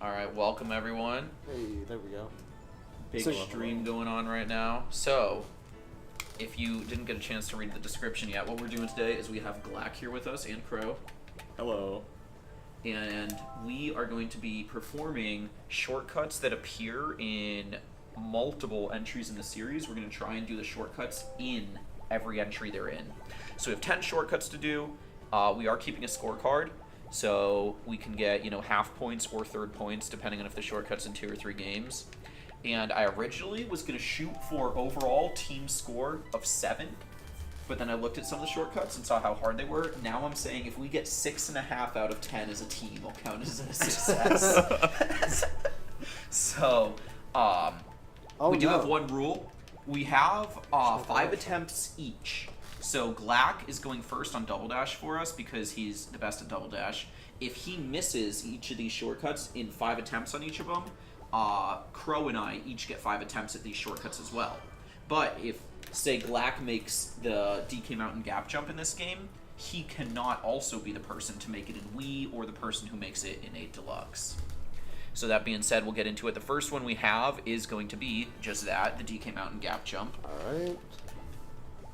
All right, welcome everyone. Hey, there we go. Big stream going on right now. So, if you didn't get a chance to read the description yet, what we're doing today is we have Glak here with us and Crow. Hello. And we are going to be performing shortcuts that appear in multiple entries in the series. We're going to try and do the shortcuts in every entry they're in. So we have 10 shortcuts to do. We are keeping a scorecard, so we can get, half points or third points depending on if the shortcut's in 2 or 3 games. And I originally was going to shoot for overall team score of 7, but then I looked at some of the shortcuts and saw how hard they were. Now I'm saying if we get 6.5 out of 10 as a team, I'll count as a success. So, we do have one rule. We have 5 attempts each. So Glak is going first on Double Dash for us because he's the best at Double Dash. If he misses each of these shortcuts in 5 attempts on each of them, Crow and I each get 5 attempts at these shortcuts as well. But if, say, Glak makes the DK Mountain gap jump in this game, he cannot also be the person to make it in Wii or the person who makes it in 8 Deluxe. So that being said, we'll get into it. The first one we have is going to be just that, the DK Mountain gap jump. Alright.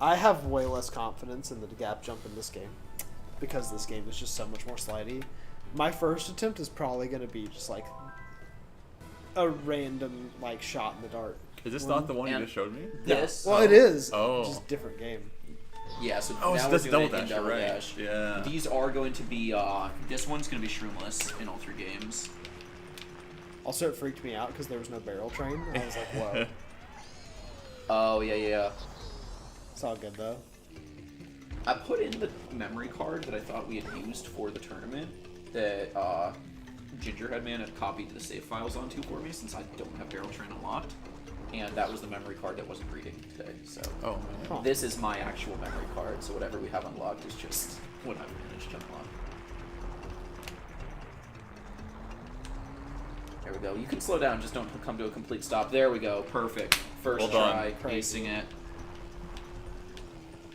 I have way less confidence in the gap jump in this game because this game is just so much more slidey. My first attempt is probably going to be just like a random shot in the dark. Is this not the one you just showed me? This? Well, it is. Oh. Just different game. Yeah, so Oh, now so we're that's doing Double it in Dash, Double right. Dash. Yeah. These are going to be, this one's going to be shroomless in all 3 games. Also, it freaked me out because there was no barrel train. I was like, whoa. Oh, yeah. It's all good, though. I put in the memory card that I thought we had used for the tournament that Gingerhead Man had copied the save files onto for me since I don't have barrel train unlocked. And that was the memory card that wasn't reading today, so... Oh, man. Huh. This is my actual memory card, so whatever we have unlocked is just what I've managed to unlock. There we go. You can slow down, just don't come to a complete stop. There we go. Perfect. First Well try, done. acing it.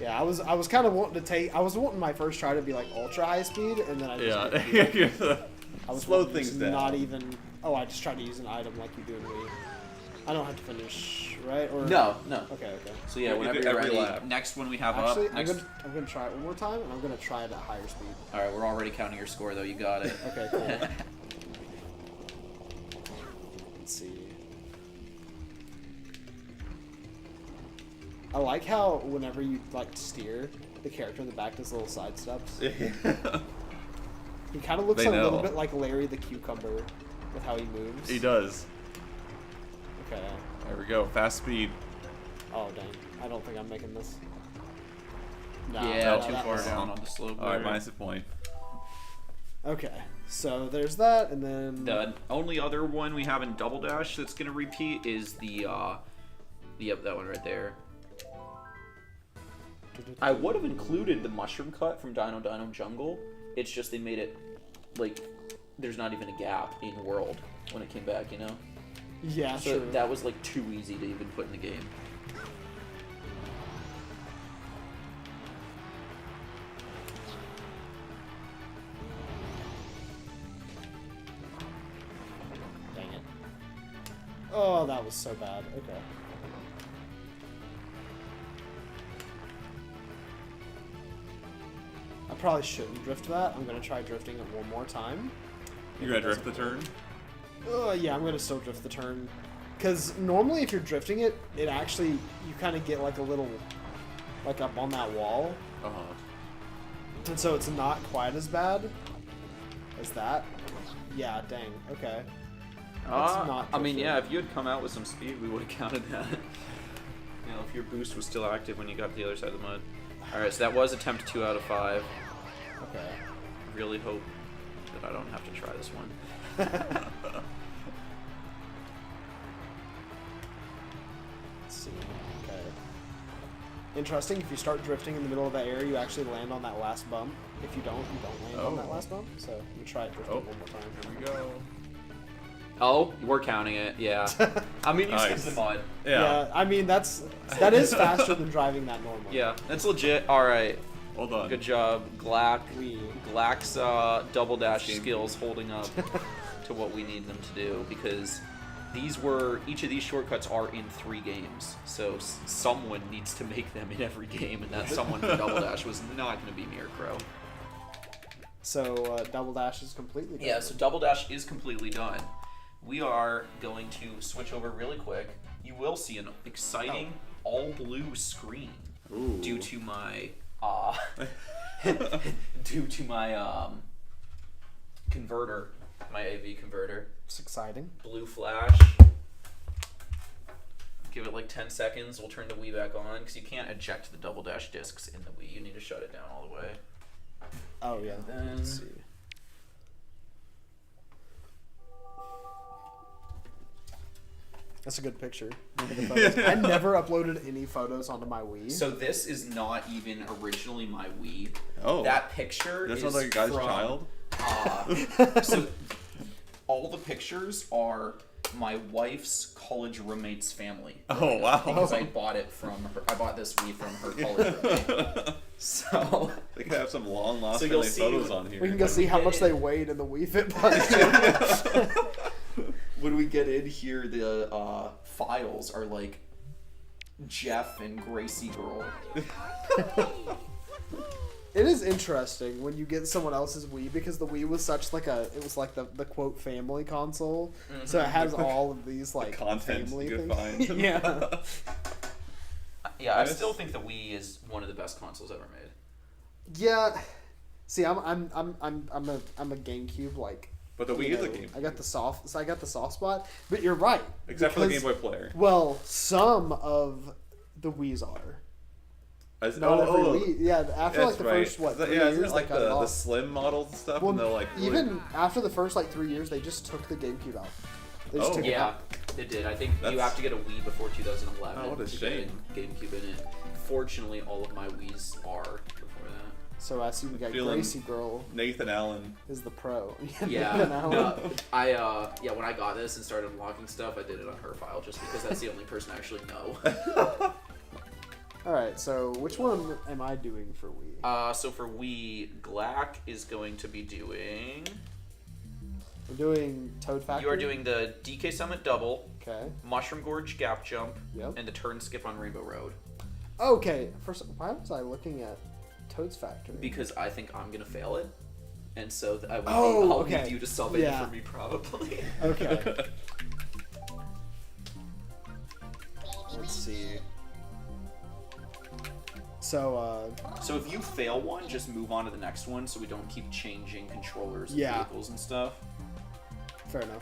Yeah, I was kind of wanting to take... I was wanting my first try to be ultra high speed, and then I just... Yeah. I was Slow wanting to things just down. Not even... Oh, I just tried to use an item like you do in Wii. I don't have to finish, right? Or No. Okay. So yeah, You whenever do you're every ready, lap. next one we have Actually, up. Next... I'm gonna try it one more time, and I'm gonna try it at higher speed. All right, we're already counting your score though. You got it. Okay, cool. Let's see. I like how whenever you steer, the character in the back does little side steps. He kind of looks They a little know. bit like Larry the Cucumber with how he moves. He does. Okay. There we go. Fast speed. Oh dang! I don't think I'm making this. No, Yeah, no, too that far was- down on the slope. All right, there. minus a point. Okay, so there's that, and then The only other one we have in Double Dash that's gonna repeat is the yep, that one right there. I would have included the mushroom cut from Dino Dino Jungle. It's just they made it there's not even a gap in world when it came back, yeah, So true. that was too easy to even put in the game. Dang it. Oh, that was so bad. Okay. I probably shouldn't drift that. I'm gonna try drifting it one more time. You're gonna drift the turn? Yeah, I'm gonna still drift the turn. Because normally if you're drifting it, it actually, you kind of get a little, up on that wall. Uh-huh. And so it's not quite as bad as that. Yeah, dang. Okay. not I mean, good. yeah, if you had come out with some speed, we would have counted that. If your boost was still active when you got to the other side of the mud. Alright, so that was attempt 2 out of 5. Okay. I really hope that I don't have to try this one. Let's see. Okay. Interesting. If you start drifting in the middle of that air, you actually land on that last bump. If you don't land on that Oh. last bump. So you try it drifting Oh, one more time. here we go. Oh, we're counting it, yeah. I mean, you Nice. skipped the mud. Yeah. I mean that is faster than driving that normally. Yeah, that's legit. Alright, Well done. good job, Glak. We Glak's double dash skills holding up to what we need them to do, because each of these shortcuts are in 3 games, so someone needs to make them in every game, and that someone for Double Dash was not going to be me or Crow. So Double Dash is completely done. Yeah, so Double Dash is completely done. We are going to switch over really quick. You will see an exciting all blue screen due to my converter, my AV converter. It's exciting. Blue flash. Give it like 10 seconds. We'll turn the Wii back on, because you can't eject the Double Dash discs in the Wii. You need to shut it down all the way. Oh yeah. Then Let's see. That's a good picture. Look at the photos. I never uploaded any photos onto my Wii. So this is not even originally my Wii. Oh. That picture That is sounds like a guy's from, child. So all the pictures are my wife's college roommate's family. Oh, wow. Because I bought it from her. I bought this Wii from her college roommate. So They could have some long lost So you'll family see photos when- on here. we can go see how much they weighed in the Wii Fit box. when we get in here, the files are like Jeff and Gracie Girl. It is interesting when you get someone else's Wii, because the Wii was such like it was like the quote family console, so it has all of these like content family you could things. find. Yeah. Yeah, I Nice. still think the Wii is one of the best consoles ever made. Yeah. See, I'm a GameCube like. But the Wii you is a know, game. I got the soft spot, but you're right. Except for the Game because- Boy Player. Well, some of the Wii's are. As- Not every oh, Wii. Yeah, after like that's the right. first what? Is that- 3 yeah, years, isn't it like they cut it the off. slim models and stuff? Well, and they're like really- even after the first like 3 years, they just took the GameCube out. They just Oh. took it Yeah, out. it did. I think you That's- have to get a Wii before 2011. Oh, what a to shame. get GameCube in it. Fortunately, all of my Wii's are before that. So I see we got Feeling- Gracie Girl Nathan Allen. is the pro. Yeah, Now- no, when I got this and started unlocking stuff, I did it on her file just because that's the only person I actually know. All right. So which one am I doing for Wii? So for Wii, Glak is going to be doing. We're doing Toad Factory. You are doing the DK Summit Double, Okay. Mushroom Gorge Gap Jump, Yep. and the Turn Skip on Rainbow Road. Okay. First, why was I looking at Toad's Factory? Because I think I'm gonna fail it, and so I'll okay. need you to sub it Yeah. for me probably. Okay. Let's see. So, So if you fail one, just move on to the next one, so we don't keep changing controllers and Yeah. vehicles and stuff. fair enough.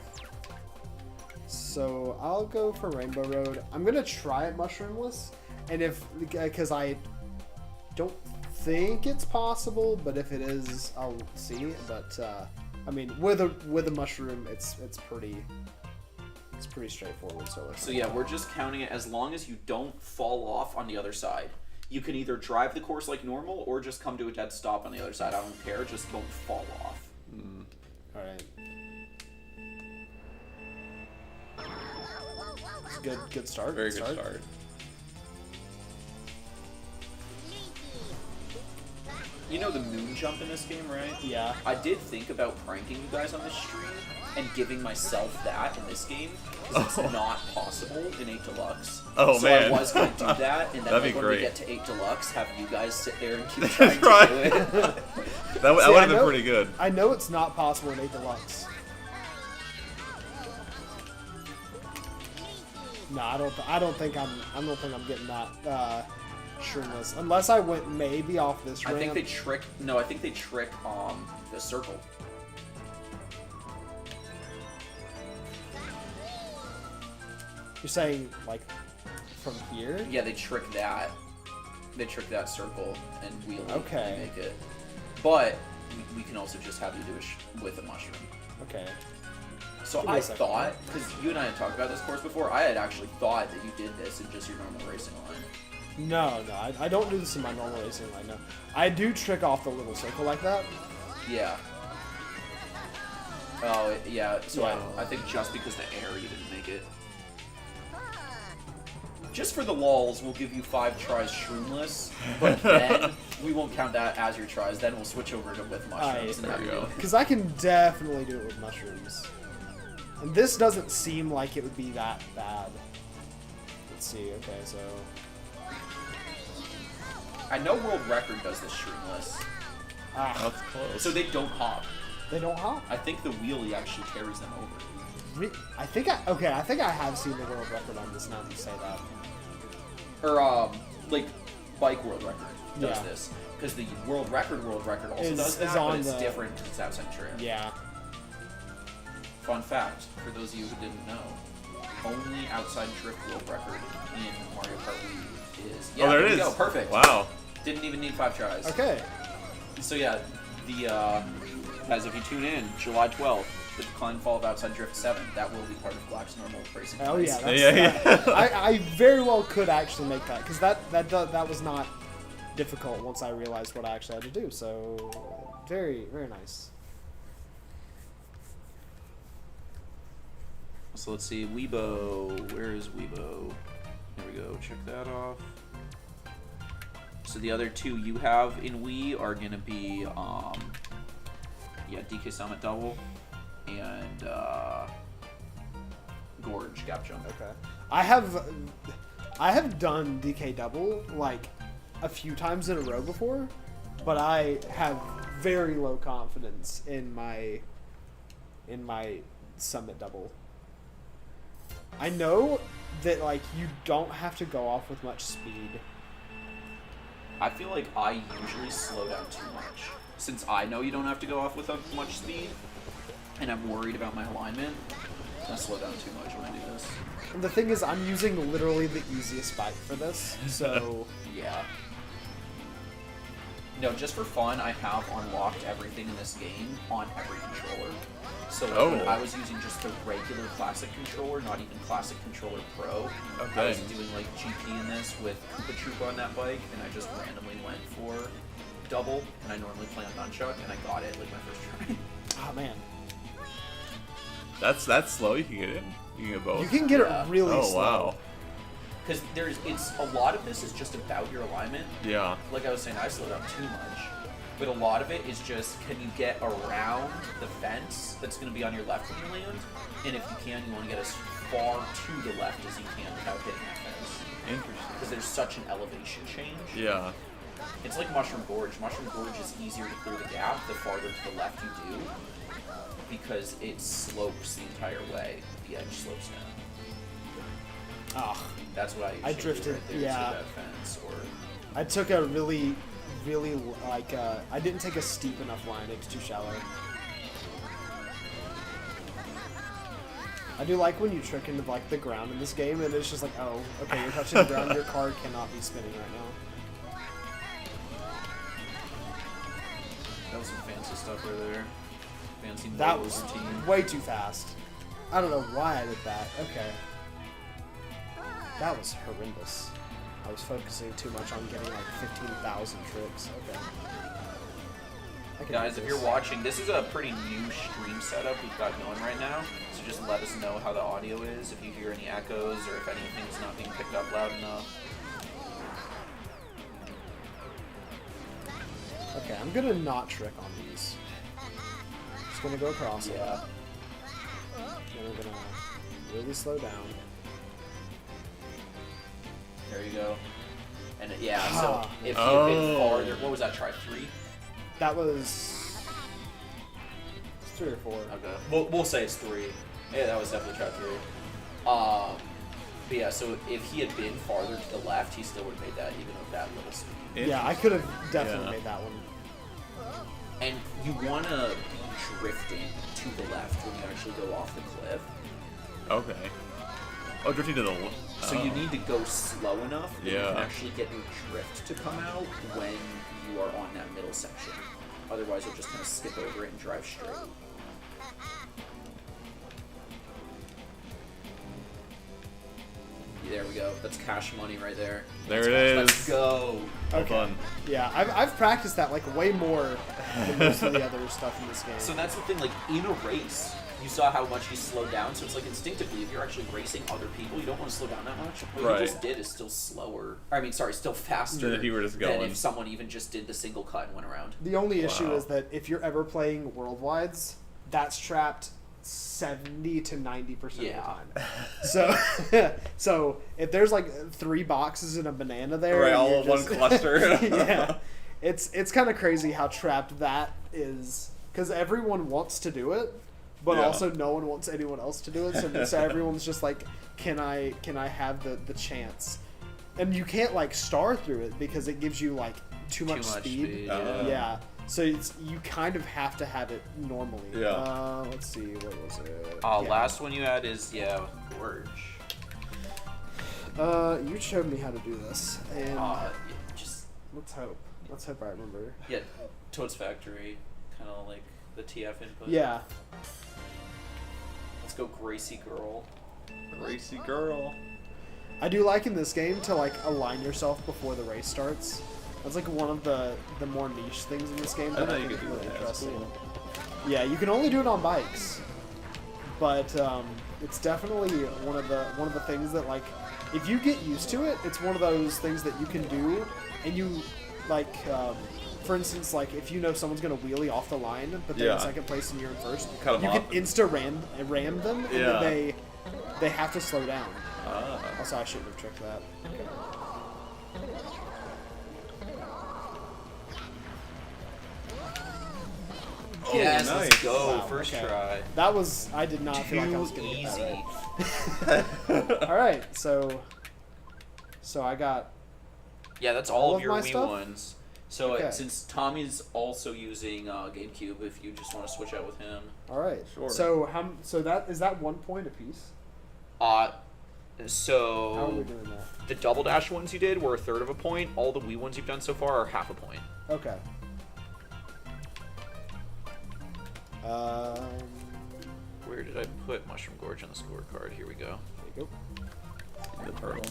So I'll go for Rainbow Road. I'm gonna try it mushroomless, and because I don't think it's possible, but if it is, I'll see. But I mean, with a mushroom, it's pretty straightforward. So yeah, we're just counting it as long as you don't fall off on the other side. You can either drive the course like normal or just come to a dead stop on the other side. I don't care, just don't fall off. All right. Good start. Very good start. You know the moon jump in this game, right? Yeah. I did think about pranking you guys on this stream and giving myself that in this game because it's not possible in 8 Deluxe. Oh, so man. I was going to do that, and then That'd like, be when we great. get to 8 Deluxe, have you guys sit there and keep trying Right. to do it. That See, would I have been know- pretty good. I know it's not possible in 8 Deluxe. No, I don't think I'm getting that shroomless unless I went maybe off this I ramp. think they trick. No, I think they trick the circle. You're saying like from here? Yeah, they trick that. They trick that circle and wheel it Okay. and make it. But we can also just have you do it with a mushroom. Okay. So Give me I a second. thought, because you and I had talked about this course before, I had actually thought that you did this in just your normal racing line. No, I don't do this in my normal racing line. No, I do trick off the little circle like that. Yeah. Oh, yeah. So Yeah. I think just because the air, you didn't make it. Just for the lulz, we'll give you 5 tries shroomless, but then we won't count that as your tries. Then we'll switch over to with mushrooms and There have we you go. do it. Because I can definitely do it with mushrooms. And this doesn't seem like it would be that bad. Let's see. Okay, so I know World Record does this streamless, That's close. so they don't hop. they don't hop. I think the wheelie actually carries them over. I think I have seen the world record on this now that you say that. Or like bike world record does Yeah. this, because the world record also Is does that, on but it's the- different because it's outside drift. Yeah. Fun fact for those of you who didn't know, only outside drift world record in Mario Kart Wii is. Yeah, there it we is. go. Perfect. Wow. Didn't even need 5 tries. Okay. So yeah, the as if you tune in, July 12th, the Decline and Fall of Outside Drift 7. That will be part of Glak's normal racing. Oh race. yeah. That's, Yeah. I very well could actually make that because that was not difficult once I realized what I actually had to do. So very nice. So let's see, Weibo. Where is Weibo? There we go. Check that off. So the other two you have in Wii are gonna be, yeah, DK Summit Double and Gorge Gap Jump. Okay. I have done DK double like a few times in a row before, but I have very low confidence in my summit double. I know that like you don't have to go off with much speed. I feel like I usually slow down too much. Since I know you don't have to go off with much speed, and I'm worried about my alignment, I slow down too much when I do this. And the thing is, I'm using literally the easiest bike for this, so Yeah. No, just for fun, I have unlocked everything in this game on every controller. So like, when I was using just the regular classic controller, not even classic controller pro, I was doing like GP in this with Koopa Troop on that bike, and I just randomly went for double, and I normally play on nunchuck, and I got it like my first try. oh man, That's slow. You can get in. You can get both. you can get Yeah. it really Oh slow. wow. Because it's a lot of this is just about your alignment. Yeah. Like I was saying, I slowed down too much. But a lot of it is just, can you get around the fence that's going to be on your left when you land? And if you can, you want to get as far to the left as you can without hitting that fence. Interesting. Because there's such an elevation change. Yeah. It's like Mushroom Gorge. Mushroom Gorge is easier to clear the gap the farther to the left you do. Because it slopes the entire way. The edge slopes down. Ah, That's what I usually drifted, do right there, yeah. to that fence. Or I took a really like I didn't take a steep enough line. It's too shallow. I do like when you trick into like the ground in this game, and it's just like, oh, okay, you're touching the ground. Your car cannot be spinning right now. that was some fancy stuff right there. Fancy That mobile was routine. way too fast. I don't know why I did that. Okay. That was horrendous. I was focusing too much on getting like 15,000 tricks. Okay. I can Guys, do if this. you're watching, this is a pretty new stream setup we've got going right now. So just let us know how the audio is, if you hear any echoes, or if anything's not being picked up loud enough. Okay, I'm gonna not trick on these. Just gonna go across it. Yeah. Then we're gonna really slow down. There you go. And yeah, so Ah. if you hit Oh. farther, what was that, try 3? That was 3 or 4. Okay. We'll say it's 3. Yeah, that was definitely try 3. But yeah, so if he had been farther to the left, he still would have made that, even with that little speed. Yeah, I could have definitely Yeah. made that one. And you want to be drifting to the left when you actually go off the cliff. Okay. Oh, drifting to the left. So you need to go slow enough that you can Yeah. actually get your drift to come out when you are on that middle section. Otherwise, you'll just kind of skip over it and drive straight. There we go. That's cash money right there. There Let's it go. is. Let's go. Well Okay. done. Yeah, I've practiced that like way more than most of the other stuff in this game. So that's the thing, like, in a race, you saw how much he slowed down, so it's like instinctively, if you're actually racing other people, you don't want to slow down that much. What Right. you just did is still slower. I mean, sorry, still faster Than if you were just than going. if someone even just did the single cut and went around. The only issue Wow. is that if you're ever playing worldwides, that's trapped 70 to 90% of the Yeah. time. So, so if there's like 3 boxes and a banana there, Right, and all you're in one cluster. yeah, it's kind of crazy how trapped that is, because everyone wants to do it, but Yeah. also no one wants anyone else to do it. So everyone's just like, can I have the chance? And you can't like star through it because it gives you like too much speed. Yeah. So you kind of have to have it normally. Yeah. Let's see, what was it? Last one you had is Gorge. You showed me how to do this, and Just let's hope I remember. yeah, Toad's Factory, kind of like the TF input. Yeah. Let's go Gracie Girl. Racy girl. I do like in this game to like align yourself before the race starts. That's like one of the more niche things in this game. I That know I you think could is do really that. That's interesting. cool. Yeah, you can only do it on bikes, but it's definitely one of the things that like if you get used to it, it's one of those things that you can do, and you like. For instance, like if you know someone's gonna wheelie off the line, but they're in Yeah. second place and you're in first, Cut 'em you off. can insta ram them, and Yeah. then they have to slow down. Ah. Also, I shouldn't have tricked that. Oh, Yes, nice. let's go. Wow, First okay. try. That was I did not feel like I was Too gonna get easy. that right. All right, so I got Yeah, that's All all of of your my Wii stuff? ones. So Okay. since Tommy's also using GameCube, if you just want to switch out with him. all right. Sure. So that is that 1 point apiece. How are we So doing that? the Double Dash ones you did were a third of a point. All the Wii ones you've done so far are half a point. Okay. Where did I put Mushroom Gorge on the scorecard? Here we go. There you go. The turtle.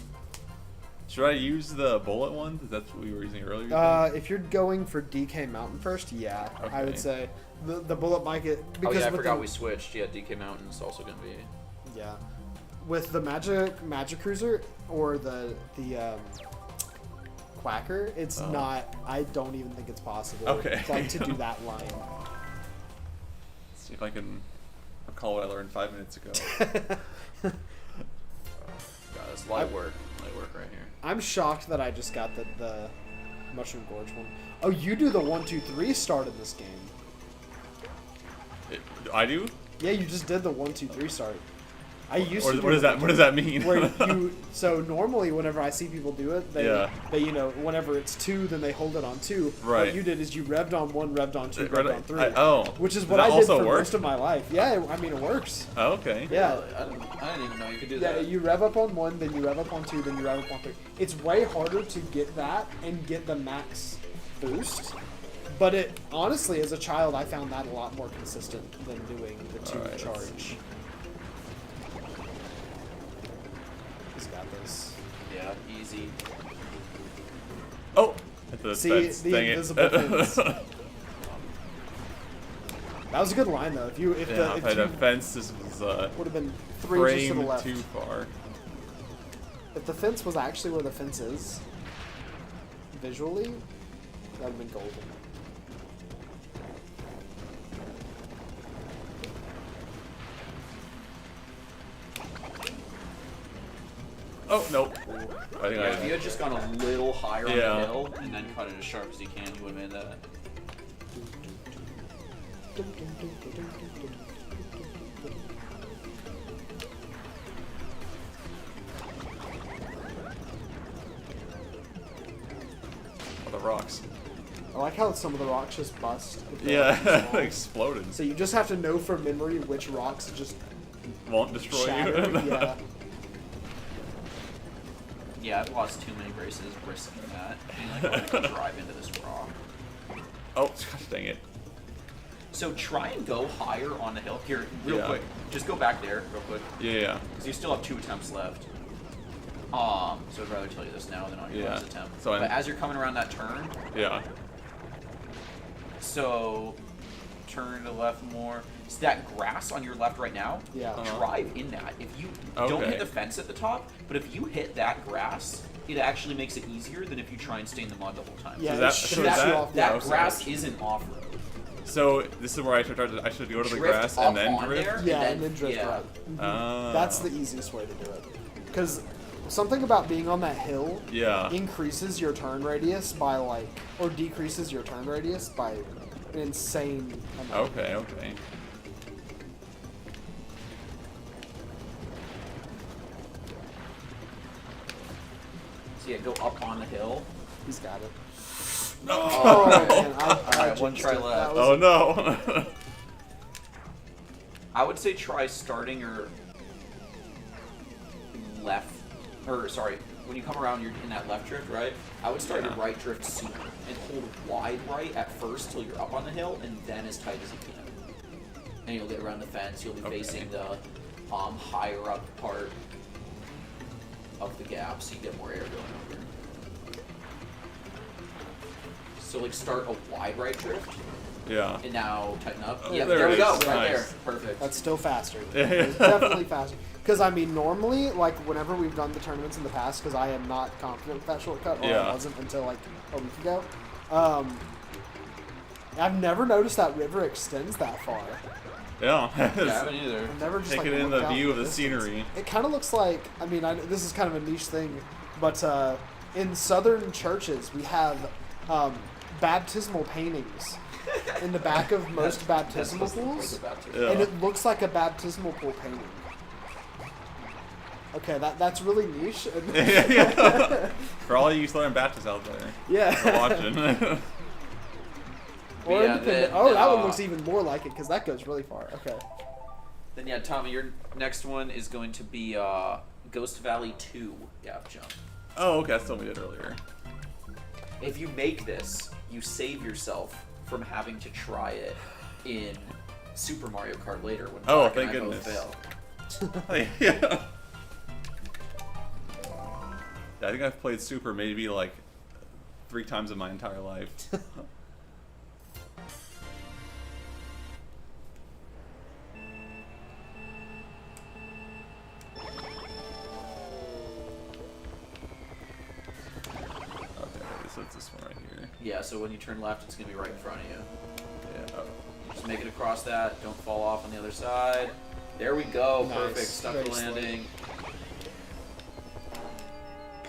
Should I use the bullet one? That's what we were using earlier. If you're going for DK Mountain first, yeah, I would Okay. say the bullet might get Oh because yeah, I with forgot the, we switched. Yeah, DK Mountain's also gonna be. yeah, with the Magic Cruiser or the Quacker, it's Oh. not. I don't even think it's possible. Okay. Like to do that line. See if I can recall what I learned 5 minutes ago. God, that's light work. Light work right here. I'm shocked that I just got the Mushroom Gorge one. Oh, you do the 1, 2, 3 start in this game. I do? Yeah, you just did the 1, 2, 3 start. I used Or to. what does that? What does that mean? Where so normally whenever I see people do it, they Yeah. whenever it's 2, then they hold it on 2. Right. What you did is you revved on 1, revved on 2, revved on 3. Which is Does what that I did also for work? most of my life. Yeah, I mean it works. Oh, okay. Yeah. I didn't even know you could do Yeah, that. you rev up on 1, then you rev up on 2, then you rev up on 3. It's way harder to get that and get the max boost. But it honestly, as a child, I found that a lot more consistent than doing the 2 Alright, let's charge. He's got this. Yeah, easy. Oh! At the See, fence. the Dang invisible it. fence. That was a good line though. Yeah, if I had a you fence, this was would have been 3 inches to the frame left. too far. If the fence was actually where the fence is, visually, that would have been golden. Oh, nope. I think Yeah, if you had just gone a little higher on Yeah. the hill and then cut it as sharp as you can, you would have made that. Oh, the rocks. I like how some of the rocks just bust. if they're Yeah, small. exploded. So you just have to know from memory which rocks just Won't destroy shatter. you. Yeah. Yeah, I've lost too many races risking that. Being like, oh, I can drive into this rock. Oh, gosh dang it. So try and go higher on the hill. Here, real Yeah. quick. Just go back there, real quick. Yeah. Because you still have 2 attempts left. So I'd rather tell you this now than on your Yeah. last attempt. So but as you're coming around that turn, Yeah. so turn to the left more. So that grass on your left right now, Yeah. drive in that. If you don't Okay. hit the fence at the top, but if you hit that grass, it actually makes it easier than if you try and stay in the mud the whole time. Yeah, So that- it so shoots that- you off the That outside. grass isn't off-road. So this is where I should go to the Drift grass up and then on drift. there, Yeah, and then drift yeah. right. Ah. That's the easiest way to do it. Because something about being on that hill Yeah. increases your turn radius by like, or decreases your turn radius by an insane amount. Okay. Okay. So yeah, go up on the hill. He's got it. No. Oh man, I Alright, one jinxed try it. left. That was- Oh no. I would say try starting your left, or sorry, when you come around, you're in that left drift, right? I would start your Yeah. right drift sooner and hold wide right at first till you're up on the hill, and then as tight as you can. And you'll get around the fence. You'll be Okay. facing the higher up part of the gap, so you get more air going over. So like start a wide right drift, Yeah. and now tighten up. Oh, Yeah, there there we it go, is. right Nice. there, perfect. That's still faster. Yeah. It's definitely faster. Because I mean, normally, like whenever we've done the tournaments in the past, because I am not confident with that shortcut, or Yeah. I wasn't until like a week ago. I've never noticed that river extends that far. Yeah. Yeah, I haven't either. I've never just Taking like, in looked the out view of the distance. scenery. It kind of looks like, I mean, this is kind of a niche thing, but in southern churches we have baptismal paintings in the back of most baptismal pools, Yeah. and it looks like a baptismal pool painting. Okay, that's really niche. And Yeah. For all you Southern Baptists out there yeah. watching. Or Yeah, independent. then, Oh, that one looks even more like it because that goes really far. Okay. Then yeah, Tommy, your next one is going to be Ghost Valley 2 gap jump. Oh, okay. That's what we did earlier. If you make this, you save yourself from having to try it in Super Mario Kart later when Oh, Glak and thank I both goodness. fail. Yeah. I think I've played Super maybe like 3 times in my entire life. Okay, so it's this one right here. Yeah, so when you turn left, it's going to be right in front of you. Yeah. Oh. Just make it across that. Don't fall off on the other side. There we go. Nice. Perfect. Stuck the Very slow. landing.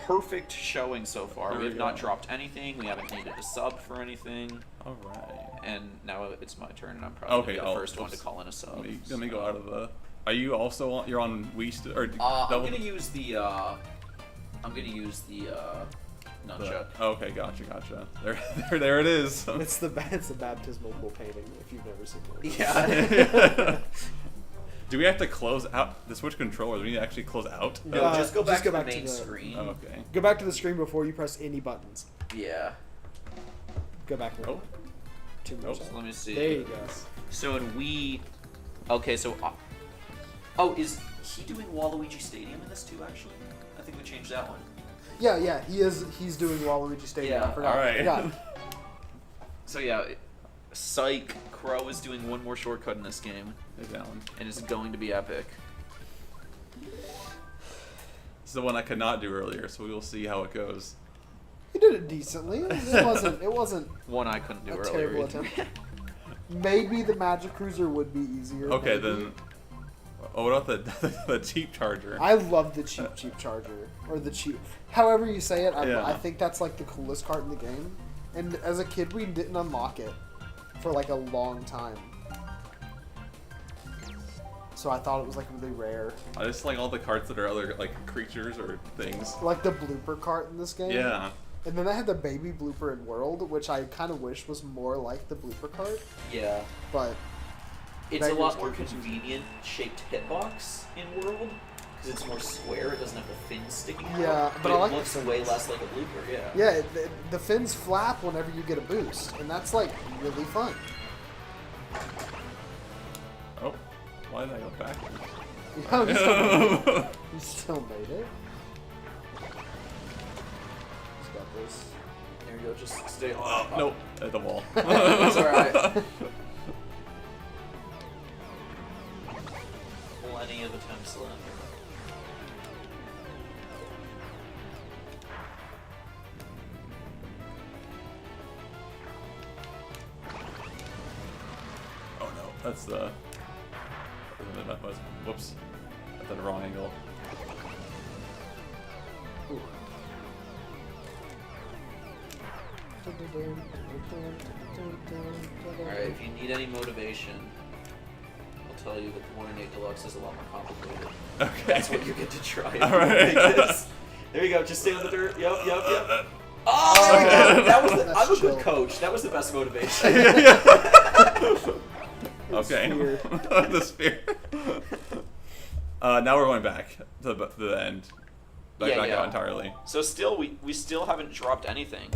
Perfect showing so far. There We we have not go. dropped anything. We haven't needed a sub for anything. All right. And now it's my turn, and I'm probably Okay, gonna be the oh, first one to oops. call in a sub. Let me go out of the. Are you also on? You're on Wii or I'm double? gonna use the. Nunchuck. Okay, gotcha. There it is. It's the baptismal pool painting. If you've never seen it. Yeah. Do we have to close out the Switch controller? Do we need to actually close out? No, Uh, just go back just go to the back to main the- screen. Oh, okay. Go back to the screen before you press any buttons. Yeah. Go back. Oh. Two more. Nope. So seconds. let me see. There you go. So in Wii. Okay, so. Oh, is he doing Waluigi Stadium in this too? Actually, I think we changed that one. Yeah, he is. He's doing Waluigi Stadium. Yeah, I forgot. all right. Yeah. So yeah, Psych Crow is doing one more shortcut in this game, There's that one. and it's going to be epic. This is the one I could not do earlier, so we will see how it goes. He did it decently. It wasn't One I couldn't do a earlier. terrible either. attempt. Maybe the Magic Cruiser would be easier. Okay, maybe. then. Oh, what about the cheap charger? I love the cheap charger, or the cheap. However you say it, Yeah. I think that's like the coolest cart in the game. And as a kid, we didn't unlock it for like a long time. So I thought it was like really rare. I just like all the carts that are other like creatures or things. Like the blooper cart in this game. Yeah. And then they had the baby blooper in World, which I kind of wish was more like the blooper cart. Yeah. But It's a Beggars lot more can't be convenient shaped hitbox in World because it's more square. It doesn't have the fins sticking out. Yeah, but it I like the looks fins. way less like a blooper. Yeah. yeah, the fins flap whenever you get a boost, and that's like really fun. Oh, why did I go backwards? Oh, he still made it. He still made it. He's got this. There you go. Just stay on. Oh, nope, at the wall. It's alright. attempts left. Oh no, that's the. Whoops. That's at the wrong angle. Alright, if you need any motivation, I'll tell you that the 1-in-8 Deluxe is a lot more complicated. Okay. That's what you get to try. Alright. There you go, just stay on the dirt. Yep. Oh, there we go. That was the, I'm a good coach. That was the best motivation. Okay. Sphere. The sphere. Now we're going back to the end. Back out entirely. So still, we still haven't dropped anything.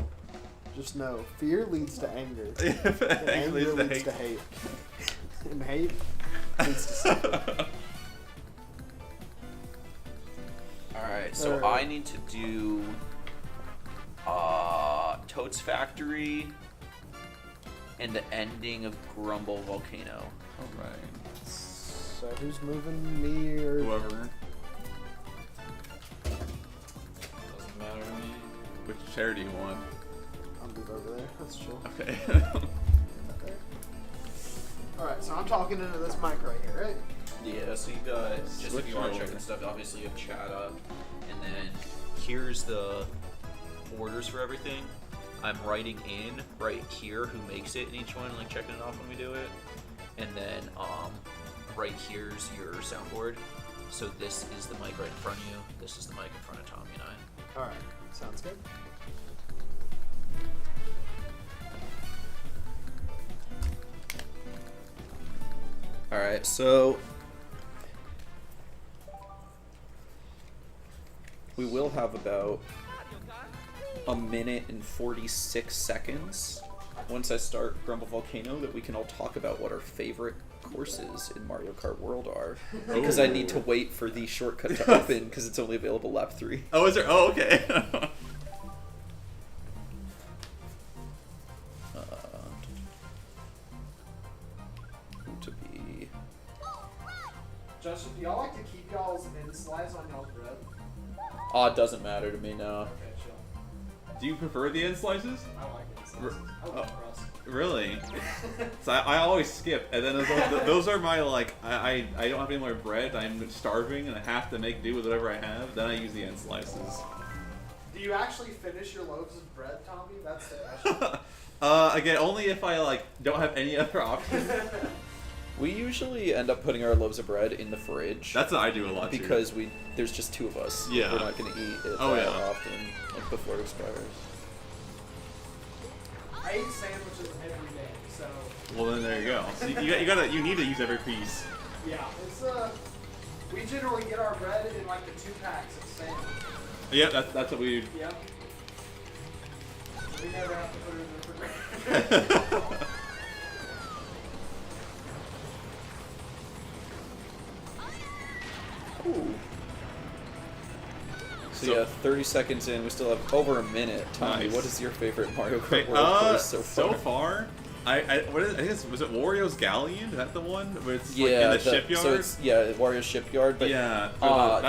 Just know, fear leads to anger. Anger And anger leads to hate. And hate leads to suffering. Alright, so Alright. I need to do Toad's Factory and the ending of Grumble Volcano. Alright. So who's moving, me or Whoever. Doesn't matter to me. Which chair do you want? I'll move over there. That's chill. Okay. Alright, so I'm talking into this mic right here, right? Yeah, so you got, just Switch if you are over. checking stuff, obviously you have chat up, and then here's the orders for everything. I'm writing in right here who makes it in each one, like checking it off when we do it. And then right here's your soundboard. So this is the mic right in front of you. This is the mic in front of Tommy and I. Alright, sounds good. Alright, so we will have about a minute and 46 seconds once I start Grumble Volcano that we can all talk about what our favorite courses in Mario Kart World are. Because I need to wait for the shortcut to open because it's only available lap 3. Oh, is there? Oh, okay. Who to be? Justin, do y'all like to keep y'all's end slice on y'all's bread? It doesn't matter to me now. Okay, chill. Do you prefer the end slices? I like end slices. I love crust. Really? So I always skip, and then those are my, like, I don't have any more bread, I'm starving, and I have to make do with whatever I have, then I use the end slices. Do you actually finish your loaves of bread, Tommy? That's the question. Again, only if I, like, don't have any other option. We usually end up putting our loaves of bread in the fridge. That's what I do a lot, too. because there's just 2 of us. Yeah. We're not going to eat it Oh, that yeah. often, like before it expires. I eat sandwiches every day, so Well, then there you go. So you need to use every piece. yeah, it's we generally get our bread in like the 2 packs of sandwich. Yeah, that's what we. Yep. We never have to put it in the refrigerator. Ooh. So, So- yeah, 30 seconds in, we still have over a minute. Tommy, Nice. what is your favorite Mario Kart World course so far? So far, what is, I think was it Wario's Galleon? Is that the one where it's Yeah, like in the shipyard? So it's Wario's Shipyard, but Yeah,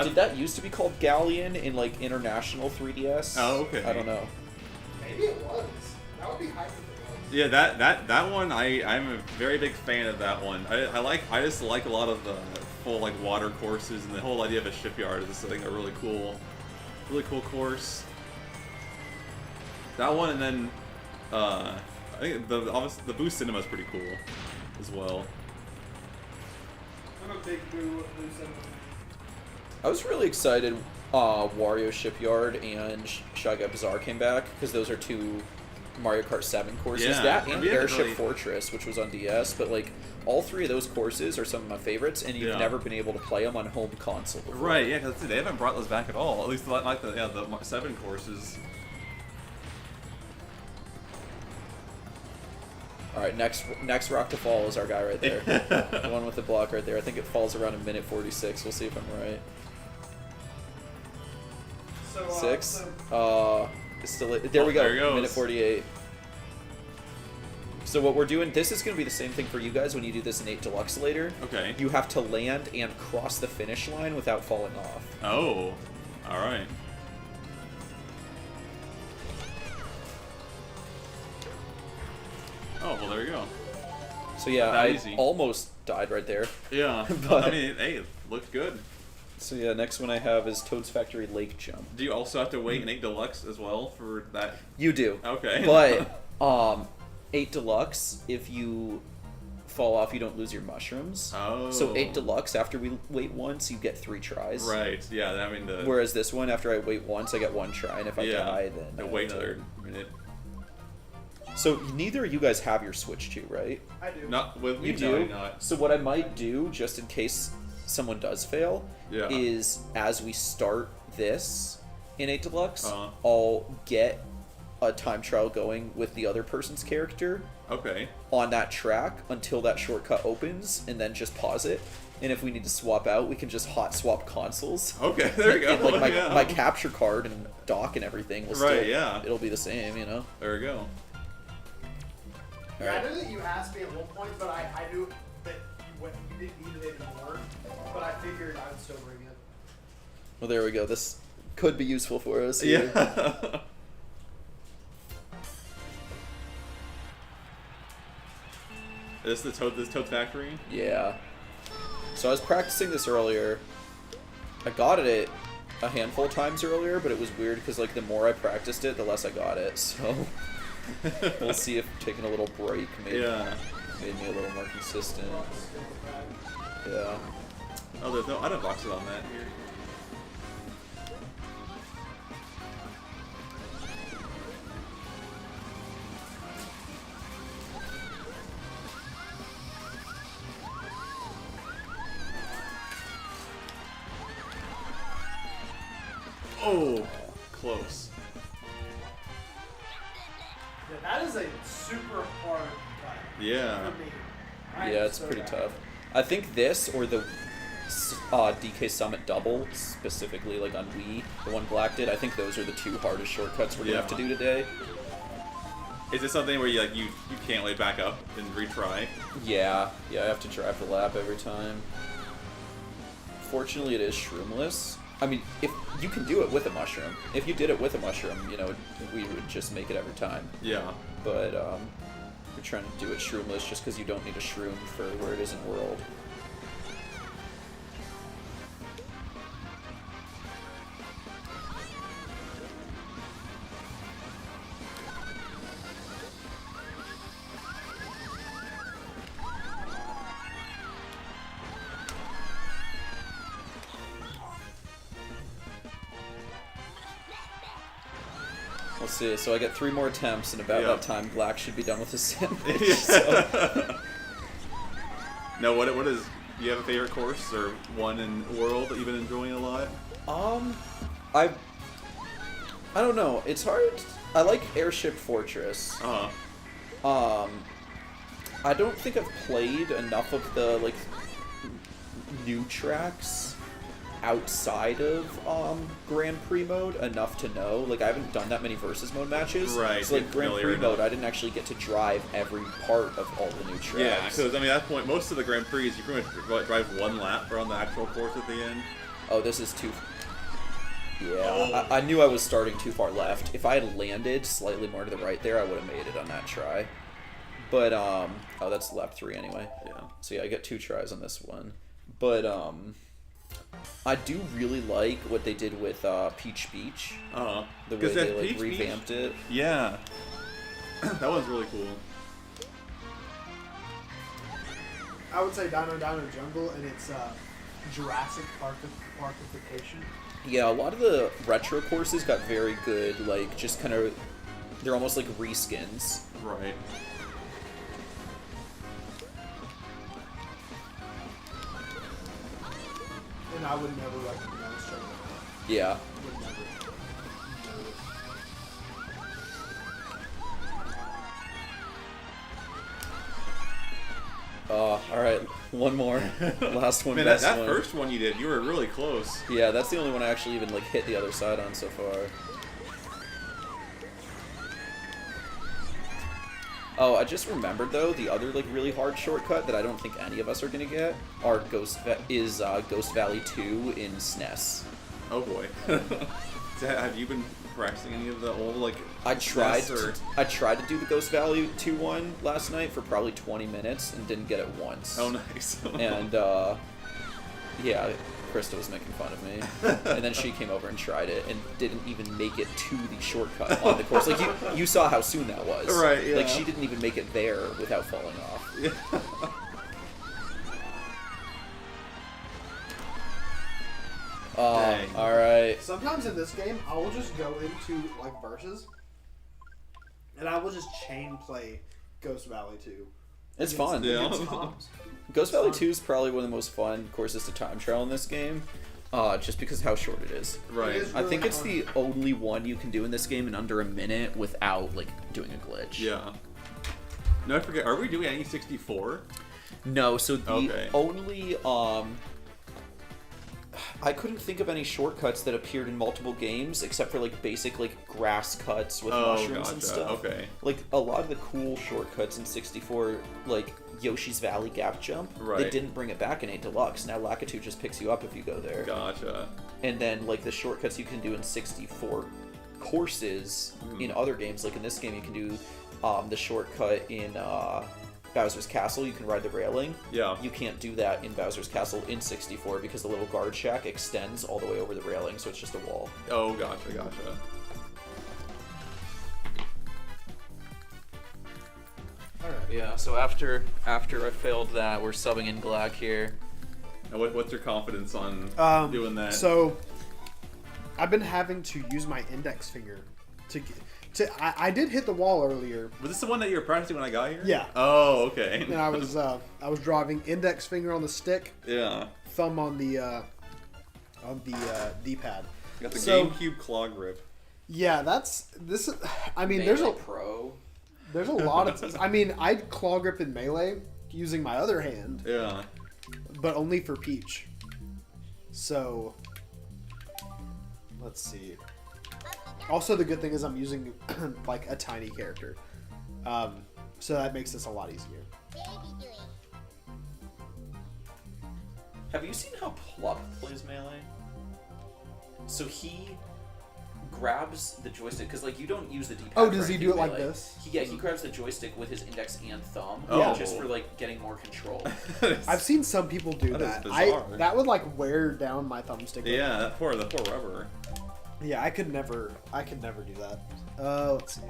did that used to be called Galleon in like international 3DS? Oh, okay. Maybe it was. That would be hype if it was. Yeah, that one I'm a very big fan of that one. I just like a lot of the full like water courses, and the whole idea of a shipyard is just, I think, a really cool course. That one, and then I think the Boo Cinema is pretty cool as well. I'm a big Boo Cinema. I was really excited Wario Shipyard and Shy Guy Bazaar came back because those are 2 Mario Kart 7 courses. Yeah, That and and we haven't Airship really- Fortress, which was on DS, but like all 3 of those courses are some of my favorites, and you've Yeah. never been able to play them on home console before. Right, yeah, because they haven't brought those back at all. At least like the 7 courses. All right, next rock to fall is our guy right there. The one with the block right there. I think it falls around a minute 46. We'll see if I'm right. So, 6. It's still there. We go. There it goes. Minute 48. So what we're doing, this is going to be the same thing for you guys when you do this in 8 Deluxe later. Okay. You have to land and cross the finish line without falling off. Oh, all right. Oh, well, there you go. So yeah, That I easy. almost died right there. Yeah, But- I mean, hey, it looked good. So yeah, next one I have is Toad's Factory Lake Jump. Do you also have to wait in 8 Deluxe as well for that? You do. Okay. But 8 Deluxe, if you fall off, you don't lose your mushrooms. Oh. So 8 Deluxe, after we wait once, you get 3 tries. Right, yeah, I mean, the... Whereas this one, after I wait once, I get 1 try, and if I die, then I I wait have to- another minute. So neither of you guys have your Switch 2, right? I do. Not with me, You no, do? not. So what I might do, just in case someone does fail, Yeah. is as we start this in 8 Deluxe, Uh-huh. I'll get a time trial going with the other person's character Okay. on that track until that shortcut opens, and then just pause it. And if we need to swap out, we can just hot swap consoles. Okay, there you go. And like my, Yeah. my capture card and dock and everything will Right, still, yeah. it'll be the same, you know? There we go. Yeah, I know that you asked me at one point, but I knew that you didn't need it anymore. But I figured I would still bring it. Well, there we go. This could be useful for us here. Yeah. Is this Toad Factory? Yeah. So I was practicing this earlier. I got it a handful of times earlier, but it was weird because like the more I practiced it, the less I got it. So we'll see if taking a little break made me a little more consistent. Yeah. Oh, there's no item boxes on that here. Oh, close. Yeah, that is a super hard cut Yeah. for me. I am Yeah, it's so pretty bad. tough. I think this or the DK Summit Double, specifically like on Wii, the one Glak did, I think those are the 2 hardest shortcuts we're going to have to do today. Is this something where you can't wait back up and retry? Yeah, I have to drive the lap every time. Fortunately, it is shroomless. I mean, if you can do it with a mushroom. If you did it with a mushroom, you know, we would just make it every time. Yeah. But we're trying to do it shroomless just because you don't need a shroom for where it is in World. We'll see. So I get 3 more attempts, and about that time, Glak should be done with his sandwich. So. No, what is? Do you have a favorite course or one in World that you've been enjoying a lot? I don't know. It's hard. I like Airship Fortress. I don't think I've played enough of the like new tracks outside of Grand Prix mode enough to know. Like I haven't done that many versus mode matches. Right. So like Grand familiar Prix mode, enough. I didn't actually get to drive every part of all the new tracks. Yeah, because I mean, at that point, most of the Grand Prix, you pretty much drive one lap around the actual course at the end. Oh, this is too. Yeah, I knew I was starting too far left. If I had landed slightly more to the right there, I would have made it on that try. But oh, that's lap 3 anyway. Yeah. So yeah, I get 2 tries on this one. But I do really like what they did with Peach Beach. The way they like revamped it. Yeah. That one's really cool. I would say Dino Jungle and its Jurassic Parkification. Yeah, a lot of the retro courses got very good, like just kind of, they're almost like reskins. Right. And I would never recommend those checking them out. Yeah. Would never. Alright, one more. Last one, Man, best that one. first one you did, you were really close. Yeah, that's the only one I actually even like hit the other side on so far. Oh, I just remembered though the other like really hard shortcut that I don't think any of us are gonna get are Ghost Valley 2 in SNES. Oh boy. Have you been practicing any of the old like? I tried SNES to do the Ghost Valley 2 one last night for probably 20 minutes and didn't get it once. Oh, nice. And yeah, Krista was making fun of me, and then she came over and tried it and didn't even make it to the shortcut on the course. Like you saw how soon that was. Right. Yeah. Like she didn't even make it there without falling off. Yeah. Dang. All right. Sometimes in this game, I will just go into like verses, and I will just chain play Ghost Valley 2. It's fun. Yeah. Against comms. Ghost Valley 2 is probably one of the most fun courses to time trial in this game, just because of how short it is. Right. It is I think really it's fun. the only one you can do in this game in under a minute without like doing a glitch. Yeah. No, I forget. Are we doing any 64? No, so the Okay. only I couldn't think of any shortcuts that appeared in multiple games except for like basic like grass cuts with mushrooms and stuff. Okay. Like a lot of the cool shortcuts in 64, like Yoshi's Valley gap jump, Right. they didn't bring it back in 8 Deluxe. Now Lakitu just picks you up if you go there. Gotcha. And then like the shortcuts you can do in 64 courses in other games, like in this game you can do the shortcut in Bowser's Castle. You can ride the railing. Yeah. You can't do that in Bowser's Castle in 64 because the little guard shack extends all the way over the railing, so it's just a wall. Oh, gotcha. Alright. Yeah, so after I failed that, we're subbing in Glak here. Now, what's your confidence on doing that? So, I've been having to use my index finger to get. I did hit the wall earlier, Was this the one that you were practicing when I got here? Yeah. Oh, okay. and I was driving index finger on the stick, Yeah. thumb on the D-pad. Got the So- GameCube claw grip. Yeah, this. I mean, there's a Pro. lot of. I mean, I'd claw grip in Melee using my other hand, Yeah. but only for Peach. So, let's see. Also, the good thing is I'm using like a tiny character, so that makes this a lot easier. Have you seen how Pluck plays Melee? So he grabs the joystick, because like you don't use the D-pad. Oh, for does he anything do it like Melee. this? He grabs the joystick with his index and thumb, Oh. just for like getting more control. I've seen some people do That is that. bizarre. That would like wear down my thumbstick. Yeah, that poor rubber. Yeah, I could never do that. Let's see.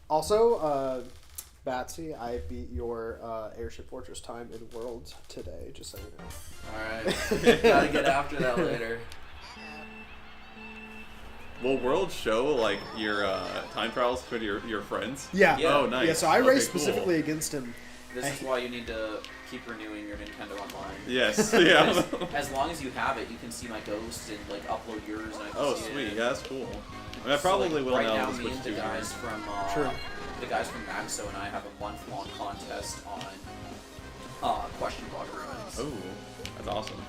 Also, Batsy, I beat your Airship Fortress time in Worlds today, just so you know. Alright. Gotta get after that later. Will World show like your time trials with your friends? Yeah. Yeah. Oh, nice. Yeah, so I Okay, raced cool. specifically against him. This is why you need to keep renewing your Nintendo Online. Yes. Yeah. As long as you have it, you can see my ghost and like upload yours. And I can Oh, see sweet. It. Yeah, that's cool. I mean, I So, probably like, will right now. now. to Me Switch and the 2 guys here. from True. the guys from Maxo and I have a month-long contest on Question Block Ruins. Oh, that's awesome.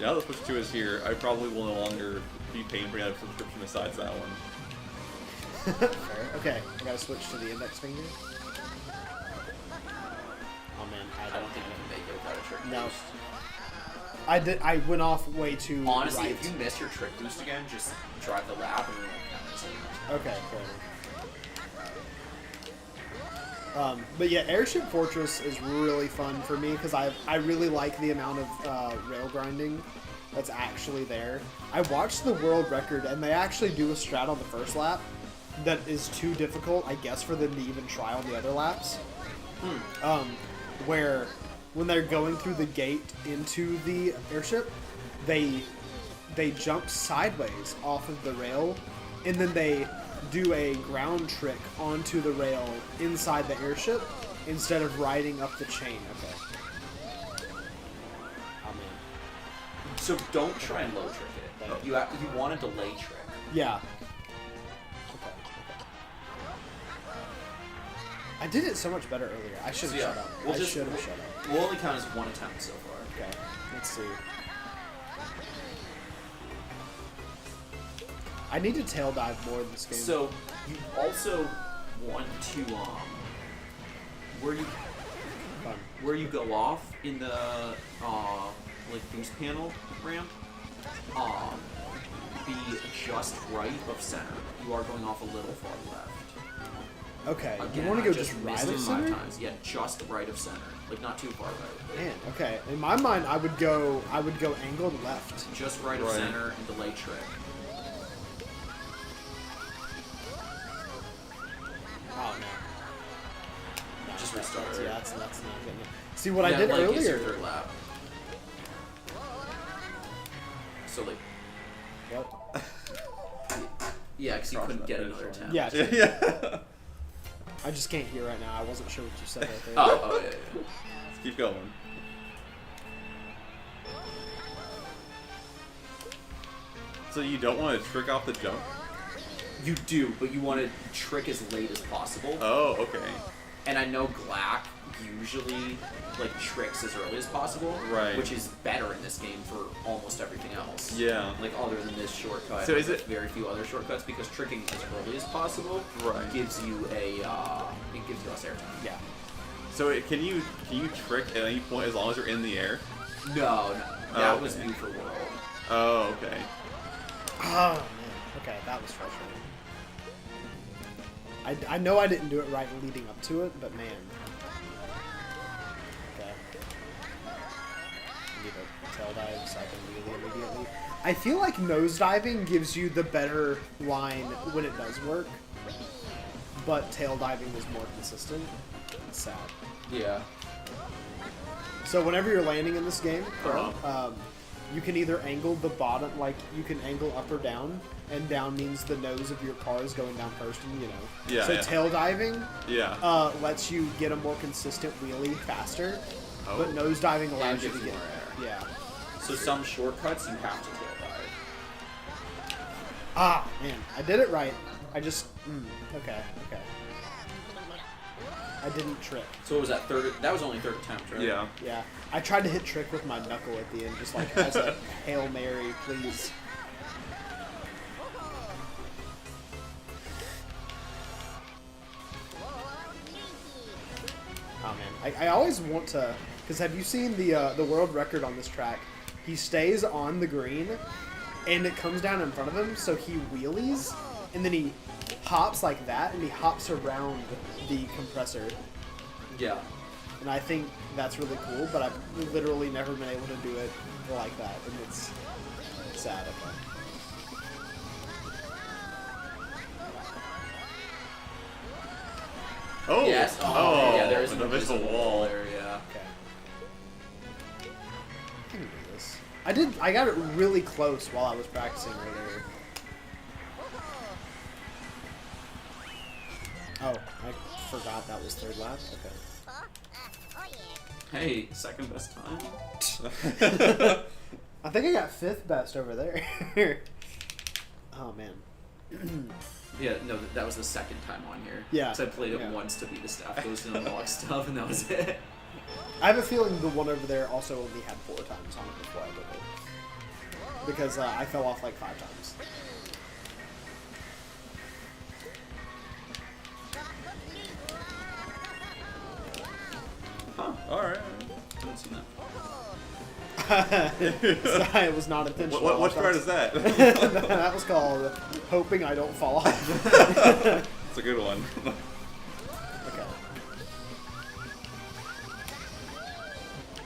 Yeah, now that Switch 2 is here, I probably will no longer be paying for any subscription besides that one. Fair. Okay, I gotta switch to the index finger. Oh man, I don't think you can make it without a trick No. boost. I did. I went off way too. Honestly, right. if you miss your trick boost again, just drive the lap and we won't count as it. Okay, fair. But yeah, Airship Fortress is really fun for me because I really like the amount of rail grinding that's actually there. I watched the world record and they actually do a strat on the first lap that is too difficult, I guess, for them to even try on the other laps. Where when they're going through the gate into the airship, they jump sideways off of the rail, and then they do a ground trick onto the rail inside the airship instead of riding up the chain. Okay. Oh man. So don't try and low trick it. You want a delay trick. Yeah. Okay. I did it so much better earlier. I should have So, yeah, shut up. we'll I just- should have shut up. We'll only count as one attempt so far. Okay. Let's see. I need to tail dive more in this game. So you also want to where you Fun. where you go off in the like boost panel ramp, be just right of center. You are going off a little far left. Okay, Again, you want to I go just right missed of it center? 5 times. Yeah, just right of center. Like not too far right. Man, okay. In my mind, I would go angled left. Just right of center and delay trick. Oh no. Just restart. Yeah, that's not getting it. See what I Yeah, did like, it's your earlier. third lap. So like, What? yeah, because you Cross couldn't that get finish another line. attempt. Yeah. Yeah. I just can't hear right now. I wasn't sure what you said right there. Oh yeah. Let's keep going. So you don't want to trick off the jump? You do, but you want to trick as late as possible. Oh, okay. And I know Glak usually like tricks as early as possible, Right. Which is better in this game for almost everything else. Yeah. Like other than this shortcut, So is there's it- very few other shortcuts because tricking as early as possible Right. gives you a it gives you less airtime. Yeah. So can you trick at any point as long as you're in the air? No, that Oh, was okay. new for World. Oh, okay. Oh man. Okay, that was frustrating. I know I didn't do it right leading up to it, but man. Okay. I need a tail dive so I can wheelie immediately. I feel like nosediving gives you the better line when it does work, but tail diving is more consistent. It's sad. Yeah. So whenever you're landing in this game, you can either angle the bottom, like you can angle up or down, and down means the nose of your car is going down first, and you know. Yeah, So yeah. tail diving Yeah. lets you get a more consistent wheelie faster, Oh. but nose diving allows you gives to you get more air. yeah. So some shortcuts you have to tail dive. Ah man, I did it right. I just okay. I didn't trick. So what was that third? That was only third attempt, right? Yeah. Yeah, I tried to hit trick with my knuckle at the end, just like as a Hail Mary, please. Oh man, I always want to, because have you seen the world record on this track? He stays on the green, and it comes down in front of him, so he wheelies, and then he hops like that, and he hops around the compressor. Yeah. And I think that's really cool, but I've literally never been able to do it like that, and it's sad. Okay. Oh. Yes. Oh. Yeah. There is an an invisible invisible wall. there. Yeah. Okay. I can do this. I got it really close while I was practicing earlier. Oh, I forgot that was third lap. Okay. Hey, second best time. I think I got fifth best over there. Oh man. Yeah, no, that was the second time on here. Yeah, Because I played it yeah. once to beat the staff goes and unlock stuff, and that was it. I have a feeling the one over there also only had 4 times on it before I did it. Because I fell off like 5 times. Huh. All right. I haven't seen that. So it was not intentional. What part is that? That was called hoping I don't fall off. It's a good one. Okay.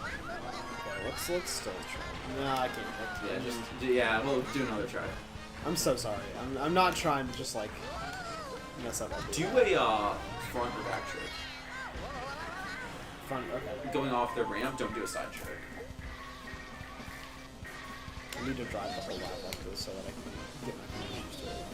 Okay, let's still try. No, I can't. We'll do another try. I'm so sorry. I'm not trying to just like mess up. Do a front or back trick. Front. Okay. Going off the ramp, don't do a side trick. I need to drive the whole lap like this so that I can get my command used to it.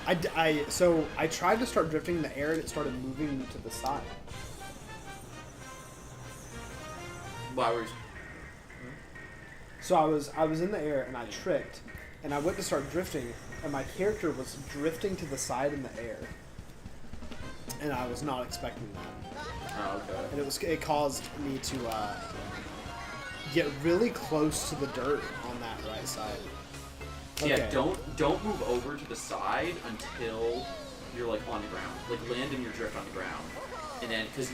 I So I tried to start drifting in the air and it started moving to the side. Flowers. So I was in the air and I tricked, and I went to start drifting, and my character was drifting to the side in the air, and I was not expecting that. Oh, okay. And it caused me to get really close to the dirt on that right side. So yeah, don't move over to the side until you're like on the ground. Like land in your drift on the ground. And then, because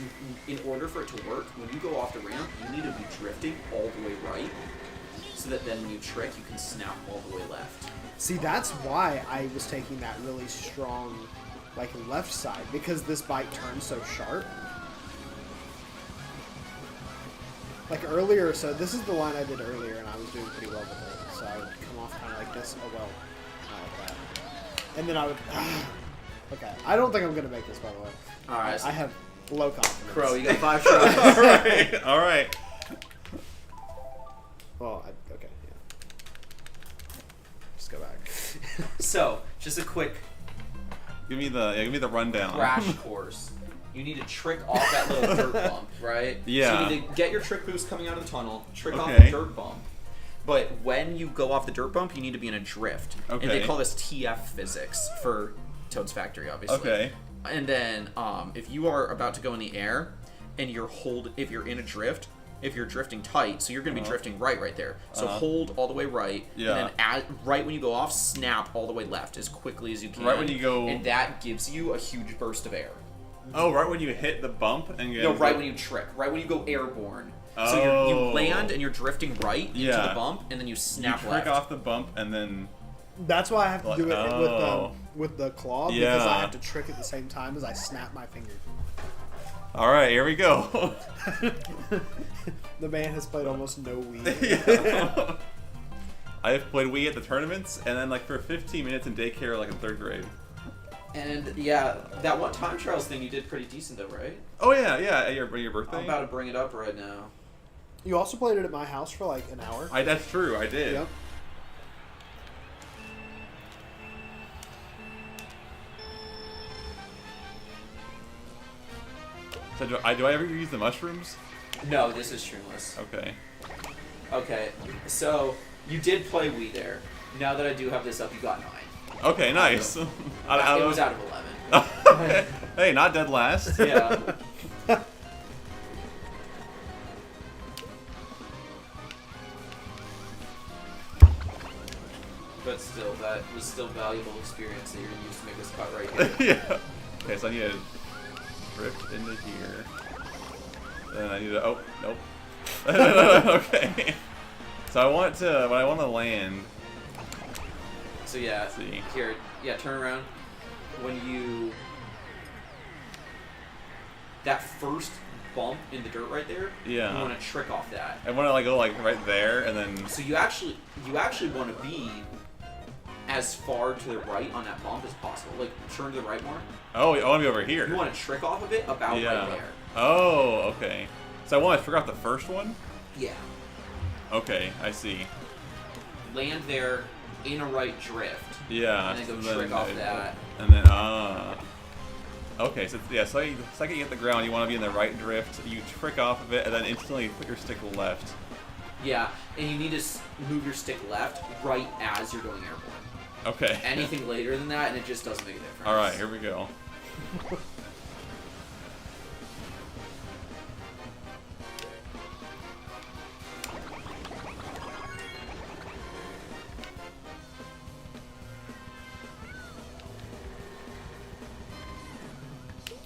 in order for it to work, when you go off the ramp, you need to be drifting all the way right, so that then when you trick, you can snap all the way left. See, that's why I was taking that really strong, like, left side, because this bike turns so sharp. Like earlier, so this is the line I did earlier, and I was doing pretty well with it. So I would come off kind of like this. Oh well, not like that. And then I would. Okay, I don't think I'm gonna make this, by the way. All right. So I have low confidence. Crow, you got 5 tries. All right. All right. Well, okay, yeah. Just go back. So, just a quick Give me the rundown. crash course. You need to trick off that little dirt bump, right? Yeah. So you need to get your trick boost coming out of the tunnel, trick off Okay. the dirt bump. But when you go off the dirt bump, you need to be in a drift. Okay. And they call this TF physics for Toad's Factory, obviously. Okay. And then, if you are about to go in the air, and if you're in a drift, if you're drifting tight, so you're going to be drifting right there. So hold all the way right, Yeah. and then right when you go off, snap all the way left as quickly as you can. Right when you go- and that gives you a huge burst of air. Oh, right when you hit the bump and you No, right when you trick, right when you go airborne. So you Oh. land and you're drifting right into Yeah. the bump, and then you you snap trick left. off the bump and then That's why I have to do it Oh. with the claw, because Yeah. I have to trick at the same time as I snap my finger. all right, here we go. The man has played almost no Wii. Yeah. I have played Wii at the tournaments and then like for 15 minutes in daycare like in 3rd grade. And yeah, that one time trials thing you did pretty decent though, right? Oh yeah, at your birthday. I'm about to bring it up right now. You also played it at my house for like an hour. That's true, I did. Yep. So do I ever use the mushrooms? No, this is streamless. Okay. Okay, so you did play Wii there. Now that I do have this up, you got 9. Okay, nice. It was out of 11. Okay. Hey, not dead last. Yeah. But still, that was still valuable experience that you're used to make this cut right here. Yeah. Okay, so I need to drift into here. Then I need to. Oh, nope. Okay. So when I want to land. So yeah, Let's see. here, yeah, turn around. When you that first bump in the dirt right there, Yeah. you want to trick off that. I want to like go like right there and then. So you actually want to be as far to the right on that bump as possible. Like turn to the right more. Oh, I want to be over here. You want to trick off of it about Yeah. right there. Oh, okay. So I want to figure out the first one. Yeah. Okay, I see. Land there in a right drift. Yeah. And then go so trick off that. And then okay, so yeah, so the second you hit the ground, you want to be in the right drift. You trick off of it, and then instantly put your stick left. Yeah, and you need to move your stick left right as you're going airborne. Okay. Anything later than that, and it just doesn't make a difference. All right, here we go.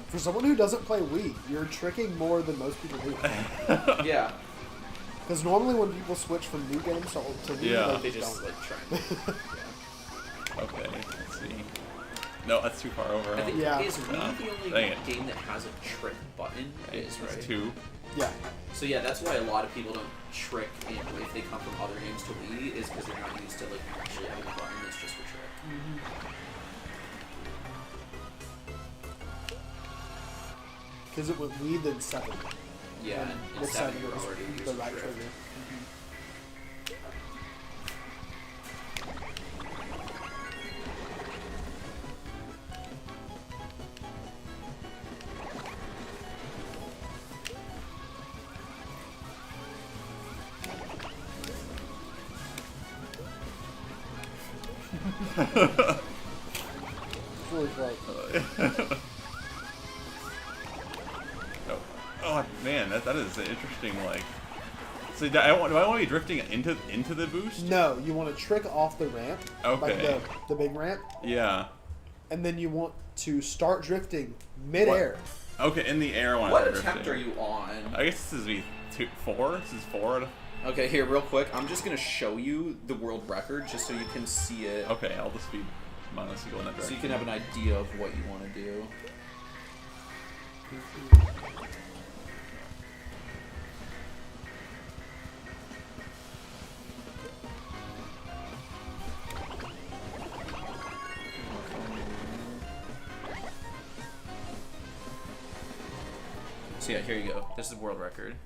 For someone who doesn't play Wii, you're tricking more than most people do. Yeah. Because normally when people switch from new games to Wii, Yeah. They they just don't. like try. Okay, let's see. No, that's too far over. I think Yeah. is Wii the only Dang it. game that has a trick button? It is, right? It's 2. Yeah. So yeah, that's why a lot of people don't trick if they come from other games to Wii, is because they're not used to like actually having a button that's just for trick. Because it was Wii then 7. Yeah, And and with 7 7 you're it was already the using right trick. trigger. It's really great. Oh man, that is an interesting like. So do I want to be drifting into the boost? No, you want to trick off the ramp. Okay. Like the big ramp. Yeah. And then you want to start drifting midair. Okay, in the air when What I'm attempt drifting. are you on? I guess this is four. This is 4. Okay, here, real quick. I'm just gonna show you the world record just so you can see it. Okay, I'll just be mindlessly going that So direction. you can have an idea of what you want to do. So yeah, here you go. This is world record.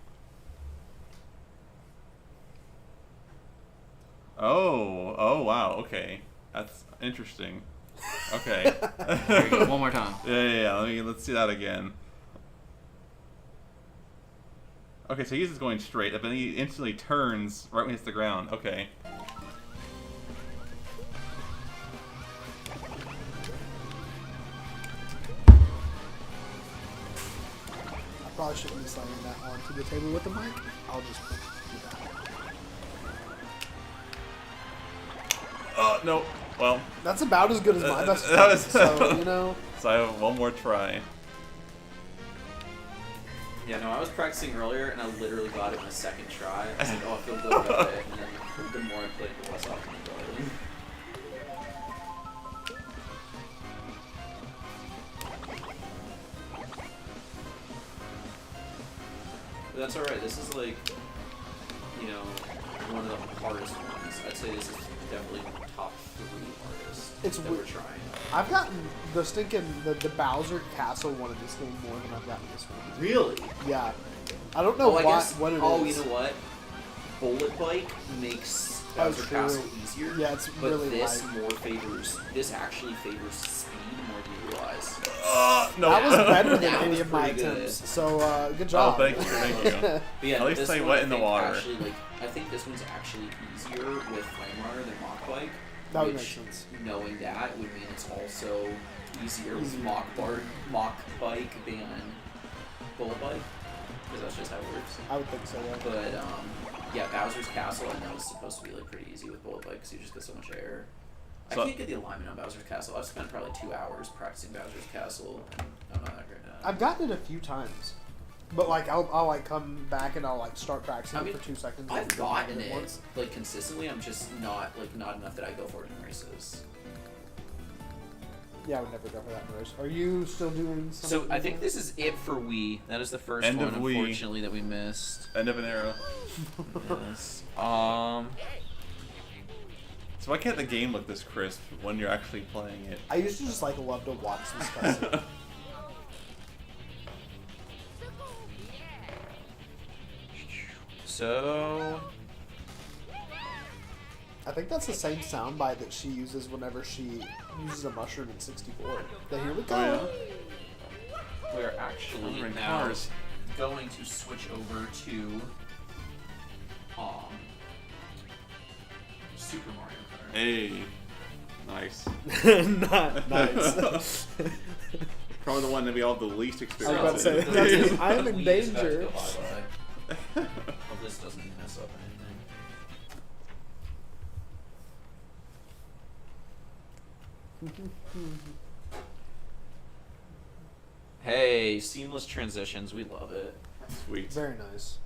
Oh wow, okay. That's interesting. Okay. Here you go. One more time. Yeah. Let's see that again. Okay, so he's just going straight, but then he instantly turns right when he hits the ground. Okay. I probably shouldn't be sliding that onto the table with the mic. I'll just do that. Oh no. Well, That's about as good as my best that friend, was- so, you know. so I have one more try. Yeah, no, I was practicing earlier and I literally got it in a second try. I was like, oh, I feel good about it. And then the more I played, the less often I got it. But that's alright. This is like, you know, one of the hardest ones. I'd say this is definitely top 3 hardest It's that we're trying. I've gotten the the Bowser Castle one in this game more than I've gotten this one. Really? Yeah. I don't know I guess. what it is. Oh, you know what? Bullet Bike makes Bowser true. Castle easier. Yeah, it's but really this light. more favors. This actually favors speed more than you realize. No. That was better than That any was of my pretty good. attempts. So, good job. Oh, thank you. But yeah, At least this they one wet I in the think water. Actually, like, I think this one's actually easier with Flame Runner than Mach Bike. That would which, make sense. Knowing that would mean it's also easier with Mach Bike than Bullet Bike. Because that's just how it works. I would think so, yeah. But yeah, Bowser's Castle I know is supposed to be like pretty easy with Bullet Bike because you just get so much air. So- I can't get the alignment on Bowser's Castle. I've spent probably 2 hours practicing Bowser's Castle. I'm not that great at it. I've gotten it a few times. But, like, I'll like, come back and I'll, like, start practicing I mean, it for 2 seconds. I've and then gotten do it once. like consistently. I'm just not enough that I go for it in races. Yeah, I would never go for that in a race. Are you still doing So something? I think this is it for Wii. That is the first End one, of Wii. unfortunately, that we missed. End of an era. Yes. So why can't the game look this crisp when you're actually playing it? I used to just, like, love to watch this cutscene. So I think that's the same soundbite that she uses whenever she uses a mushroom in 64. Then here we go. Oh, we're actually Wondering now cars. going to switch over to Super Mario Kart. Hey. Nice. Not nice. Probably the one that we all have the least I was experience about to say, in. that's- I am in Wii is about to danger. go bye-bye. Hope this doesn't mess up anything. Hey, seamless transitions. We love it. Sweet. Very nice.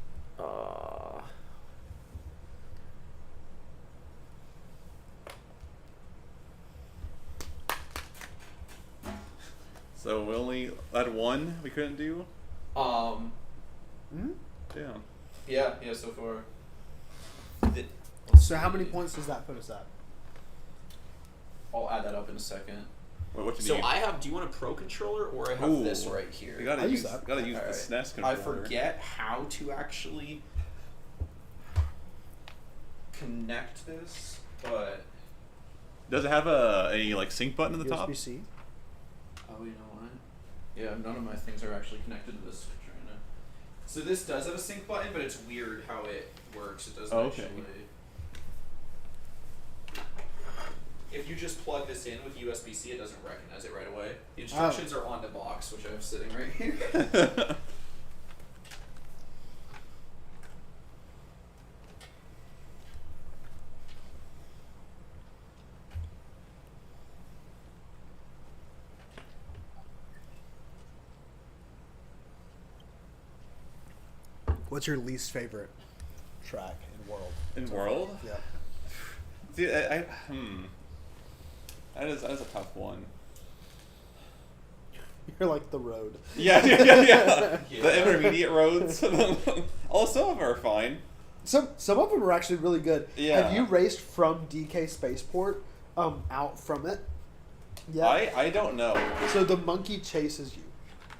So we only had one we couldn't do? Hmm? Damn. Yeah, so far. So how many points does that put us at? I'll add that up in a second. Wait, what you So need? I have. Do you want a Pro Controller or I have this Ooh. right here? You gotta I use use that. Gotta use the Alright. SNES I controller. forget how to actually connect this, but Does it have a like sync button at the top? USB-C? oh, you know what? Yeah, none of my things are actually connected to this switch right now. So this does have a sync button, but it's weird how it works. It doesn't Oh, okay. actually. if you just plug this in with USB-C, it doesn't recognize it right away. The instructions are on the box, which I have sitting right here. What's your least favorite track in World? In World? Yeah. Dude, that is a tough one. You're like the road. Yeah. Yeah. The intermediate roads. Oh, some of them are fine. Some of them are actually really good. Yeah. Have you raced from DK Spaceport out from it? Yeah. I don't know. So the monkey chases you.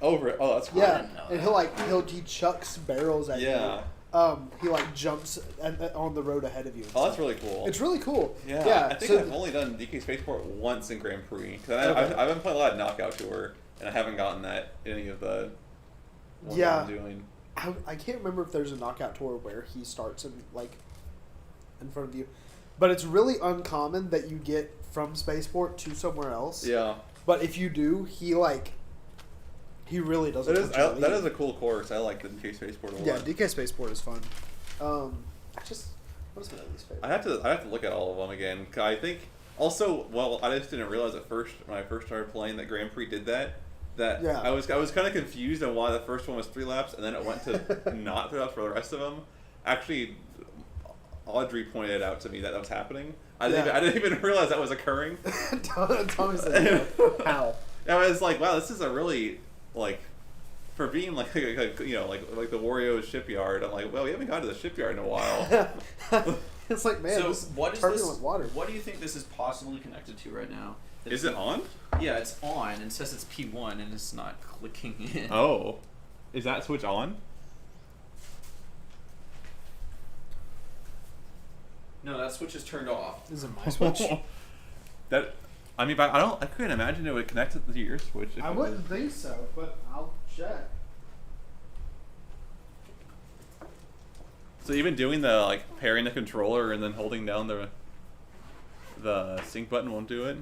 Over. Oh, that's cool. Yeah, didn't know and he chucks barrels at Yeah. you. He like jumps on the road ahead of you. and Oh, that's stuff. really cool. It's really cool. Yeah, I think so I've only done DK Spaceport once in Grand Prix. Cause Okay. I've been playing a lot of Knockout Tour, and I haven't gotten that in any of the ones Yeah. I'm doing. I can't remember if there's a knockout tour where he starts in front of you, but it's really uncommon that you get from Spaceport to somewhere else. Yeah. But if you do, he really doesn't. That is put you in the that lead. is a cool course. I like the DK Spaceport a lot. Yeah, DK Spaceport is fun. What is my least favorite? I have to look at all of them again. 'Cause I think also, well, I just didn't realize at first when I first started playing that Grand Prix did that. Yeah. I was kind of confused on why the first one was 3 laps and then it went to not 3 laps for the rest of them. Actually, Audrey pointed it out to me that was happening. I didn't even realize that was occurring. Tommy said, "How?" I was like, wow, this is a really like. For being like the Wario shipyard, I'm like, well, we haven't gone to the shipyard in a while. It's like, man, So this what is turbulent this? water. What do you think this is possibly connected to right now? Is it on? Yeah, it's on and it says it's P1 and it's not clicking in. Oh, is that switch on? No, that switch is turned off. Is it my switch? But I couldn't imagine it would connect to your switch. If I it wouldn't was- think so, but I'll check. So even doing the pairing the controller and then holding down the sync button won't do it.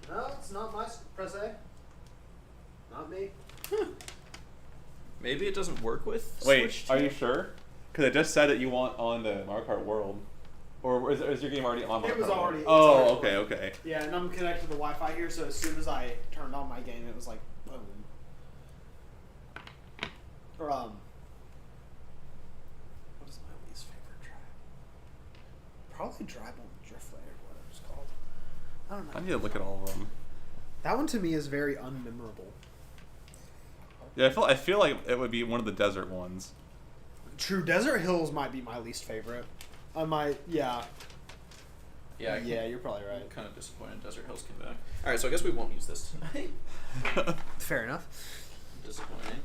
No, it's not my press A. Not me. Maybe it doesn't work with Wait, Switch are 2? you sure? Because it just said that you want on the Mario Kart World, or is your game already on Mario It was Kart already- World? Oh, it's okay, already okay. Yeah, and I'm connected to the Wi-Fi here, so as soon as I turned on my game, it was like, boom. Or, what is my least favorite track? Probably Dribble Driftway or whatever it's called. I don't know. I need to look at all of them. That one to me is very unmemorable. Yeah, I feel like it would be one of the desert ones. True, Desert Hills might be my least favorite. Yeah, you're probably right. I'm kind of disappointed Desert Hills came back. Alright, so I guess we won't use this tonight. Fair enough. Disappointing.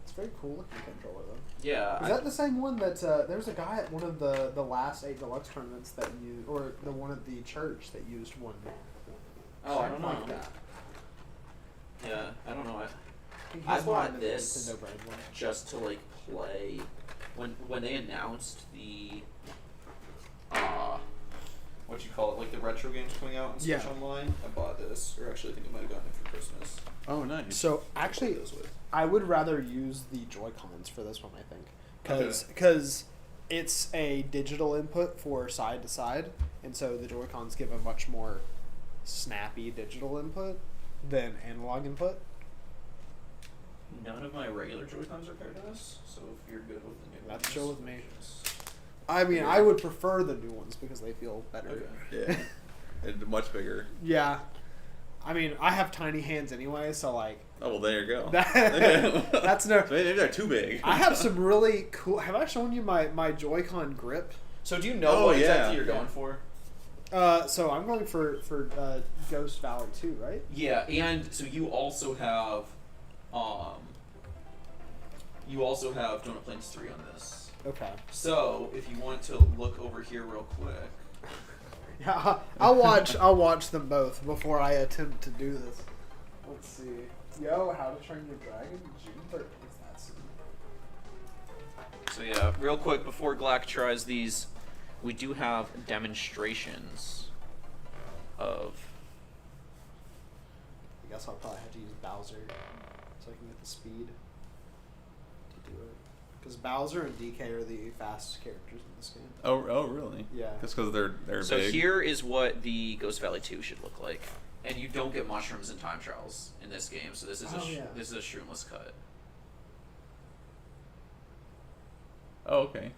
It's a very cool looking controller though. Yeah. Is that the same one that there's a guy at one of the last 8 Deluxe tournaments that used, or the one at the church that used one? Oh, I don't know. Like that. Yeah, I don't know. think I he's bought one of this the Nintendo brand one. just to play when they announced the what you call it, the retro games coming out on Switch Yeah. Online. I bought this, or actually I think I might have gotten it for Christmas. Oh, nice. So actually, Those with. I would rather use the Joy-Cons for this one. I think Okay. because it's a digital input for side to side, and so the Joy-Cons give a much more snappy digital input than analog input. None of my regular Joy-Cons are paired to this, so if you're good with the new ones, That's chill with me. just- I mean, Yeah. I would prefer the new ones because they feel better. Okay. Yeah. It's much bigger. Yeah. I mean, I have tiny hands anyway, so Oh, well, there you go. that's no. Maybe they're too big. I have some really cool. Have I shown you my Joy-Con grip? So do you know Oh, what yeah. exactly you're going for? So I'm going for Ghost Valley 2, right? Yeah, and so you also have Donut Plains 3 on this. Okay. So if you want to look over here real quick. Yeah, I'll watch them both before I attempt to do this. Let's see. Yo, How to Train Your Dragon, June 13th. That's So yeah, real quick before Glak tries these we do have demonstrations of. I guess I'll probably have to use Bowser so I can get the speed to do it. Because Bowser and DK are the fastest characters in this game. Oh, really? Yeah. Just because they're So big. here is what the Ghost Valley 2 should look like, and you don't get mushrooms and time trials in this game. So this is this is a shroomless cut. Oh, okay.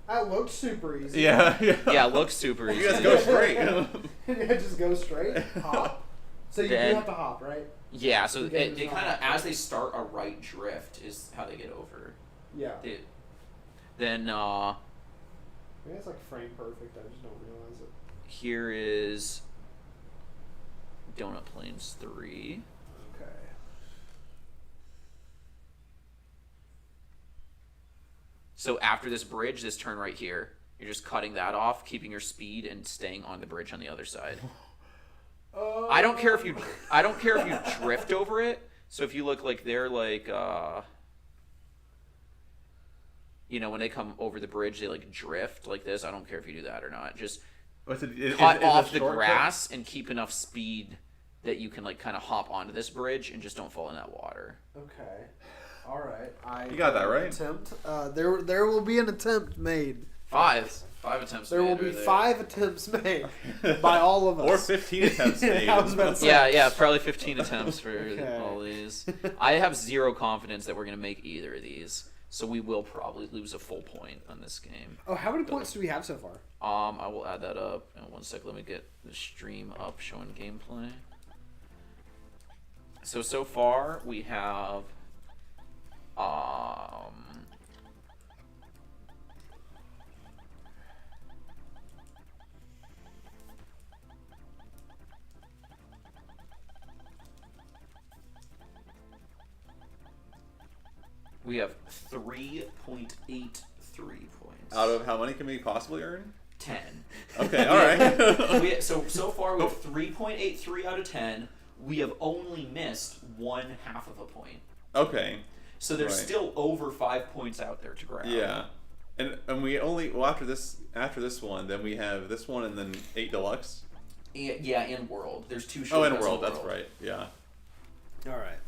That looks super easy. Yeah. Yeah, it looks super easy. You guys go straight. Just go straight, hop. So you do Then- have to hop, right? Yeah, so You they get kind of, as they start a right drift, is how they get over. Yeah. Then Maybe it's like frame perfect. I just don't realize it. here is Donut Plains 3. Okay. So after this bridge, this turn right here, you're just cutting that off, keeping your speed, and staying on the bridge on the other side. I don't care if you drift over it. So if you look like they're like you know, when they come over the bridge, they like drift like this. I don't care if you do that or not. Just cut off the grass and keep enough speed that you can like kind of hop onto this bridge and just don't fall in that water. Okay. All right. You got that right. Attempt. There will be an attempt made. Five attempts. There will be 5 attempts made by all of us. Or 15 attempts made. I was about to say. Yeah, probably 15 attempts for Okay. all these. I have zero confidence that we're gonna make either of these, so we will probably lose a full point on this game. Oh, how many points do we have so far? I will add that up. In 1 sec. Let me get the stream up showing gameplay. So far we have we have 3.83 points. Out of how many can we possibly earn? 10. Okay, all right. So far we have 3.83 out of 10. We have only missed 1/2 of a point. Okay. So there's Right. still over 5 points out there to grab. Yeah. And we only after this one, then we have this one and then 8 deluxe. Yeah, in World. There's 2 Oh, short in world, that's right. Yeah. All right.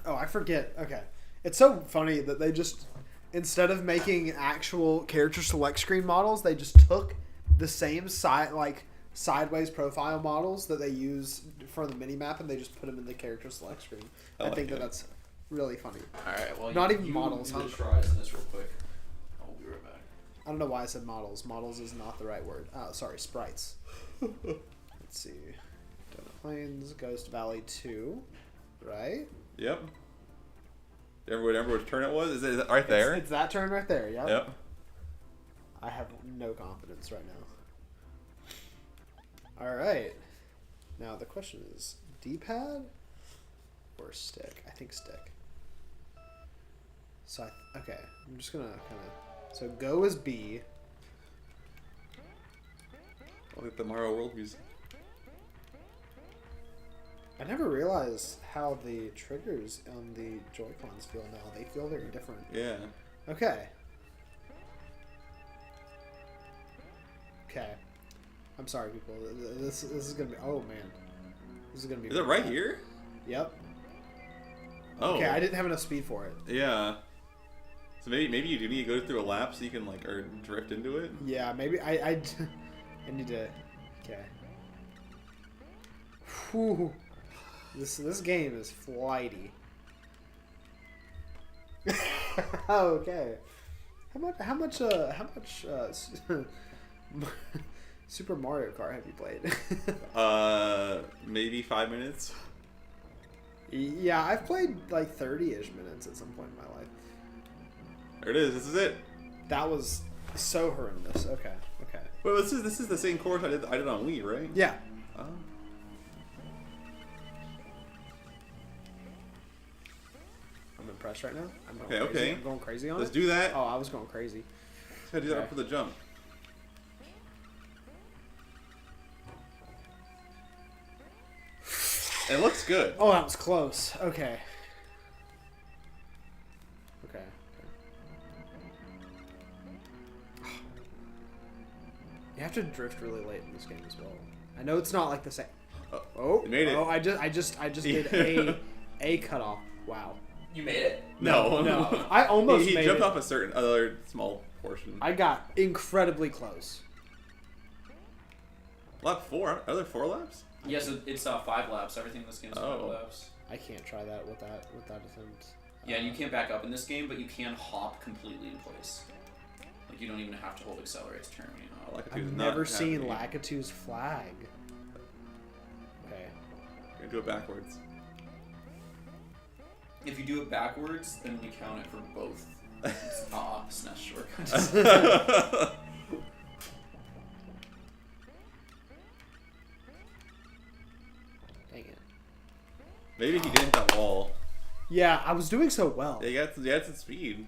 Oh, I forget. Okay. It's so funny that they just, instead of making actual character select screen models, they just took the same sideways profile models that they use for the mini map and they just put them in the character select screen. I like think it. that's really funny. All right. Well, Not even you models, do huh? the tries in this real quick. I'll be right back. I don't know why I said models. Models is not the right word. Sorry, sprites. Let's see. Donut Plains, Ghost Valley 2, right? Yep. Remember which turn it was? Is it right there? It's that turn right there, yep. Yep. I have no confidence right now. Alright. Now the question is, D-pad or stick? I think stick. So, okay. I'm just gonna kind of... So go is B. I'll get the Mario World music. I never realized how the triggers on the Joy-Cons feel now. They feel very different. Yeah. Okay. Okay. I'm sorry, people. This is gonna be... Oh, man. This is gonna be... Is it right here? Yep. Oh. Okay, I didn't have enough speed for it. Yeah. So maybe you do need to go through a lap so you can like or drift into it. Yeah, maybe I need to... Okay. Whew. This game is flighty. Okay. How much Super Mario Kart have you played? Maybe 5 minutes. Yeah, I've played like 30-ish minutes at some point in my life. There it is. This is it. That was so horrendous. Okay. Wait, this is the same course I did on Wii, right? Yeah. Oh. I'm impressed right now. I'm going Okay, crazy. okay. I'm going crazy on Let's it. do that. Oh, I was going crazy. Gotta do that Okay. up for the jump. It looks good. Oh, that was close. Okay. You have to drift really late in this game as well. I know it's not like the same. You made it. Oh, I just did a cutoff. Wow. You made it? No. I almost he made jumped it. off a certain other small portion. I got incredibly close. Lap 4? Are there 4 laps? Yes, it's 5 laps. Everything in this game is 5 laps. I can't try that with that attempt. Yeah, and you can't back up in this game, but you can hop completely in place. Like, you don't even have to hold accelerate to turn when you hop. I've never seen Lakitu's flag. Okay. You're gonna do it backwards. If you do it backwards, then we count it for both. SNES shortcuts. Dang it. Maybe he didn't hit that wall. Yeah, I was doing so well. Yeah, you had some speed.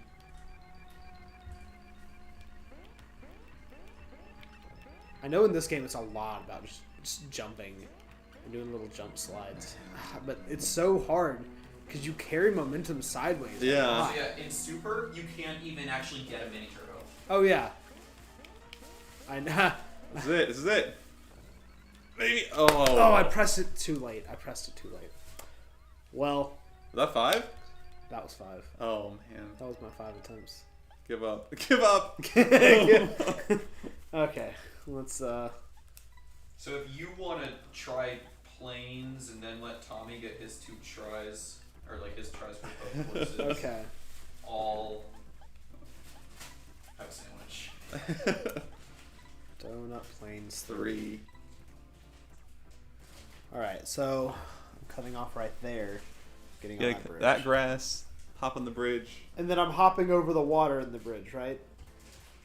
I know in this game it's a lot about just jumping and doing little jump slides, but it's so hard because you carry momentum sideways. Yeah. So yeah, in Super, you can't even actually get a mini turbo. Oh yeah. I know. This is it. Maybe. Oh. Oh, I pressed it too late. Well. Was that 5? That was 5. Oh man. That was my 5 attempts. Give up. Give up. Okay. Let's So if you want to try planes and then let Tommy get his 2 tries, or like his tries for both courses. Okay. All have a sandwich. Donut planes 3. Alright, so I'm cutting off right there. Getting on that bridge. That grass. Hop on the bridge. And then I'm hopping over the water in the bridge, right?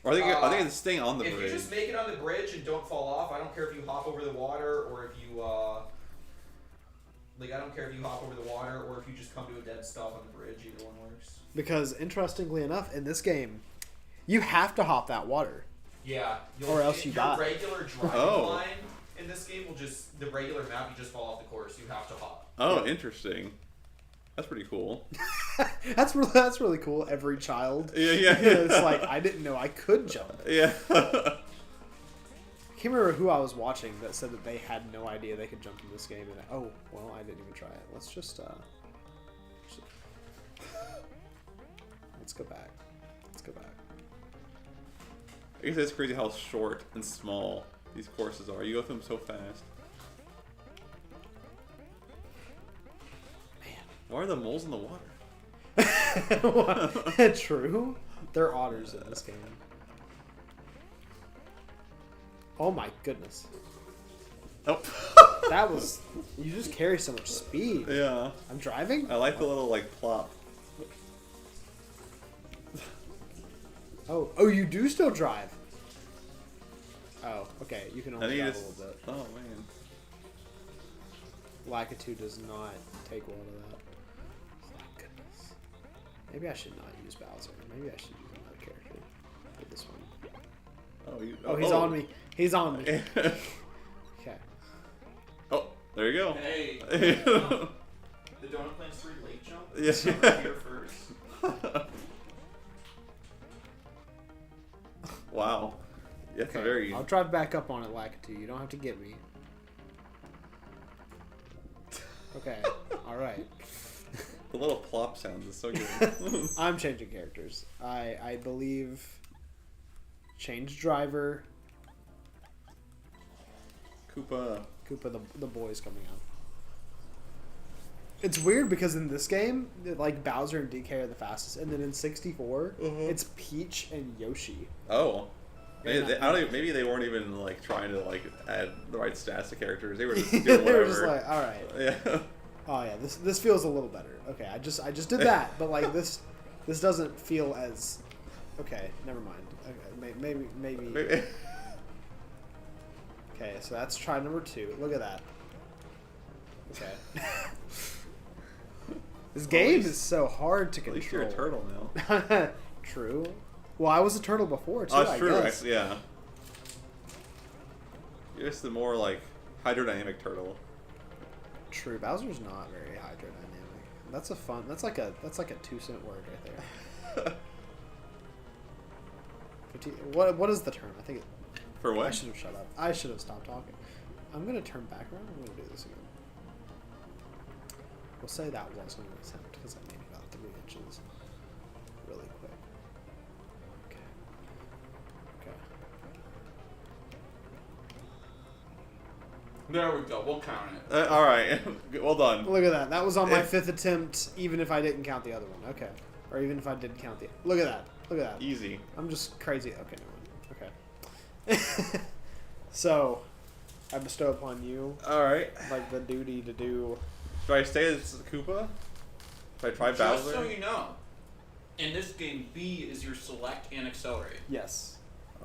Or I think it's staying on the If bridge. you just make it on the bridge and don't fall off, I don't care if you hop over the water or if you I don't care if you hop over the water or if you just come to a dead stop on the bridge. Either one works. Because interestingly enough, in this game, you have to hop that water. Yeah. Or else you die. Your regular driving line in this game will just the regular map. You just fall off the course. You have to hop. Oh, interesting. That's pretty cool. That's really cool. Every child. Yeah. It's like I didn't know I could jump. Yeah. I can't remember who I was watching that said that they had no idea they could jump in this game. And oh, well, I didn't even try it. Let's just let's go back. I guess it's crazy how short and small these courses are. You go through them so fast. Man. Why are the moles in the water? True. They're otters in this game. Oh my goodness. Oh. That was... You just carry so much speed. Yeah. I'm driving? I like the little, plop. Oh, you do still drive. Oh, okay. You can I only think drive it's... a little bit. Oh, man. Lakitu does not take well to that. Oh, goodness. Maybe I should not use Bowser. Maybe I should use another character. Like this one. Oh, he's on me. He's on me. Okay. Oh, there you go. Hey. The Donut Plains 3 late jump. Yeah. Here first. Wow. Yeah, it's very... I'll drive back up on it, Lakitu. You don't have to get me. Okay. All right. The little plop sounds is so good. I'm changing characters. I believe change driver. Koopa, the boy's coming out. It's weird because in this game, like Bowser and DK are the fastest, and then in 64, it's Peach and Yoshi. Oh. Maybe they weren't even trying to add the right stats to characters. They were just doing whatever. They were just like, all right. Yeah. Oh yeah, this feels a little better. Okay, I just did that, but this doesn't feel as. Okay, never mind. Okay, maybe. Okay, so that's try number 2. Look at that. Okay. This game is so hard to control. At least you're a turtle now. True. Well, I was a turtle before too. That's I true. guess. Yeah. You're just the more hydrodynamic turtle. True. Bowser's not very hydrodynamic. That's a fun. That's like a 2-cent word right there. What is the term? I think For I what? should have shut up. I should have stopped talking. I'm gonna turn back around. I'm gonna do this again. We'll say that wasn't an attempt because I made about 3 inches really quick. Okay. Okay. There we go. We'll count it. All right. Well done. Look at that. That was on my 5th attempt, even if I didn't count the other one. Okay. Or even if I did count the. Look at that. Look at that. Easy. I'm just crazy. Okay, no one. Okay. So, I bestow upon you, All right. like, the duty to do. Do I stay as Koopa? Do I try Just Bowser? so you know, in this game, B is your select and accelerate. Yes.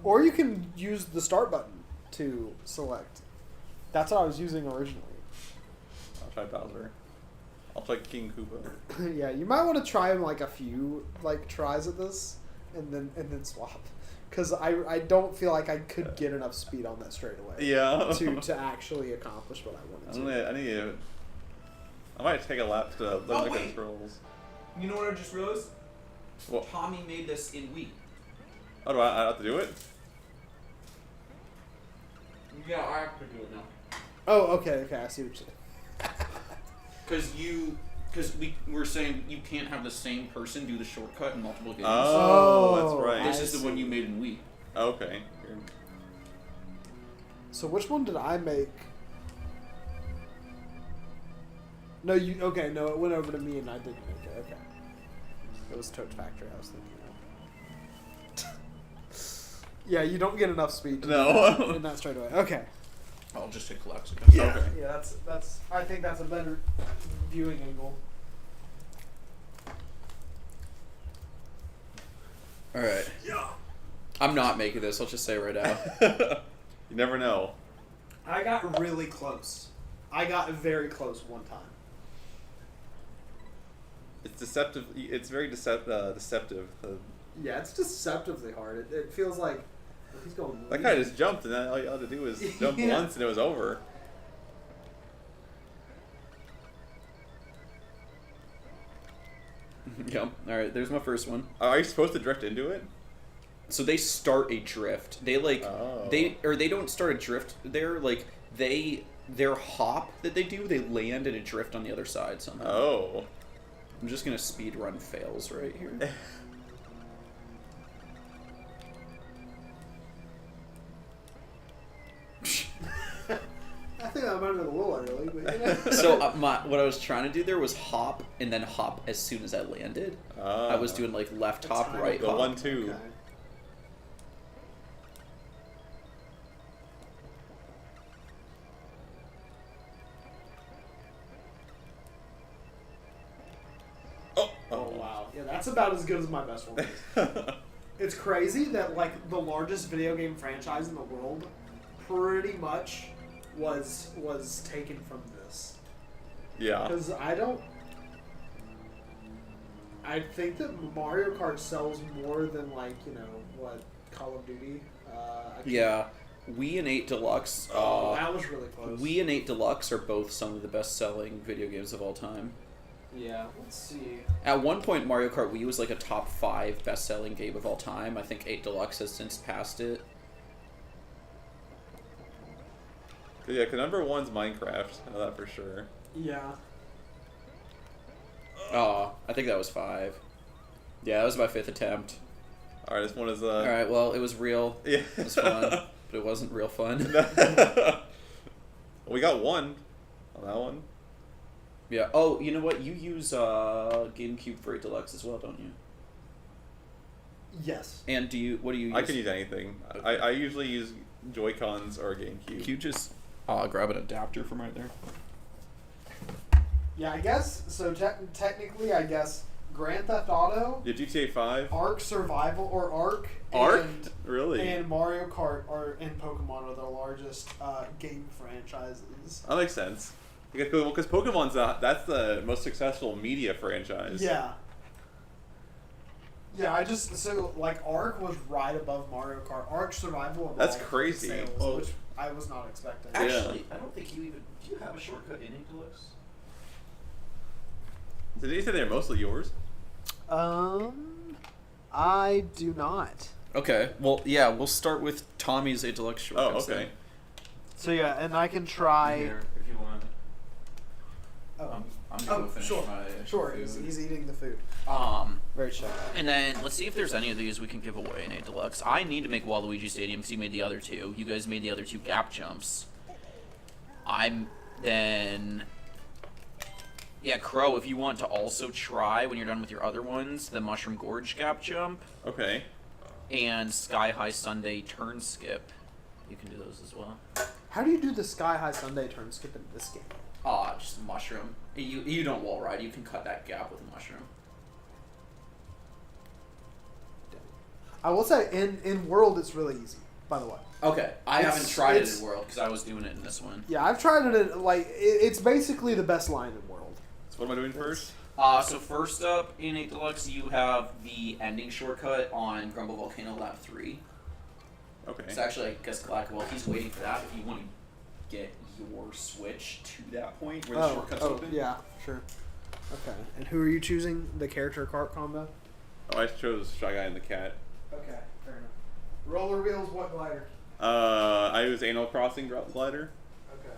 Or you can use the start button to select. That's what I was using originally. I'll try Bowser. I'll try King Koopa. Yeah, you might want to try like a few like tries at this, and then swap, because I don't feel like I could get enough speed on that straight away. Yeah. To actually accomplish what I wanted to. I need to. I might take a lap to learn the wait. controls. You know what I just realized? What? Tommy made this in Wii. Oh, do I have to do it? Yeah, I have to do it now. Oh, okay, I see what you're saying. Because we were saying you can't have the same person do the shortcut in multiple games. Oh, Oh, that's right. This is the one you made in Wii. Okay. So which one did I make? No, you okay? No, it went over to me and I didn't make it. Okay, it was Toad Factory. I was thinking of. Yeah, you don't get enough speed. To No. do that in that straight away. Okay. I'll just hit collapse again. Yeah, Okay. yeah. That's. I think that's a better viewing angle. All right. Yeah. I'm not making this. I'll just say right now. You never know. I got really close. I got very close one time. It's deceptive. It's very deceptive. Yeah, it's deceptively hard. It feels like he's going. That guy just jumped, and then all you had to do was jump Yeah. once, and it was over. Yep. All right. There's my first one. Are you supposed to drift into it? So they start a drift. They Oh. they don't start a drift. They're like their hop that they do. They land in a drift on the other side somehow. Oh. I'm just gonna speed run fails right here. I think that might have been a little early, but you know. So what I was trying to do there was hop and then hop as soon as I landed. I was doing like left hop, That's right the hop. 1-2. Okay. Oh wow. Yeah, that's about as good as my best one is. It's crazy that like the largest video game franchise in the world pretty much was taken from this. Yeah. Because I think that Mario Kart sells more than like, you know, what, Call of Duty? Yeah. Wii and 8 Deluxe. That was really close. Wii and 8 Deluxe are both some of the best-selling video games of all time. Yeah, let's see. At one point, Mario Kart Wii was like a top 5 best-selling game of all time. I think 8 Deluxe has since passed it. Yeah, because number 1's Minecraft. I know that for sure. Yeah. I think that was 5. Yeah, that was my 5th attempt. All right, this one is All right, well, it was real. Yeah. It was fun, but it wasn't real fun. We got 1 on that one. Yeah. Oh, you know what? You use GameCube for 8 Deluxe as well, don't you? Yes. And what do you use? I can use anything. I usually use Joy-Cons or GameCube. Can you just grab an adapter from right there? Yeah, I guess, so technically, I guess, Grand Theft Auto, Yeah, GTA 5. Ark Survival, or Ark, Ark? Really? and Mario Kart and Pokemon are the largest game franchises. That makes sense. Because Pokemon's that's the most successful media franchise. Yeah. Yeah, so, like, Ark was right above Mario Kart. Ark Survival That's evolved crazy. sales, Oh. which I was not expecting. Actually, I don't think you even... Do you have a shortcut in 8 Deluxe? Did you say they're mostly yours? I do not. Okay. Well, yeah, we'll start with Tommy's 8 Deluxe Oh, shortcuts. okay. So yeah, and I can try. Here, if you want. Oh, I'm gonna go finish my sure. food. He's eating the food. Very shy. And then let's see if there's any of these we can give away in 8 Deluxe. I need to make Waluigi Stadium because you made the other two. You guys made the other two gap jumps. Yeah, Crow, if you want to also try, when you're done with your other ones, the Mushroom Gorge gap jump Okay. and Sky High Sunday turn skip, you can do those as well. How do you do the Sky High Sunday turn skip in this game? Just a mushroom. You don't wall ride. You can cut that gap with a mushroom. I will say, in World, it's really easy, by the way. Okay, I It's- haven't tried it it's- in World because I was doing it in this one. Yeah, I've tried it in, it's basically the best line in World. So what am I doing first? So first up in 8 Deluxe, you have the ending shortcut on Grumble Volcano Lap 3. Okay. So actually, I guess Glak, well, he's waiting for that. If you want to get your Switch to that point where the shortcuts open. Yeah, sure. Okay, and who are you choosing? The character kart combo? Oh, I chose Shy Guy and the Cat. Okay, fair enough. Roller wheels, what glider? I use Animal Crossing glider. Okay.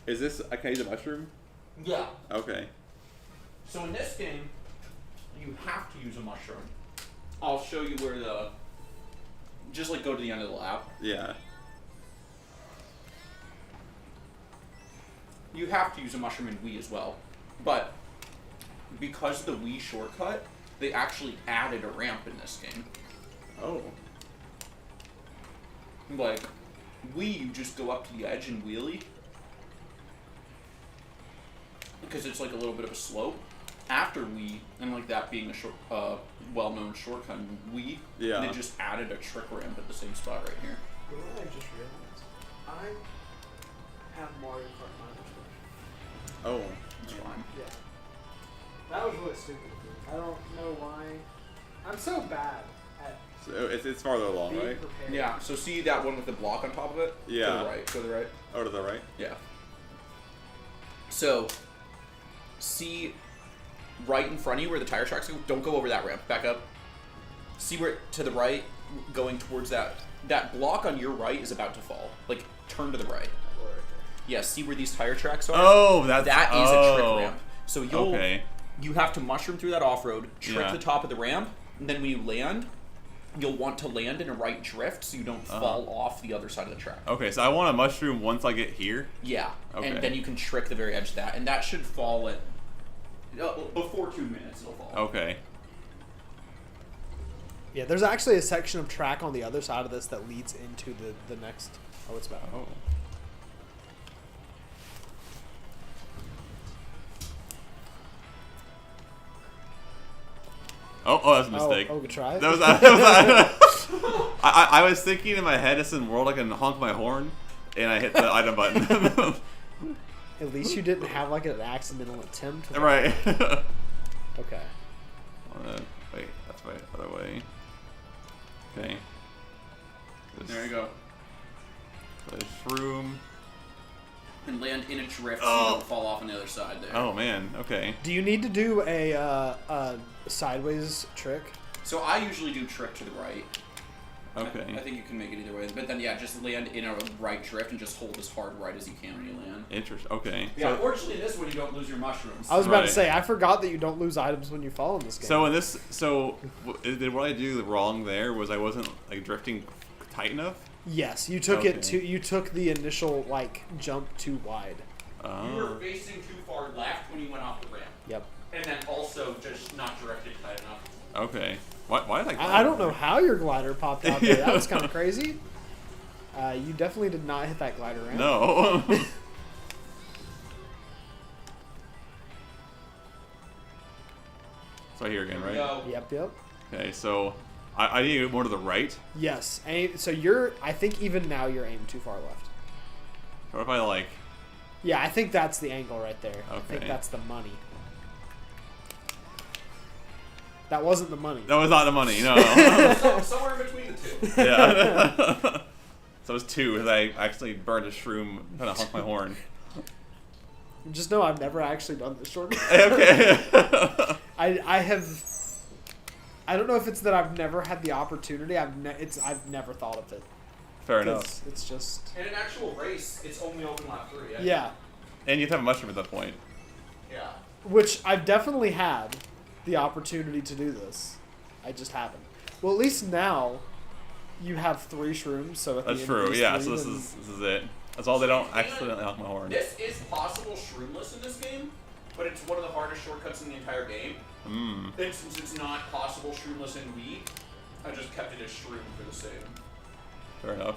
Is this? I can use a mushroom. Yeah. Okay. So in this game, you have to use a mushroom. I'll show you where the... Just like go to the end of the lap. Yeah. You have to use a mushroom in Wii as well. But because of the Wii shortcut, they actually added a ramp in this game. Oh. Like, Wii, you just go up to the edge and wheelie. Because it's like a little bit of a slope. After Wii, and like that being a well-known shortcut in Wii, Yeah. they just added a trick ramp at the same spot right here. You know what I just realized? I have Mario Kart 9 Oh. It's fine. Yeah. That was really stupid of me. I don't know why. I'm so bad at So it's farther along, being right? prepared. Yeah, so see that one with the block on top of it? Yeah. To the right, to the right. Oh, to the right. Yeah. So, see right in front of you where the tire tracks go? Don't go over that ramp. Back up. See where, to the right, going towards that block on your right is about to fall. Like, turn to the right. Yeah, see where these tire tracks are? Oh, that is a trick ramp. So Okay. you have to mushroom through that off-road, trick Yeah. the top of the ramp, and then when you land, you'll want to land in a right drift so you don't fall off the other side of the track. Okay, so I want a mushroom once I get here. Yeah, Okay. and then you can trick the very edge of that, and that should fall at before 2 minutes. It'll fall. Okay. Yeah, there's actually a section of track on the other side of this that leads into the next. Oh, it's back. Oh. Oh, that's a mistake. Oh, good try. That was, I was thinking in my head, it's in World I can honk my horn, and I hit the item button. At least you didn't have like an accidental attempt. Right. Okay. Wait, that's my other way. Okay. There you go. The shroom. And land in a drift so you don't fall off on the other side there. Oh man. Okay. Do you need to do a sideways trick? So I usually do trick to the right. Okay. I think you can make it either way. But then, yeah, just land in a right drift and just hold as hard right as you can when you land. Interesting. Okay. Yeah, fortunately in this one you don't lose your mushrooms. I was about to Right. say, I forgot that you don't lose items when you fall in this game. So in this, did what I do wrong there was I wasn't like drifting tight enough. yes, you took Okay. it to you took the initial like jump too wide. You were facing too far left when you went off the ramp. Yep. And then also just not directed tight enough. Okay. Why did I don't know how your glider popped out there. That was kind of crazy. You definitely did not hit that glider ramp. No. So here again, right? No. Yep. Yep. Okay, so I need to go more to the right. Yes. So I think even now you're aiming too far left. Or if I like, Yeah, I think that's the angle right there. I think Okay. that's the money. That wasn't the money. that was not the money, no. Somewhere in between the two. Yeah. So it was 2 because I actually burned a shroom trying to honk my horn. Just know I've never actually done this short. Okay. I have. I don't know if it's that I've never had the opportunity. I've never thought of it. Fair enough. It's just. In an actual race, it's only open lap 3. Yeah. And you have to have a mushroom at that point. Yeah. Which I've definitely had the opportunity to do this. I just haven't. Well, at least now you have 3 shrooms, so at That's the end true. of these Yeah. 3, So this then- is it. That's all. They don't accidentally honk my horn. This is possible shroomless in this game, but it's one of the hardest shortcuts in the entire game. Mm. And since it's not possible shroomless in Wii, I just kept it as shroom for the sake. Fair enough.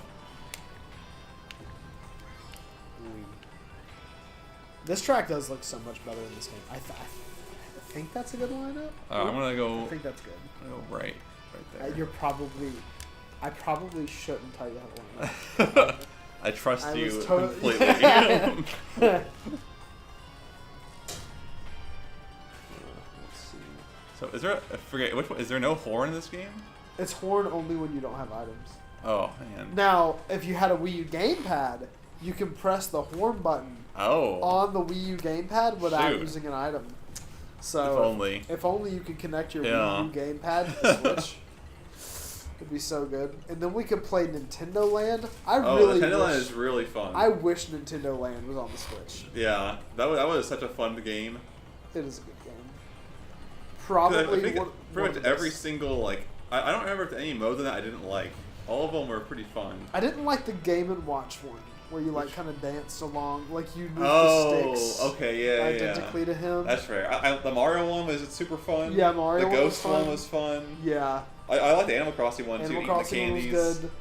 This track does look so much better in this game. I think that's a good lineup. I'm gonna go. I think that's good. I'm gonna go right there. You're probably. I probably shouldn't tell you how to line up. I trust I you was completely. Let's see. So is there? I forget which one. Is there no horn in this game? It's horn only when you don't have items. Oh man. Now, if you had a Wii U gamepad, you can press the horn button Oh. on the Wii U gamepad without Shoot. using an item. So If only. If only you could connect your Yeah. Wii U gamepad to the Switch. It'd be so good. And then we could play Nintendo Land. Oh, really Nintendo Land wish, is really fun. I wish Nintendo Land was on the Switch. Yeah, that was such a fun game. It is a good game. 'Cause Probably I think one pretty of much the every best. single like I don't remember if any modes in that I didn't like. All of them were pretty fun. I didn't like the Game and Watch one, where you like kind of danced along, like you moved the Oh, sticks okay, yeah. identically to him. That's fair. The Mario one was super fun. Yeah, Mario The one was Ghost fun. one was fun. Yeah. I like the Animal Crossing one too. Animal Eating the Crossing one candies. was good.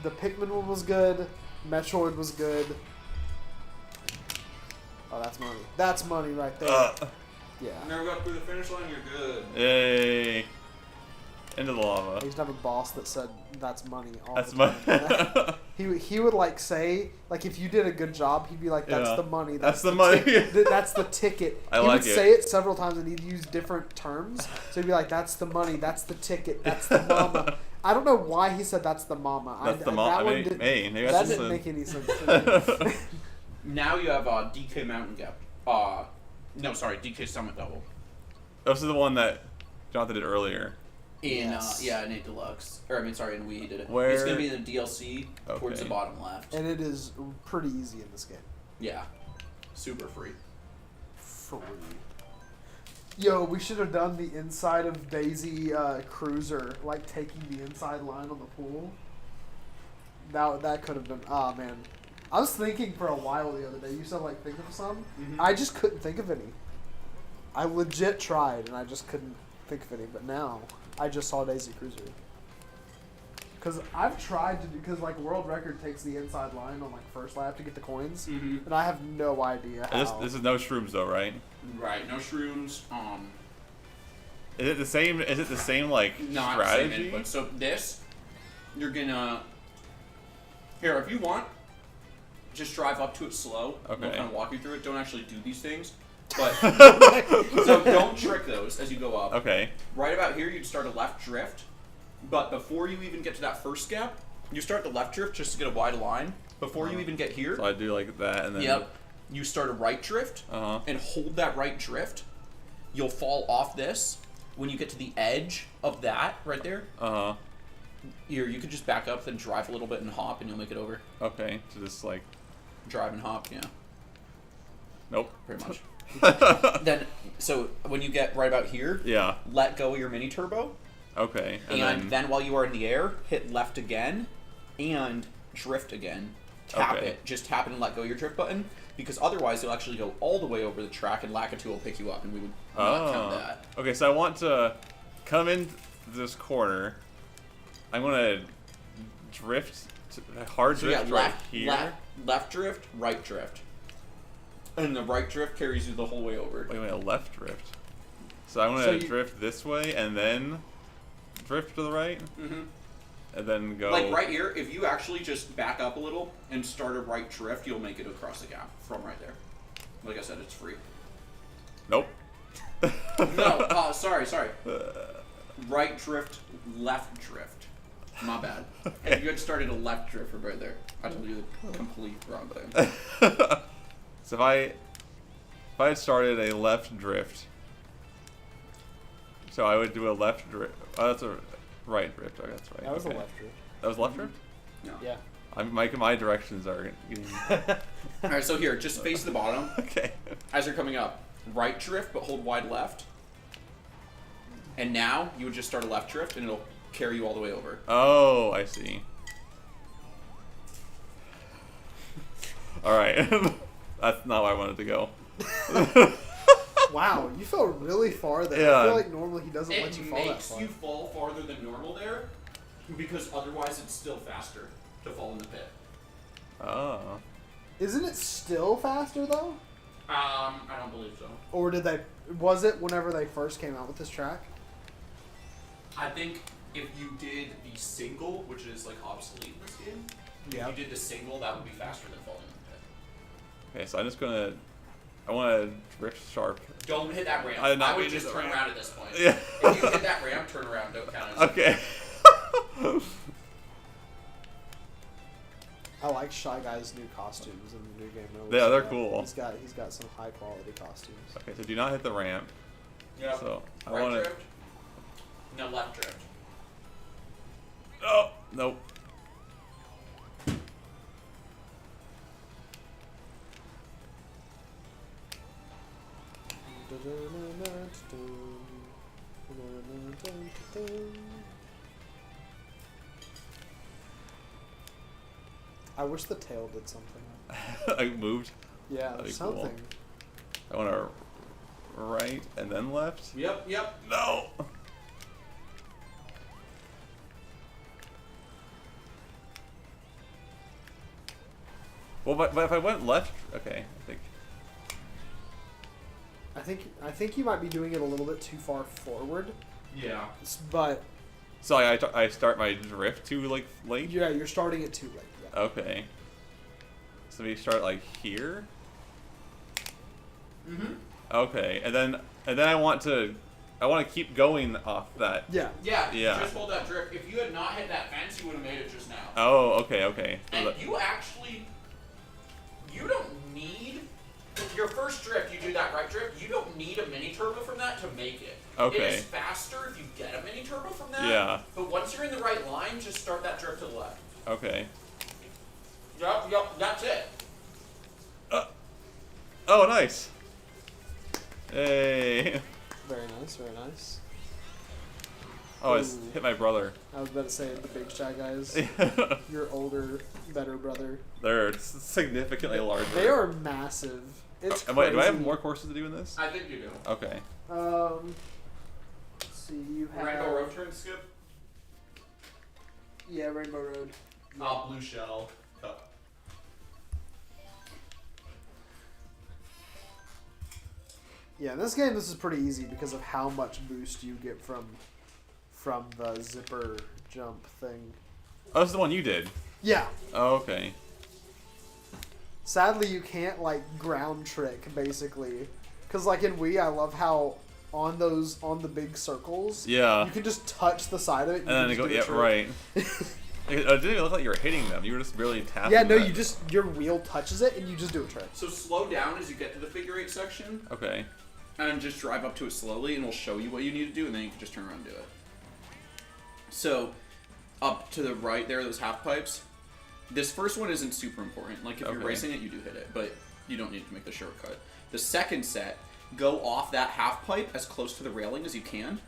The Pikmin one was good. Metroid was good. Oh, that's money. That's money right there. Yeah. Never got through the finish line, you're good. Yay! Into the I lava. used to have a boss that said that's money all That's the time. my. He would like say, like, if you did a good job, he'd be like, that's Yeah. the money. That's the money. That's the ticket. I he like would it. say it several times and he'd use different terms. So he'd be like, that's the money, that's the ticket, that's the mama. I don't know why he said that's the mama. That's the that mama. one I mean, didn't- hey, maybe that that's didn't just make any sense to me. Now you have DK Mountain Gap. No, sorry, DK Summit Double. This is the one that Jonathan did earlier. In Yes. in 8 Deluxe. Or I mean, sorry, in Wii he did it. Where- It's gonna be the DLC towards Okay. the bottom left. And it is pretty easy in this game. Yeah, super free. Free. Yo, we should have done the inside of Daisy Cruiser, like taking the inside line on the pool. That could have been. Ah, man. I was thinking for a while the other day. You said like think of some. Mhm. I just couldn't think of any. I legit tried and I just couldn't think of any. But now I just saw Daisy Cruiser. Because I've tried to do, because like world record takes the inside line on like first lap to get the coins, Mm-hmm. and I have no idea And how. this is no shrooms though, right? Right, no shrooms. Is it the same? Is it the same like Not strategy? same input. So this, you're gonna. Here, if you want, just drive up to it slow. Okay. We'll kind of walk you through it. Don't actually do these things. But so don't trick those as you go up. Okay. Right about here, you'd start a left drift, but before you even get to that first gap, you start the left drift just to get a wide line. Before you even get here, So I do like that, and then. yep, you start a right drift Uh huh. and hold that right drift. You'll fall off this. When you get to the edge of that right there, Uh huh. you could just back up, then drive a little bit and hop, and you'll make it over. Okay. So just like. Drive and hop, yeah, Nope. pretty much. Then, so when you get right about here, Yeah. let go of your mini turbo, Okay. and then while you are in the air, hit left again, and drift again. Tap Okay. it. Just tap it and let go of your drift button, because otherwise you'll actually go all the way over the track, and Lakitu will pick you up, and we would not count that. Okay, so I want to come in this corner. I'm gonna drift, hard So yeah, drift right left, here. left drift, right drift. And the right drift carries you the whole way over. Wait, a left drift. So I'm gonna So you- drift this way and then drift to the right, Mm-hmm. and then go. Like right here, if you actually just back up a little and start a right drift, you'll make it across the gap from right there. Like I said, it's free. Nope. No, sorry. Right drift, left drift. My bad. If you had started a left drift from right there, I told you the complete wrong thing. So if I had started a left drift So I would do a left drift. Oh, that's a right drift. Oh, that's right. That was okay. a left drift. That was left drift? No. Yeah. My directions are getting... All right, so here, just face the bottom. Okay. As you're coming up, right drift, but hold wide left. And now you would just start a left drift, and it'll carry you all the way over. Oh, I see. Alright. That's not where I wanted to go. Wow, you fell really far there. Yeah. I feel like normally he doesn't let It you fall that makes far. you fall farther than normal there, because otherwise it's still faster to fall in the pit. Oh. Isn't it still faster though? I don't believe so. Or did they? Was it whenever they first came out with this track? I think if you did the single, which is like obsolete in this game, Yeah. if you did the single, that would be faster than falling in the pit. Okay, so I'm just gonna... I want to drift sharp. Don't hit that ramp. I did not would mean to just hit turn the around ramp. at this point. Yeah. If you hit that ramp, turn around. Don't count it. Okay. I like Shy Guy's new costumes in the new game. Yeah, they're cool. He's got some high quality costumes. Okay, so do not hit the ramp. Yeah. So I Right want to... drift. No, left drift. Oh, nope. I wish the tail did something. I moved. Yeah, That'd be something. cool. I want to right and then left. Yep. No. Well, but if I went left, okay, I think. I think you might be doing it a little bit too far forward. Yeah. But So I start my drift too like late. yeah, you're starting it too late. Yeah. Okay. So we start like here. Mhm. Okay, and then I want to keep going off that. Yeah. Yeah. Yeah. Just hold that drift. If you had not hit that fence, you would have made it just now. Oh, okay. So And that- you don't need your first drift. You do that right drift. You don't need a mini turbo from that to make it. Okay. It is faster if you get a mini turbo from that. Yeah. But once you're in the right line, just start that drift to the left. Okay. Yep. That's it. Oh, nice. Hey. Very nice. Very nice. Oh, I Ooh. hit my brother. I was about to say the big Shy Guys. Your older, better brother. They're significantly larger. They are massive. It's Wait, crazy. do I have more courses to do in this? I think you do. Okay. Let's see, you have Rainbow Road turn skip. Yeah, Rainbow Road. Blue shell. Cup. Yeah, in this game this is pretty easy because of how much boost you get from the zipper jump thing. Oh, this is the one you did. Yeah. Oh, okay. Sadly, you can't like ground trick basically, because like in Wii, I love how on the big circles, Yeah. you can just touch the side of it. And then they you go, can yeah, just do a right. trick. It didn't even look like you were hitting them. You were just barely tapping. Yeah, no, them. you just your wheel touches it and you just do a trick. So slow down as you get to the figure eight section, Okay. and just drive up to it slowly, and we'll show you what you need to do, and then you can just turn around and do it. So, up to the right there, those half pipes. This first one isn't super important. Like, if you're Okay. racing it, you do hit it, but you don't need to make the shortcut. The second set, go off that half pipe as close to the railing as you can.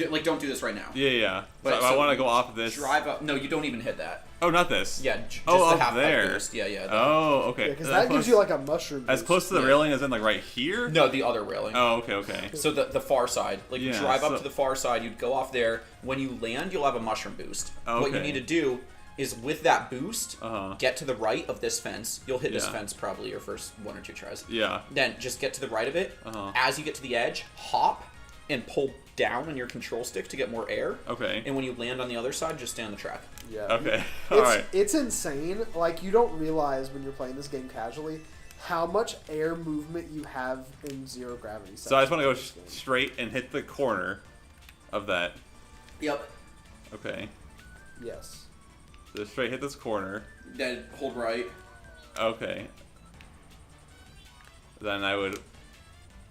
Like, don't do this right now. Yeah. But So I so want to go off of this. Drive up. No, you don't even hit that. Oh, not this. Yeah, just Oh, the up half there. pipe boost. Yeah. that. Oh, okay. Yeah, because As that close- gives you like a mushroom. as boost. close to the Yeah. railing as in like right here. No, the other railing. Oh, okay. So the far side, like you Yeah, drive up so- to the far side, you'd go off there. When you land, you'll have a mushroom boost. What you Okay. need to do is with that boost, Uh-huh. get to the right of this fence. You'll hit this Yeah. fence probably your first one or two tries. Yeah. Then just get to the right of it. Uh-huh. As you get to the edge, hop and pull down on your control stick to get more air. Okay. And when you land on the other side, just stay on the track. Yeah. Okay. All right. It's insane. Like you don't realize when you're playing this game casually how much air movement you have in zero gravity. So I just want to go sections in this game. straight and hit the corner of that. Yep. Okay. Yes. So straight hit this corner. Then hold right. Okay. Then I would.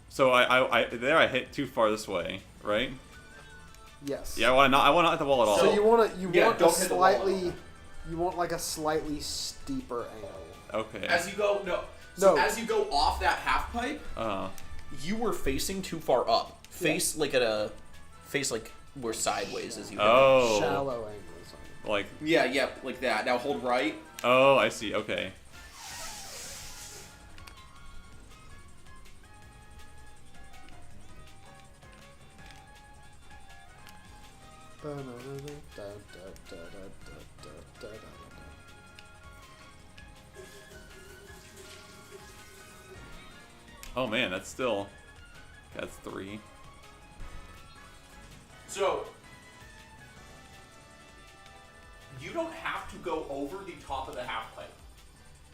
So I hit too far this way. right? Yes. Yeah, I want to hit the wall at all. So you want Yeah, a don't hit the wall at all. slightly, you want like a slightly steeper angle. Okay. As you go, So No. as you go off that half pipe, you were facing too far up. Face like we're sideways as you go. Oh. Shallow angles. Like. Yeah, like that. Now hold right. Oh, I see. Okay. Oh man, that's still. That's 3. So you don't have to go over the top of the half pipe.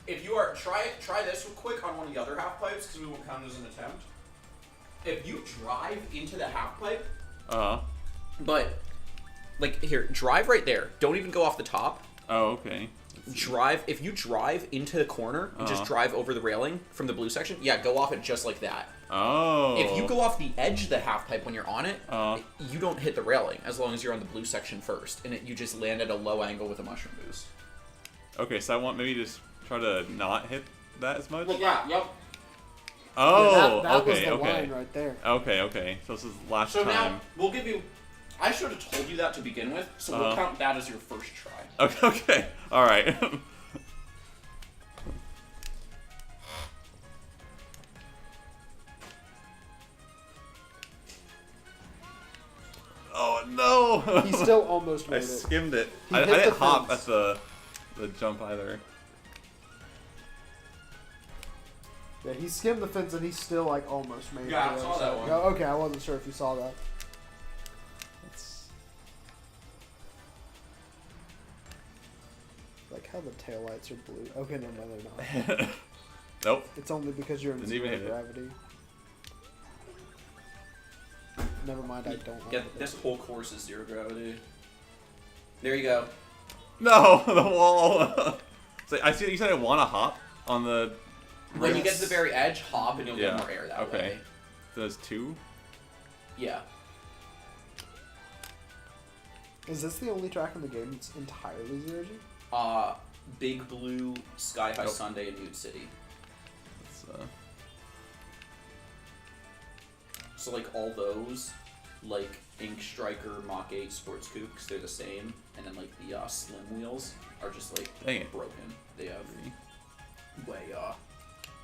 If you are try this real quick on one of the other half pipes because we won't count it as an attempt. If you drive into the half pipe, but like here, drive right there. Don't even go off the top. Oh, okay. Drive. If you drive into the corner and just drive over the railing from the blue section, yeah, go off it just like that. Oh. If you go off the edge of the half pipe when you're on it, you don't hit the railing as long as you're on the blue section first, and you just land at a low angle with a mushroom boost. Okay, so I want maybe just try to not hit that as much. Well, yeah, yep. Oh, that okay, was the okay. line right there. Okay. So this is last So time. now we'll give you. I should have told you that to begin with, so we'll count that as your first try. Okay. All right. Oh no! He still almost I made it. skimmed it. He I hit didn't the hop fence. at the jump either. Yeah, he skimmed the fence and he still like almost made it. Yeah, I to the saw other that side. one. Oh, okay, I wasn't sure if you saw that. That's... Like how the taillights are blue. Okay, no, they're not. Nope. It's only because you're in Didn't even zero hit it. gravity. Never mind, I don't like Yeah, it. this whole course is zero gravity. There you go. No, the wall. So I see. You said I want to hop on the. When you get to the very edge, hop and you'll Yeah, get more air that okay. way. So there's 2. Yeah. Is this the only track in the game that's entirely zero G? Big Blue, Sky High Nope. Sunday, and Nude City. It's, So like all those, like Ink Striker, Mach 8, Sports Coupe, 'cause they're the same, and then like the slim wheels are just like Dang it. broken. They have way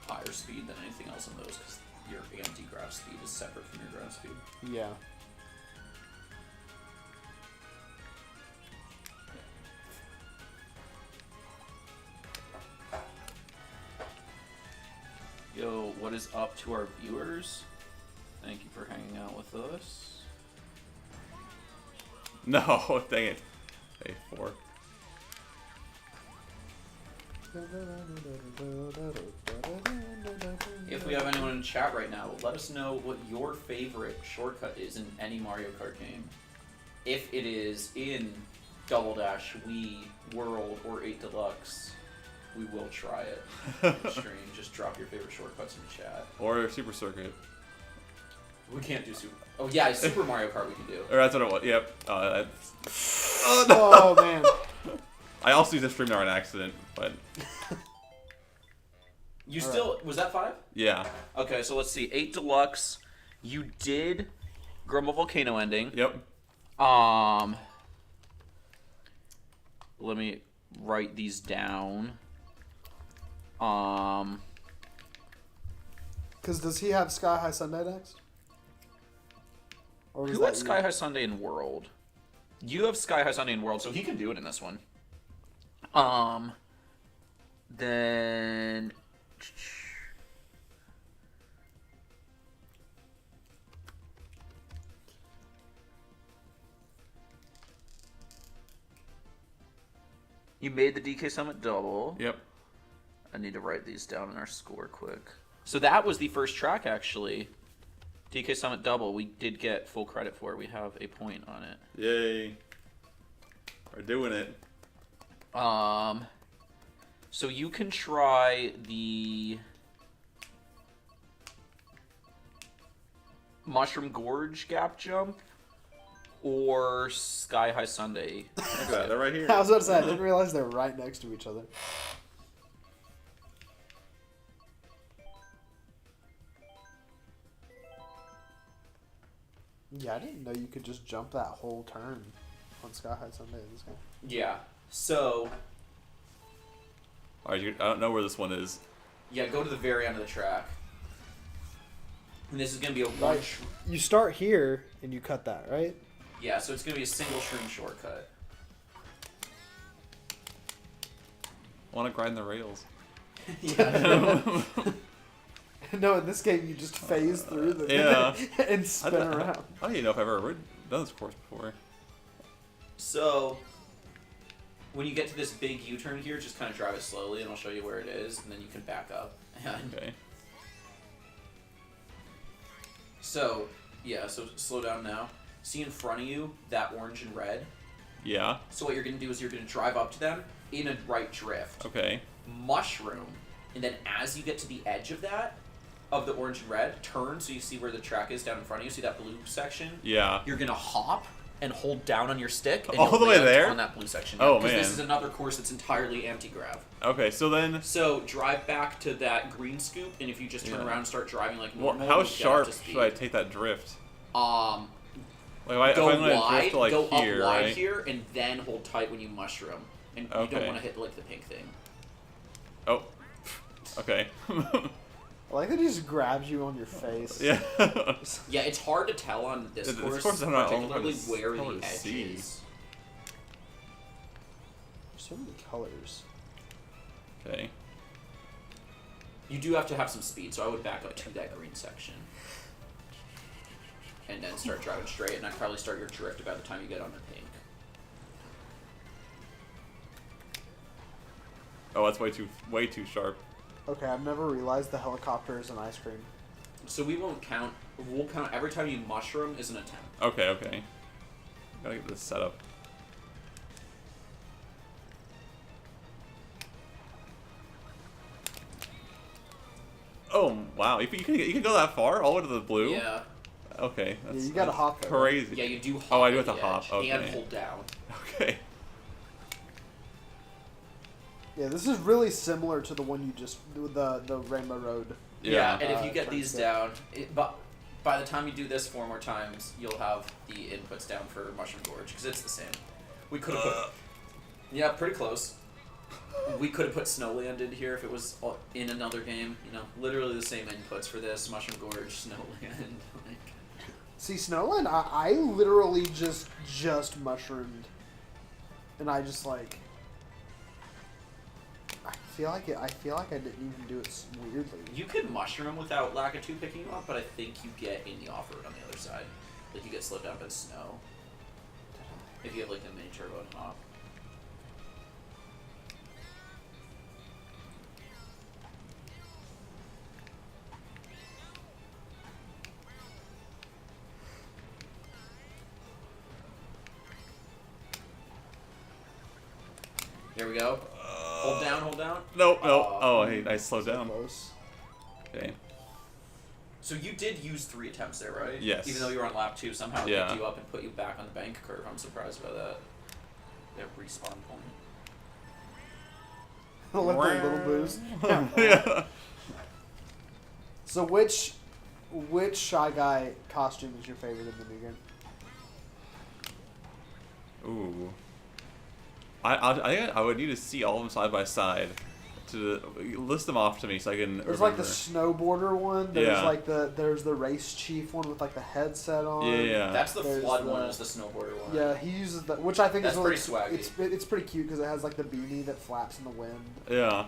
higher speed than anything else on those because your anti-grav speed is separate from your grav speed. Yeah. Yo, what is up to our viewers? Thank you for hanging out with us. no, dang it. Hey, 4. If we have anyone in chat right now, let us know what your favorite shortcut is in any Mario Kart game. If it is in Double Dash, Wii, World, or 8 Deluxe, we will try it in stream. Just drop your favorite shortcuts in the chat. Or Super Circuit. We can't do Super... Oh yeah, Super Mario Kart we can do. Or that's what it was. Yep. That's... Oh, no. Oh man. I also used a stream on accident, but You still... Was that 5? yeah. Okay, so let's see. 8 Deluxe. You did Grumble Volcano ending. Yep. Let me write these down. Because does he have Sky High Sunday next? Or was Who that had you? Sky High Sunday in World? You have Sky High Sunday in World, so he can do it in this one. Then... You made the DK Summit double. Yep. I need to write these down in our score quick. So that was the first track, actually. DK Summit double. We did get full credit for it. We have a point on it. Yay. We're doing it. So you can try the... Mushroom Gorge gap jump or Sky High Sundae. Look at that, they're right here. I was about to say, I didn't realize they were right next to each other. Yeah, I didn't know you could just jump that whole turn on Sky High Sunday in this game. Yeah. So, Alright, I don't know where this one is. yeah, go to the very end of the track. And this is going to be a one... Right. You start here and you cut that, right? Yeah, so it's going to be a single shroom shortcut. I want to grind the rails. Yeah. No, in this game you just phase through the Yeah. and spin around. I don't even know if I've ever done this course before. So, when you get to this big U-turn here, just kind of drive it slowly, and I'll show you where it is, and then you can back up. And Okay. so, yeah, so slow down now. See in front of you, that orange and red? Yeah. So what you're going to do is you're going to drive up to them in a right drift. Okay. Mushroom, and then as you get to the edge of that, of the orange and red, turn so you see where the track is down in front of you. See that blue section? Yeah. You're going to hop and hold down on your stick. And All you'll the way land there? on that blue section. Oh, Because man. this is another course that's entirely anti-grav. Okay, so then, So drive back to that green scoop, and if you just turn Yeah. around and start driving like well, normal, how you'll get up sharp to speed. should I take that drift? Um, Like, go if I'm gonna wide, drift to, like, go here, up wide right? here, and then hold tight when you mushroom. And you Okay. don't want to hit like the pink thing. Oh. Okay. I like that he just grabs you on your face. yeah. Yeah, it's hard to tell on this This course, course, I don't know, particularly it's where hard the to edge see. is. There's so many colors. Okay. You do have to have some speed, so I would back up to that green section. And then start driving straight, and I'd probably start your drift about the time you get on the pink. Oh, that's way too sharp. Okay, I've never realized the helicopter is an ice cream. So we won't count, we'll count every time you mushroom is an attempt. Okay, okay. Gotta get this set up. Oh wow! You can go that far, all the way to the blue. Yeah. Okay. That's, you gotta that's hop there, right? Crazy. Yeah, you do hop. Oh, I do at have to the hop, edge okay. And hold down. Okay. Yeah, this is really similar to the one you just the Rainbow Road. Yeah, Yeah. and if you get turns these down. down, but by the time you do this 4 more times, you'll have the inputs down for Mushroom Gorge, because it's the same. We could have put... Yeah, pretty close. We could have put Snowland in here if it was in another game. You know, literally the same inputs for this. Mushroom Gorge, Snowland. Like, See, Snowland, I literally just mushroomed, and I just like. I feel like I didn't even do it weirdly. you could mushroom without Lakitu picking you up, but I think you get in the off-road on the other side. Like, you get slowed down by the snow. If you have, like, the mini turbo and hop. Here we go. Hold down, hold down. No. Oh, hey, I slowed So down. close. Okay. So you did use 3 attempts there, right? Yes. Even though you were on lap 2, somehow it Yeah. picked you up and put you back on the bank curve. I'm surprised by that. That respawn point. Let the little boost. Yeah. So which Shy Guy costume is your favorite in the new game? Ooh. I would need to see all of them side by side to list them off to me so I can. There's remember. like the snowboarder one. There's Yeah. like there's the race chief one with like the headset on. Yeah. That's the There's flood the- one, is the snowboarder one. Yeah, he uses that, which I think That's is really pretty swaggy. It's pretty cute because it has like the beanie that flaps in the wind. Yeah.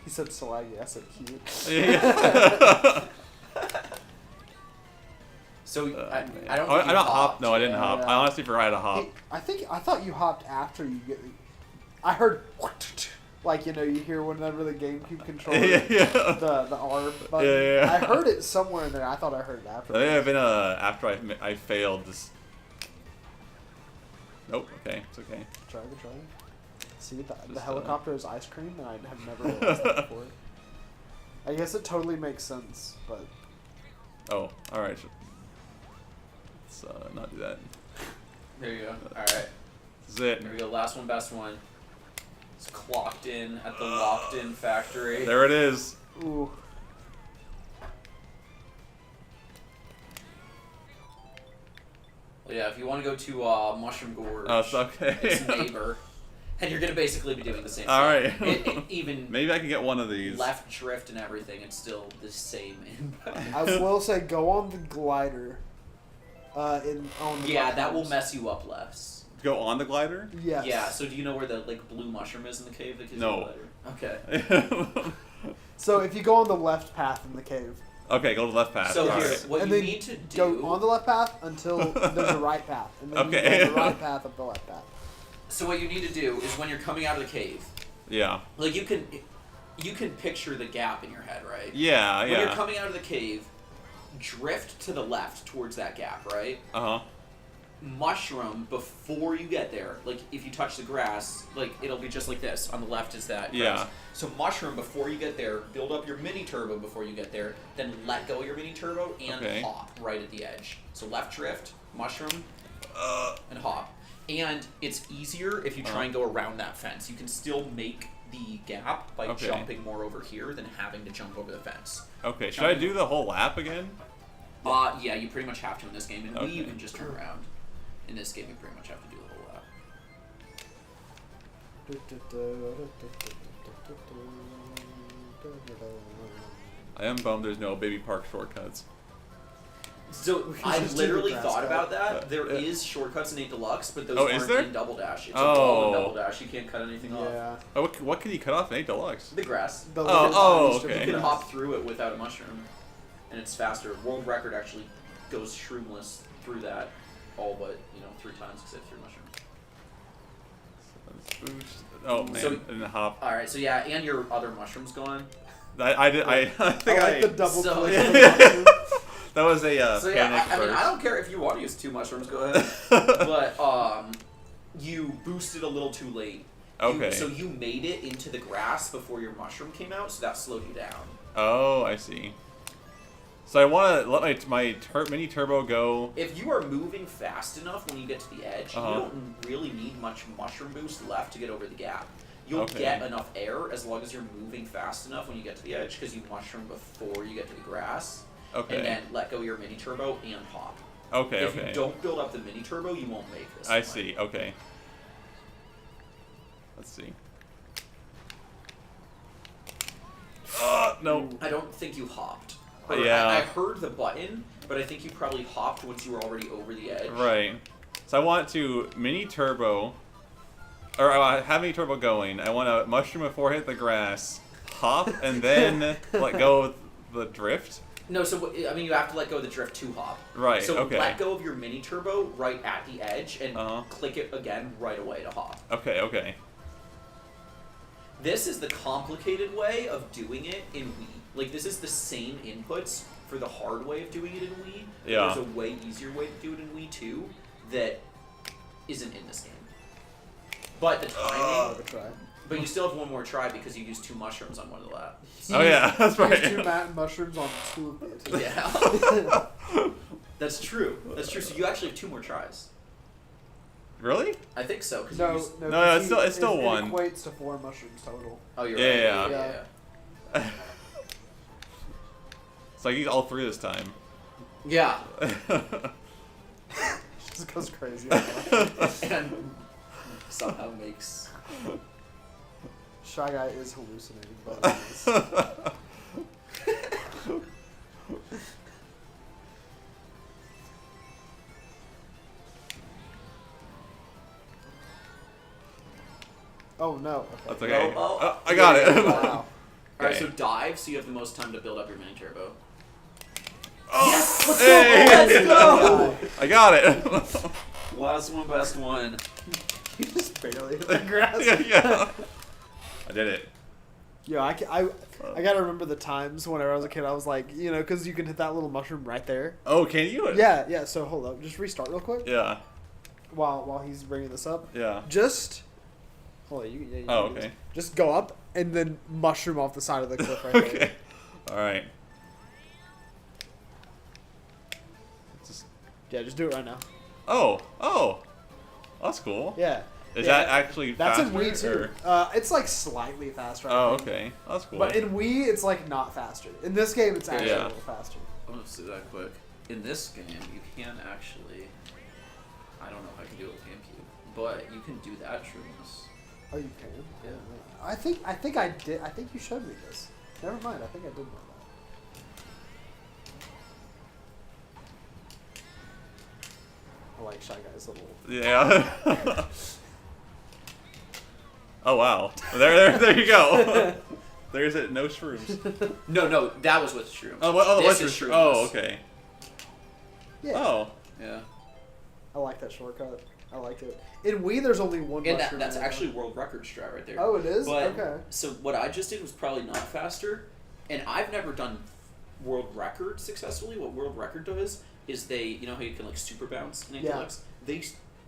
He said swaggy. I said cute. Yeah. So Oh, I man. don't. I Think don't you hop. hopped. No, I didn't hop. Yeah. I honestly forgot how to hop. I thought you hopped after you get. I heard like you hear whenever the GameCube controller Yeah. the R button. Yeah. I heard it somewhere in there. I thought I heard it after. I think I've been after I failed this. Nope. Okay, it's okay. Try. See, the Just, helicopter is ice cream, and I have never realized that before. I guess it totally makes sense, but Oh, all right. Let's not do that. There you go. All right. This is it. There we go. Last one, best one. It's clocked in at the locked-in factory. There it is. Ooh. Well, yeah, if you want to go to Mushroom Gorge, Oh, it's okay. it's neighbor, and you're gonna basically be doing the same All thing. right. Even Maybe I can get one of these. left drift and everything, it's still the same input. I will say go on the glider. On the Yeah, that will mushrooms. mess you up less. Go on the glider? Yes. Yeah. So do you know where the blue mushroom is in the cave? That gives No. You the glider? Okay. So if you go on the left path in the cave, Okay, go to the left path. So All here, right. what and you then need to do. go on the left path until there's a right path, and then Okay. you go on the right path up the left path. So what you need to do is when you're coming out of the cave, Yeah. like you can picture the gap in your head, right? Yeah, When you're yeah. coming out of the cave, drift to the left towards that gap, right? Uh-huh. Mushroom before you get there. Like if you touch the grass, like it'll be just like this. On the left is that grass. Yeah. So mushroom before you get there, build up your mini turbo before you get there, then let go of your mini turbo and Okay. hop right at the edge. So left drift, mushroom, and hop. And it's easier if you try and go around that fence. You can still make the gap by Okay. jumping more over here than having to jump over the fence. Okay, should I do the whole lap again? Yeah, you pretty much have to in this game. And Okay. we you can just turn around. In this game, you pretty much have to do the whole lap. I am bummed there's no baby park shortcuts. So should I just do literally the grass thought cut. about that. There Yeah. is shortcuts in 8 Deluxe, but those Oh, is aren't there? in Double Dash. It's a Oh. wall in Double Dash. You can't cut anything off. Yeah. Oh, what can you cut off in 8 Deluxe? The grass. The Oh, little oh, tiny strip of okay. You can grass. hop through it without a mushroom, and it's faster. World record actually goes shroomless through that, all but 3 times because it's through mushroom. Let's boost. Oh man, So- and hop. All right, so yeah, and your other mushroom's gone. I think I like the double So- click. of the mushroom. that was a So yeah, panic I mean, burst. I don't care if you want to use 2 mushrooms, go ahead. But you boosted a little too late. Okay. So you made it into the grass before your mushroom came out, so that slowed you down. Oh, I see. So I want to let my mini turbo go. If you are moving fast enough when you get to the edge, Uh-huh. you don't really need much mushroom boost left to get over the gap. You'll Okay. get enough air as long as you're moving fast enough when you get to the edge, because you mushroom before you get to the grass. Okay. And then let go of your mini turbo and hop. Okay. If Okay. you don't build up the mini turbo, you won't make this. I one. see. Okay. Let's see. No. I don't think you hopped. Yeah. I heard the button, but I think you probably hopped once you were already over the edge. Right. So I want to mini turbo, or I have mini turbo going. I want to mushroom before I hit the grass, hop, and then let go of the drift. No, so I mean, you have to let go of the drift to hop. Right. So Okay. let go of your mini turbo right at the edge and Uh-huh. click it again right away to hop. Okay. Okay. This is the complicated way of doing it in Wii. Like, this is the same inputs for the hard way of doing it in Wii. but Yeah. There's a way easier way to do it in Wii too that isn't in this game. But the timing. Good try. But you still have one more try because you used 2 mushrooms on one of the lap. Oh yeah, that's There's right. 2 mushrooms on 2 of the Yeah. That's true. That's true. So you actually have 2 more tries. Really? I think so. Cause No, you used, no, No, 'cause it's still it one. equates to 4 mushrooms total. oh, you're Yeah, right. yeah. yeah. So I used all 3 this time. Yeah. Just goes crazy. And somehow makes. Shy Guy is hallucinating, but it is. Oh no. That's Okay. okay. Oh, I got it. Wow. Alright, Okay. so dive, so you have the most time to build up your mini turbo. Oh, Yes! Let's hey! go! Let's go! I got it. Last one, best one. You just barely hit the grass. yeah. I did it. Yo, I gotta remember the times whenever I was a kid. I was like, because you can hit that little mushroom right there. Oh, can you? Yeah. So hold up, just restart real quick Yeah. while he's bringing this up. Yeah. Just hold on. You Oh, can do okay. this. Just go up and then mushroom off the side of the cliff right there. Okay. All right. Yeah, just do it right now. Oh, that's cool. Yeah. Is Yeah. that actually That's faster? in Wii too. or- It's like slightly faster. I Oh, think. okay. That's cool. But in Wii, it's like not faster. In this game, it's actually Yeah. a little faster. I'm gonna see that quick. In this game, you can actually. I don't know if I can do it with GameCube, but you can do that shrooms. Oh, you can. Yeah. I think I did. I think you showed me this. Never mind. I think I did know that. I like Shy Guy's little. Yeah. Oh wow. There you go. There's it. No shrooms. No, that was with shrooms. What's This your is shrooms? Oh, okay. Yeah. Oh. Yeah. I like that shortcut. I liked it. In Wii, there's only one. And mushroom that's right actually now. world record strat right there. Oh, it is. But, Okay. So what I just did was probably not faster, and I've never done world record successfully. What world record does is you know how you can like super bounce in Yeah. Deluxe? They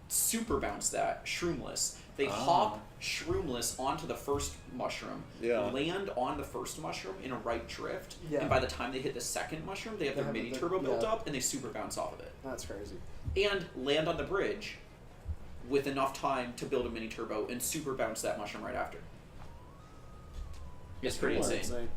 super bounce that shroomless. They Ah. hop shroomless onto the first mushroom, Yeah. land on the first mushroom in a right drift, Yeah. and by the time they hit the second mushroom, they have They their have mini the- turbo built yeah. up, and they super bounce off of it. That's crazy. And land on the bridge with enough time to build a mini turbo and super bounce that mushroom right after. It's pretty That's insane.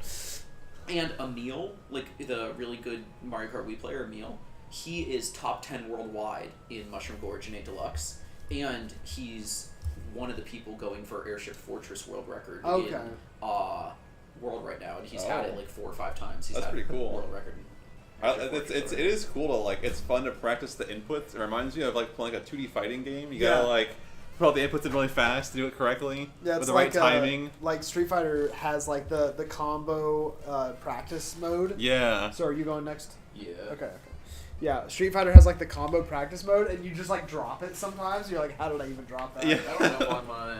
And Emil, like the really good Mario Kart Wii player Emil, he is top 10 worldwide in Mushroom Gorge in 8 Deluxe, and he's one of the people going for Airship Fortress world record Okay. in world right now, and he's had it like 4 or 5 times. He's That's had pretty cool. World record. It is cool to like. It's fun to practice the inputs. It reminds me of like playing a 2D fighting game. You gotta Yeah. like put all the inputs in really fast to do it correctly Yeah, with it's the right like timing. like Street Fighter has like the combo practice mode. Yeah. So are you going next? Yeah. Okay. Yeah, Street Fighter has like the combo practice mode, and you just like drop it sometimes. You're like, how did I even drop that? Yeah. I don't know why my.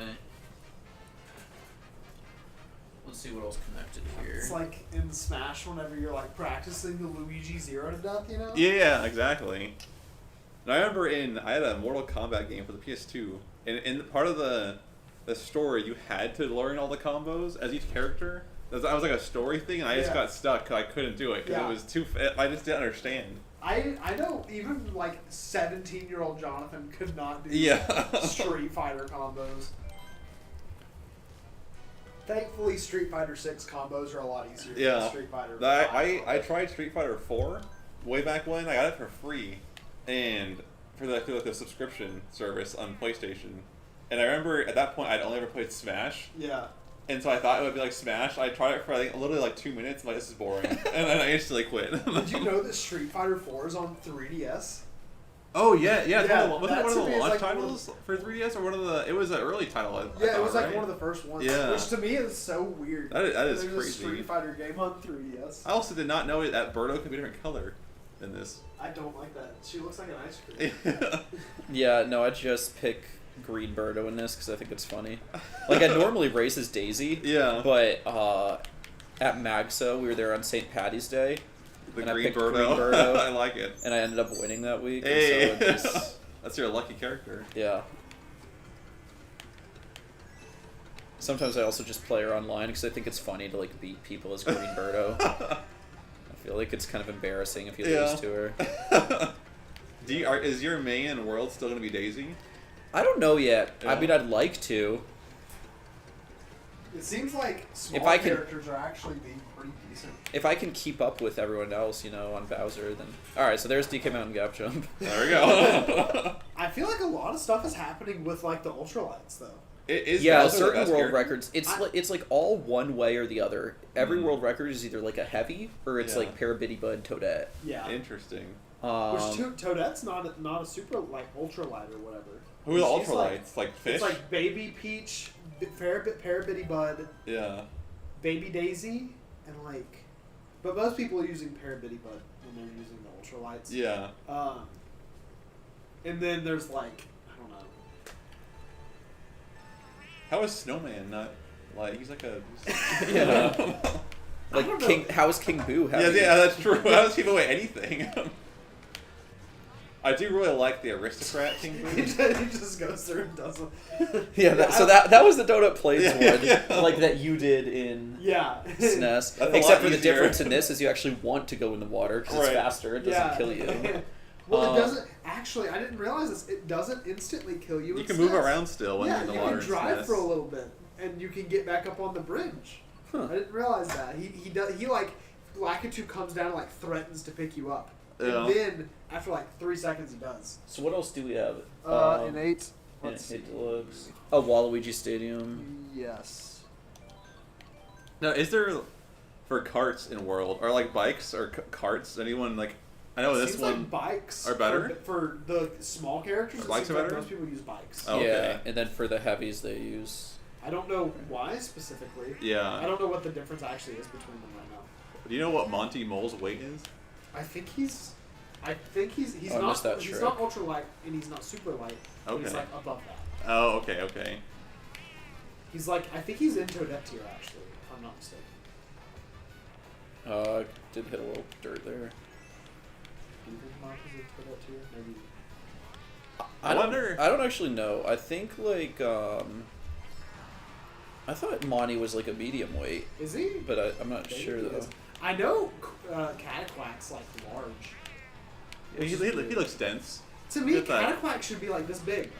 Let's see what else connected here. It's like in Smash whenever you're like practicing the Luigi Zero to death, you know? Yeah, exactly. And I remember I had a Mortal Kombat game for the PS2, and in part of the story, you had to learn all the combos as each character. That was like a story thing, and I just Yeah. got stuck because I couldn't do it because Yeah. it was too. I just didn't understand. I know even like 17-year-old Jonathan could not do Yeah. Street Fighter combos. Thankfully, Street Fighter 6 combos are a lot easier Yeah. than Street Fighter 5 I combos. tried Street Fighter 4 way back when. I got it for free, and through the subscription service on PlayStation. And I remember at that point I'd only ever played Smash, Yeah. and so I thought it would be like Smash. I tried it for I think literally like 2 minutes. I'm like, this is boring, and then I instantly quit. Did you know that Street Fighter 4 is on 3DS? Oh yeah. It's Yeah, wasn't it one that of to the me is launch like one of titles for 3DS or one of the? It was an early title. I Yeah, it thought, was like right? one of the first ones. Yeah. Which to me is so weird. That is There's crazy. a Street Fighter game on 3DS. I also did not know that Birdo could be a different color than this. I don't like that. She looks like an ice cream. Yeah, no, I just pick Green Birdo in this because I think it's funny. Like, I normally race as Daisy, Yeah. but at Magso, we were there on St. Patty's Day, The and I green picked Birdo. Green Birdo. I like it. and I ended up winning that week. Hey, And so it just, that's your lucky character. yeah. Sometimes I also just play her online because I think it's funny to like beat people as Green Birdo. I feel like it's kind of embarrassing if you Yeah. lose to her. Is your main world still gonna be Daisy? I don't know yet. I Yeah. mean, I'd like to. It seems like small If I can- characters are actually being pretty decent. If I can keep up with everyone else, on Bowser, then... Alright, so there's DK Mountain Gap Jump. There we go. I feel like a lot of stuff is happening with like the ultralights though. It is Yeah, Bowser the certain best world character? records, it's like all one way or the other. Every Mm. world record is either like a heavy, or it's Yeah. like Parabitty Bud Toadette. Yeah. Interesting. Which Toadette's not a super like ultralight or whatever. Who are the She's like- ultralights? Like fish? It's like Baby Peach, Parabitty Bud, Yeah. Baby Daisy, and like, but most people are using Parabitty Bud when they're using the ultralights. Yeah. And then there's like, I don't know. How is Snowman not like he's like a Yeah. I Like don't know. King, how is King Boo? yeah, that's true. How does he give away anything? I do really like the aristocrat King he Boo. just goes through and does it. Yeah, so that was the Donut Plates Yeah, one, yeah. like that you did in Yeah. SNES. That's a lot Except for the easier. difference in this is you actually want to go in the water because it's Right. faster. It doesn't kill you. Well, Uh, it doesn't. Actually, I didn't realize this. It doesn't instantly kill you. You in can move SNES. around still when Yeah, you're in the you water. can in drive SNES. for a little bit, and you can get back up on the bridge. Huh. I didn't realize that. He does. He like Lakitu comes down and like threatens to pick you up, Yeah. and then after like 3 seconds he does. So what else do we have? In 8. In Let's 8 see. Deluxe. Oh, Waluigi Stadium. Yes. Now, is there for carts in World or like bikes or carts? Anyone like? I know this Seems one. like bikes are better? for the small characters. Bikes it seems are like better? most people use bikes. Oh, okay. Yeah, and then for the heavies they use. I don't know why specifically. I Yeah. don't know what the difference actually is between them right now. Do you know what Monty Mole's weight is? I think he's Oh, I missed not that he's trick. not ultra light and he's not super light. But he's Okay. like above that. Oh, okay, okay. He's like I think he's in Toadette tier actually, if I'm not mistaken. Did hit a little dirt there. Do you think Mark is in Toadette tier? Maybe. I wonder. I don't actually know. I think like I thought Monty was like a medium weight, Is he? but I'm not Maybe sure he though. is. I know Cataquack's like large. He looks dense. To me, Good thing. Cataquack should be like this big.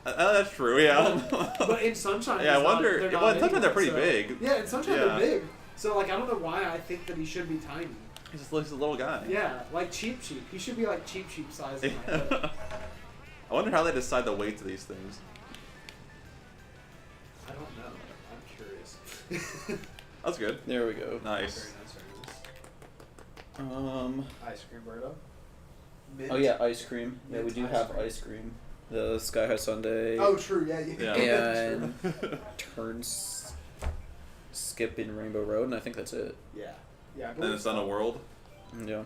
That's true. Yeah. But in Sunshine, Yeah, I he's not- wonder- they're well, not in Sunshine big, they're pretty so- big. Yeah, in Sunshine Yeah. they're big. So like I don't know why I think that he should be tiny. He just looks a little guy. Yeah, like Cheap Cheap. He should be like Cheap Cheap size. In my head. I wonder how they decide the weights of these things. I don't know. I'm curious. That's good. There we go. Nice. Very nice, very nice. Ice cream burrito. Mint. Oh yeah, ice cream. Yeah, we Mint do ice have cream. ice cream. The Sky High Sundae. Oh, true. Yeah. Yeah. And turns skip in Rainbow Road, and I think that's it. Yeah. Yeah. I And believe it's on a so. world. Yeah.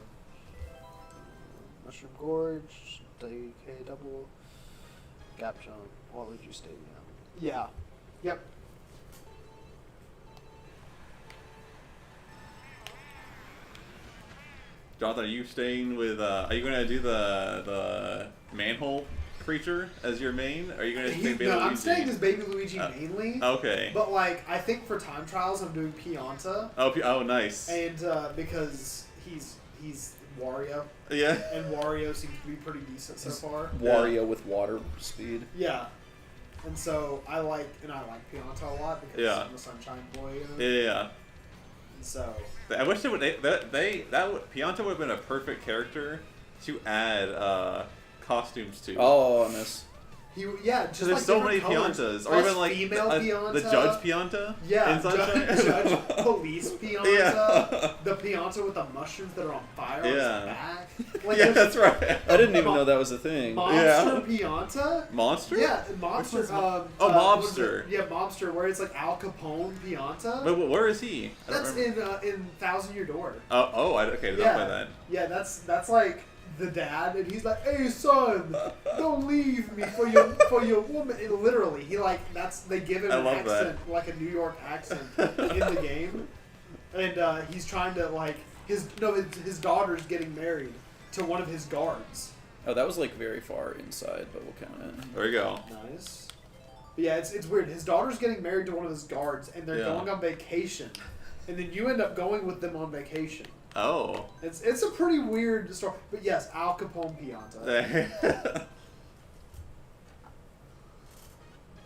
Mushroom Gorge, DK Double, Gap Jump, Waluigi Stadium. Yeah. Yep. Jonathan, are you staying with? Are you gonna do the manhole creature as your main? Or are you gonna stay Baby No, I'm Luigi? staying as Baby Luigi mainly. Okay. But like, I think for time trials, I'm doing Pianta, Oh, nice. and because he's Wario, Yeah. and Wario seems to be pretty decent so far. Wario with water speed. Yeah. And so I like Pianta a lot because Yeah. I'm a Sunshine Boy. You know? Yeah. And so I wish they would. Pianta would have been a perfect character to add costumes to. Oh, I miss. just Because there's like so many different colors. Piantas, or Plus even like female Pianta, the Judge Pianta. Yeah, in Sunshine. Judge Police Pianta, Yeah. the Pianta with the mushrooms that are on fire on Yeah. his back. Like, Yeah, there's that's right. I didn't even know that was a thing. Monster Pianta. Monster. Yeah, Monster. Which one's what is Mobster. it? Yeah, Mobster, where it's like Al Capone Pianta. But where is he? I don't That's remember. in Thousand Year Door. Okay, I don't Yeah. play that. Yeah, that's like the dad, and he's like, "Hey son, don't leave me for your woman." And literally, they give him I an love accent, like a New York accent in the game, and he's trying to like his daughter's getting married to one of his guards. Oh, that was like very far inside, but we'll count it. There you go. Nice. But yeah, it's weird. His daughter's getting married to one of his guards, and they're Yeah. going on vacation, and then you end up going with them on vacation. Oh. It's a pretty weird story, but yes, Al Capone Pianta.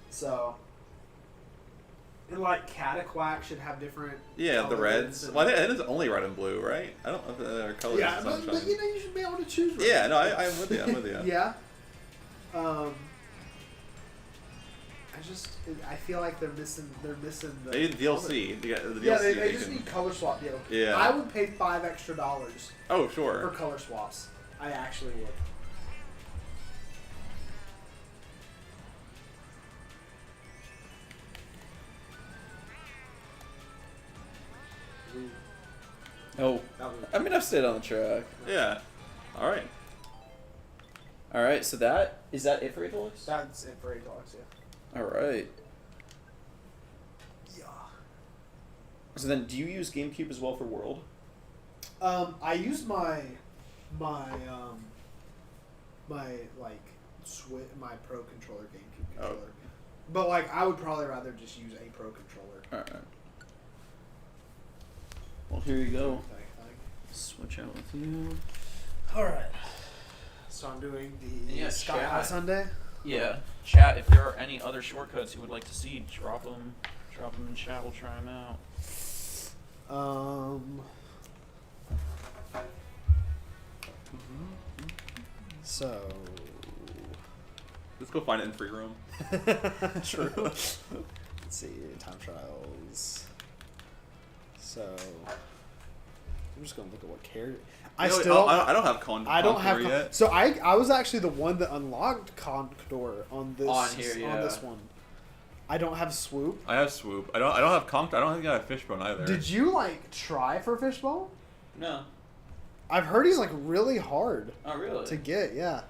So, and like Cataquack should have different. Yeah, the colors reds. and- Well, I think it is only red and blue, right? I don't know if there are colors. yeah, in but Sunshine. you know you should be able to choose. Red. Yeah, no, I'm with you. I'm with you. Yeah. I feel like they're missing the. They need the DLC. The DLC. Yeah, they they just can- need color swap deal. Yeah. I would pay $5 extra Oh, for sure. color swaps. I actually would. Oh, That was, I mean, I've stayed on the track. Yeah. All right. All right, so is that it for April Deluxe? that's it for $8, yeah. All right. Yeah. So then, do you use GameCube as well for World? I use my like my Pro controller, GameCube controller. But like I would probably rather just use a Pro controller. All right. Well, here you go. Thing. Switch out with you. All right. So I'm doing the Yeah, Sky chat. High Sunday. Yeah, chat. If there are any other shortcuts you would like to see, drop them in chat. We'll try them out. So. Let's go find it in free roam. True. Let's see, time trials. So, I'm just gonna look at what character. I don't have Condor I don't have yet. So I was actually the one that unlocked Condor on this On here, yeah. on this one. I don't have Swoop. I have Swoop. I don't have Conch. I don't think I have Fishbone either. Did you like try for Fishbone? No. I've heard he's like really hard Oh, really? to get. Yeah.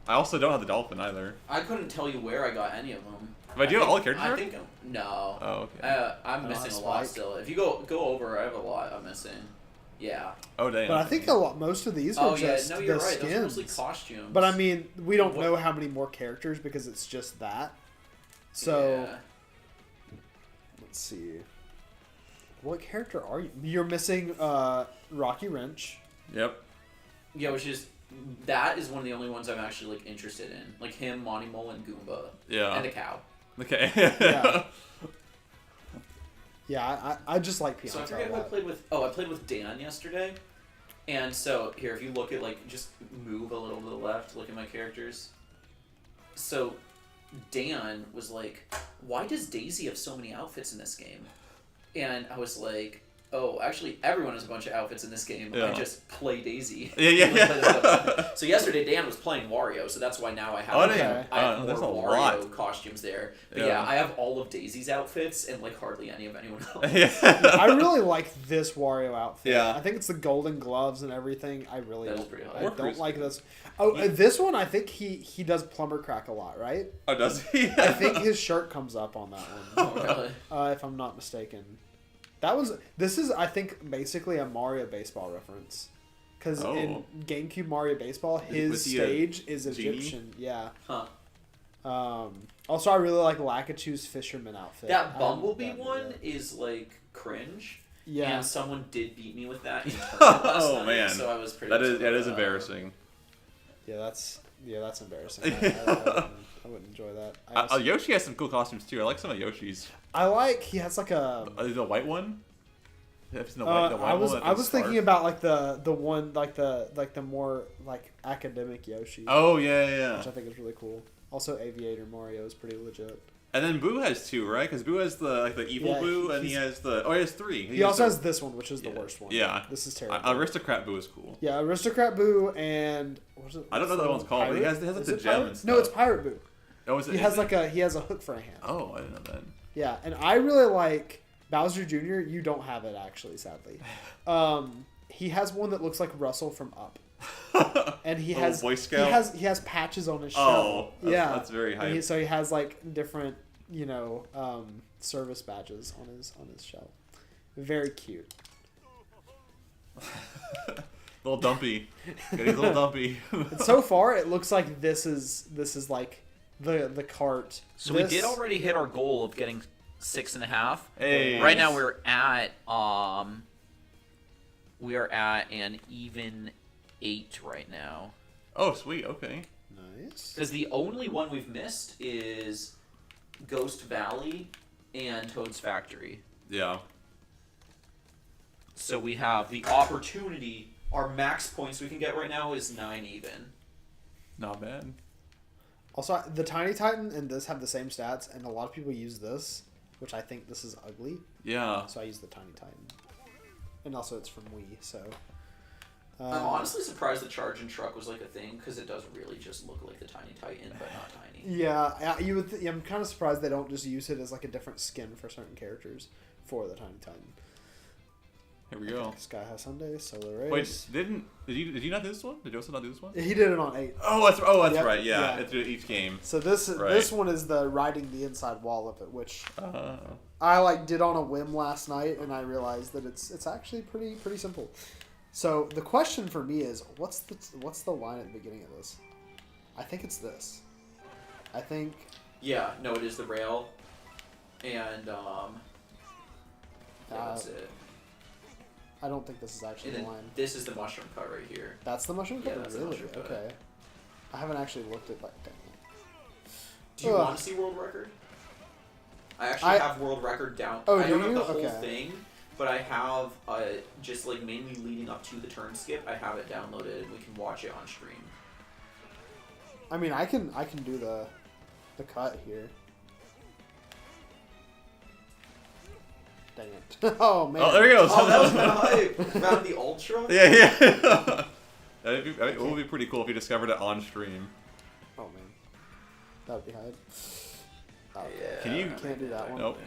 I also don't have the Dolphin either. I couldn't tell you where I got any of them. But do you have all the characters? I think no. Oh, okay. I'm missing a lot still. If you go over, I have a lot I'm missing. Yeah. Oh, dang. But I think most of these are just no, you're the right. skins. Those are mostly costumes. But I mean, we don't know how many more characters because it's just that. So, yeah. let's see. What character are you? You're missing Rocky Wrench. Yep. Yeah, that is one of the only ones I'm actually like interested in. Like him, Monty Mole, and Goomba. Yeah. And the cow. Okay. Yeah. Yeah, I just like Pianta. So I forget who I played with. Oh, I played with Dan yesterday. And so here, if you look at like, just move a little to the left, look at my characters. So Dan was like, "Why does Daisy have so many outfits in this game?" And I was like, "Oh, actually, everyone has a bunch of outfits in this game. Yeah. I just play Daisy." Yeah. So yesterday Dan was playing Wario, so that's why now I have, Okay. I have That's more a Wario lot. costumes there. But Yeah. yeah, I have all of Daisy's outfits and like hardly any of anyone else. I really like this Wario outfit. Yeah. I think it's the golden gloves and everything. I really That is don't, pretty hot. I don't Warcruise. like this. Oh, this one I think he does plumber crack a lot, right? Oh, does he? I think his shirt comes up on that one. Oh, really? If I'm not mistaken. This is I think basically a Mario baseball reference. Because in GameCube Mario Baseball, his Was he a stage is genie? Egyptian. Yeah. Huh. Also, I really like Lakichu's fisherman outfit. That I Bumblebee haven't done one it yet. is like cringe. Yeah. And someone did beat me with that in tournament last Oh, night, man. so I was pretty. That is upset. embarrassing. Yeah, that's embarrassing. I wouldn't enjoy that. Yoshi has some cool costumes too. I like some of Yoshi's. He has like a. The white one. Have you seen the white I was one with I the was scarf? thinking about like the one like the more like academic Yoshi. Oh yeah. Which I think is really cool. Also, Aviator Mario is pretty legit. And then Boo has two, right? Because Boo has the evil Yeah, Boo, and he has three. He also has this one, which is the worst one. Yeah. This is terrible. Aristocrat Boo is cool. Yeah, Aristocrat Boo and what was it? I don't know what that one's called, but he has like Is the it gem Pirate? and stuff. No, it's Pirate Boo. Oh, is it? He has he has a hook for a hand. Oh, I didn't know that. Yeah, and I really like Bowser Jr. You don't have it actually, sadly. He has one that looks like Russell from Up. And he has Boy Scout? he has patches on his Oh, shell. that's very hype. So he has like different, service badges on his shell. Very cute. Little dumpy. He's a little dumpy. And so far, it looks like this is like the cart. So we did already hit our goal of getting 6.5. Hey. Right now we're at an even 8 right now. Oh, sweet. Okay. Nice. Because the only one we've missed is Ghost Valley and Toad's Factory. Yeah. So we have the opportunity. Our max points we can get right now is 9 even. Not bad. Also, the Tiny Titan and this have the same stats, and a lot of people use this, which I think this is ugly. Yeah. So I use the Tiny Titan. And also it's from Wii, so... I'm honestly surprised the Charging Truck was like a thing, because it does really just look like the Tiny Titan, but not tiny. Yeah, you would. I'm kind of surprised they don't just use it as like a different skin for certain characters for the Tiny Titan. Here we go. Sky High Sunday, Solar Race. Wait, did you not do this one? Did you also not do this one? He did it on 8. Oh, that's Yep, right. Yeah, yeah. it's each game. So this Right. one is the riding the inside wall of it, which Uh, I did on a whim last night, and I realized that it's actually pretty simple. So the question for me is, what's the line at the beginning of this? I think it's this. I think. Yeah, no, it is the rail, and that's it. I don't think this is actually And the then line. this is the mushroom cut right here. That's the mushroom Yeah, cut? that's the Really? mushroom cut. Okay. I haven't actually looked at like that. Do you Ugh. want to see world record? I actually have world record down. Oh, I don't do have you? the whole Okay. thing, but I have just like mainly leading up to the turn skip. I have it downloaded, and we can watch it on stream. I mean, I can do the cut here. Dang it! Oh man! Oh, there he goes. Oh, that was kind of hype. Found the ultra. Yeah. It would be pretty cool if you discovered it on stream. Oh man, that would be hype. Oh, Yeah. Can you- Can't do that one. Nope.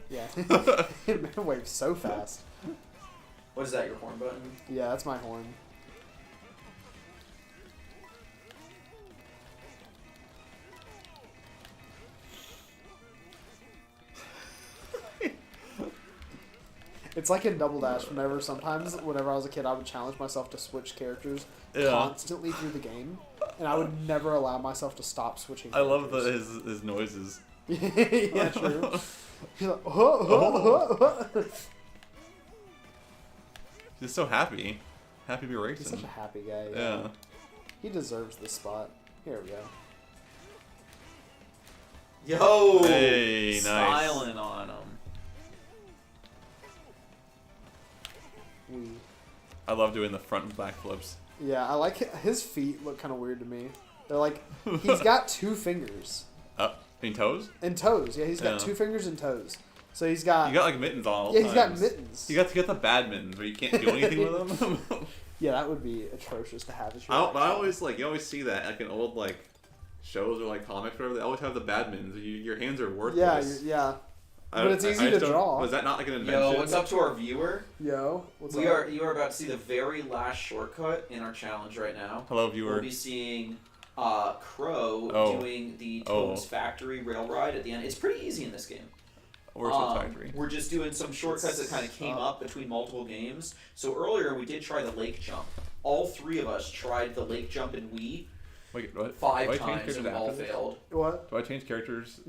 Yeah. It waves so fast. What is that? Your horn button? Yeah, that's my horn. It's like in Double Dash. Whenever I was a kid, I would challenge myself to switch characters Yeah. constantly through the game, and I would never allow myself to stop switching. I love characters. his noises. Yeah, true. He's like, "Huh, huh, huh, huh." He's so happy. Happy to be racing. He's such a happy guy. Yeah. He deserves this spot. Here we go. Yo! Hey, nice. Styling on him. I love doing the front backflips. Yeah, I like his feet. Look kind of weird to me. They're like he's got 2 fingers In toes? and toes. Yeah, he's got Yeah. 2 fingers and toes. So he's got You got like mittens on all yeah, he's got times. mittens. You got to get the bad mittens where you can't do anything with them. Yeah, that would be atrocious to have. As your But I action. always you always see that like in old like shows or like comics or whatever. They always have the bad mittens. Your hands are Yeah, worthless. yeah. But it's easy to just don't- draw. Was that not like an invention? Yo, what's up to our viewer? Yo, what's You up? are about to see the very last shortcut in our challenge right now. Hello, viewer. We'll be seeing Crow Oh. doing the Toad's Factory rail ride at the end. It's pretty easy in this game. Where's the factory? We're just doing some shortcuts that kind of came up between multiple games. So earlier we did try the lake jump. All 3 of us tried the lake jump in Wii Wait, what? 5 Do I change times characters and we all after this? failed. What? Do I change characters?